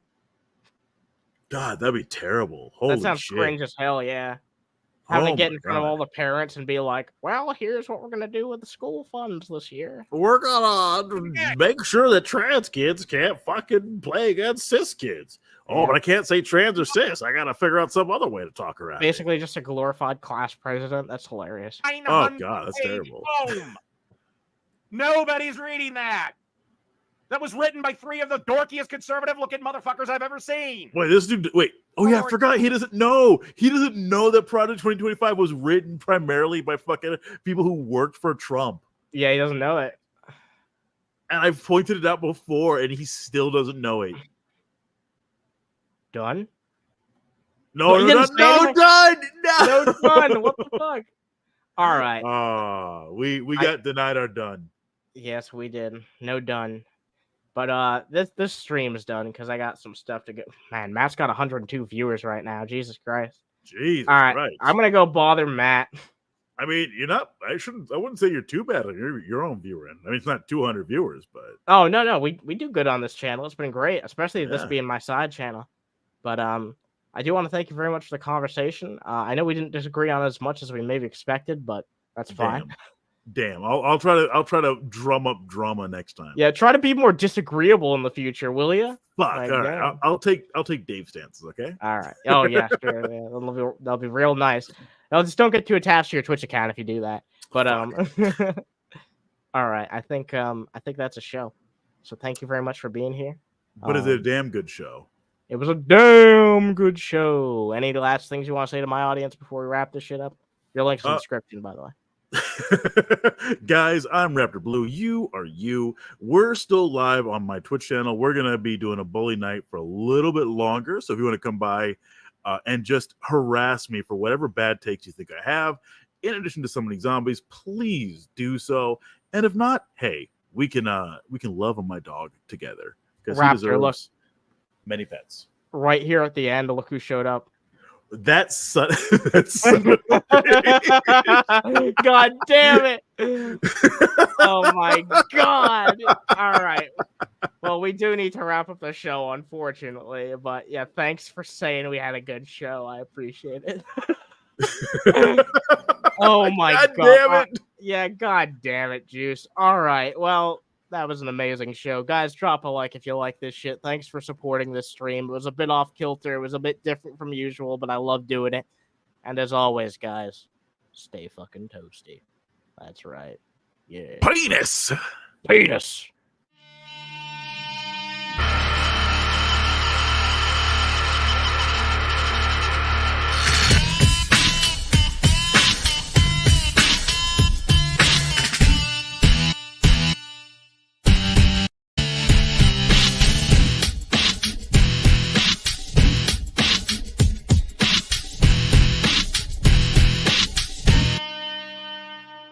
God, that'd be terrible. Holy that sounds shit. Cringe as hell, yeah. Have to get in front of all the parents and be like, well, here's what we're going to do with the school funds this year. We're going to make sure that trans kids can't fucking play against cis kids. Oh, but I can't say trans or cis. I got to figure out some other way to talk around. Basically just a glorified class president. That's hilarious. Oh, God, that's terrible. Nobody's reading that. That was written by 3 of the dorkiest conservative-looking motherfuckers I've ever seen. Wait, this dude... Wait. Oh, yeah, I forgot. He doesn't know. He doesn't know that Project 2025 was written primarily by fucking people who worked for Trump. Yeah, he doesn't know it. And I've pointed it out before, and he still doesn't know it. Done? No, done! No, what the fuck? All right. We got denied our done. Yes, we did. No done. But this stream is done because I got some stuff to go. Man, Matt's got 102 viewers right now. Jesus Christ. Jesus All right, Christ. I'm gonna go bother Matt. I mean, you're not. I wouldn't say you're too bad on your own viewer end. I mean, it's not 200 viewers, but. Oh no, we do good on this channel. It's been great, especially this being my side channel. But I do want to thank you very much for the conversation. I know we didn't disagree on as much as we maybe expected, but that's fine. Damn, I'll try to drum up drama next time. Yeah, try to be more disagreeable in the future, will you? Fuck. Like, All right, damn. I'll take Dave stances. Okay. All right. Oh yeah, sure. Yeah. That'll be real nice. No, just don't get too attached to your Twitch account if you do that. But all right. I think that's a show. So thank you very much for being here. But is it a damn good show? It was a damn good show. Any last things you want to say to my audience before we wrap this shit up? Your link's in the description, by the way. Guys, I'm RaptrBlue. You are you. We're still live on my Twitch channel. We're gonna be doing a bully night for a little bit longer. So if you want to come by and just harass me for whatever bad takes you think I have, in addition to summoning zombies, please do so. And if not, hey, we can love on my dog together because he deserves many pets. Right here at the end, look who showed up. That's son God damn it. Oh my god. All right. Well, we do need to wrap up the show, unfortunately. But yeah, thanks for saying we had a good show. I appreciate it. Oh my god. Damn it. Yeah, god damn it, Juice. All right. Well, that was an amazing show. Guys, drop a like if you like this shit. Thanks for supporting this stream. It was a bit off kilter. It was a bit different from usual, but I love doing it. And as always, guys, stay fucking toasty. That's right. Yeah. Penis. Penis.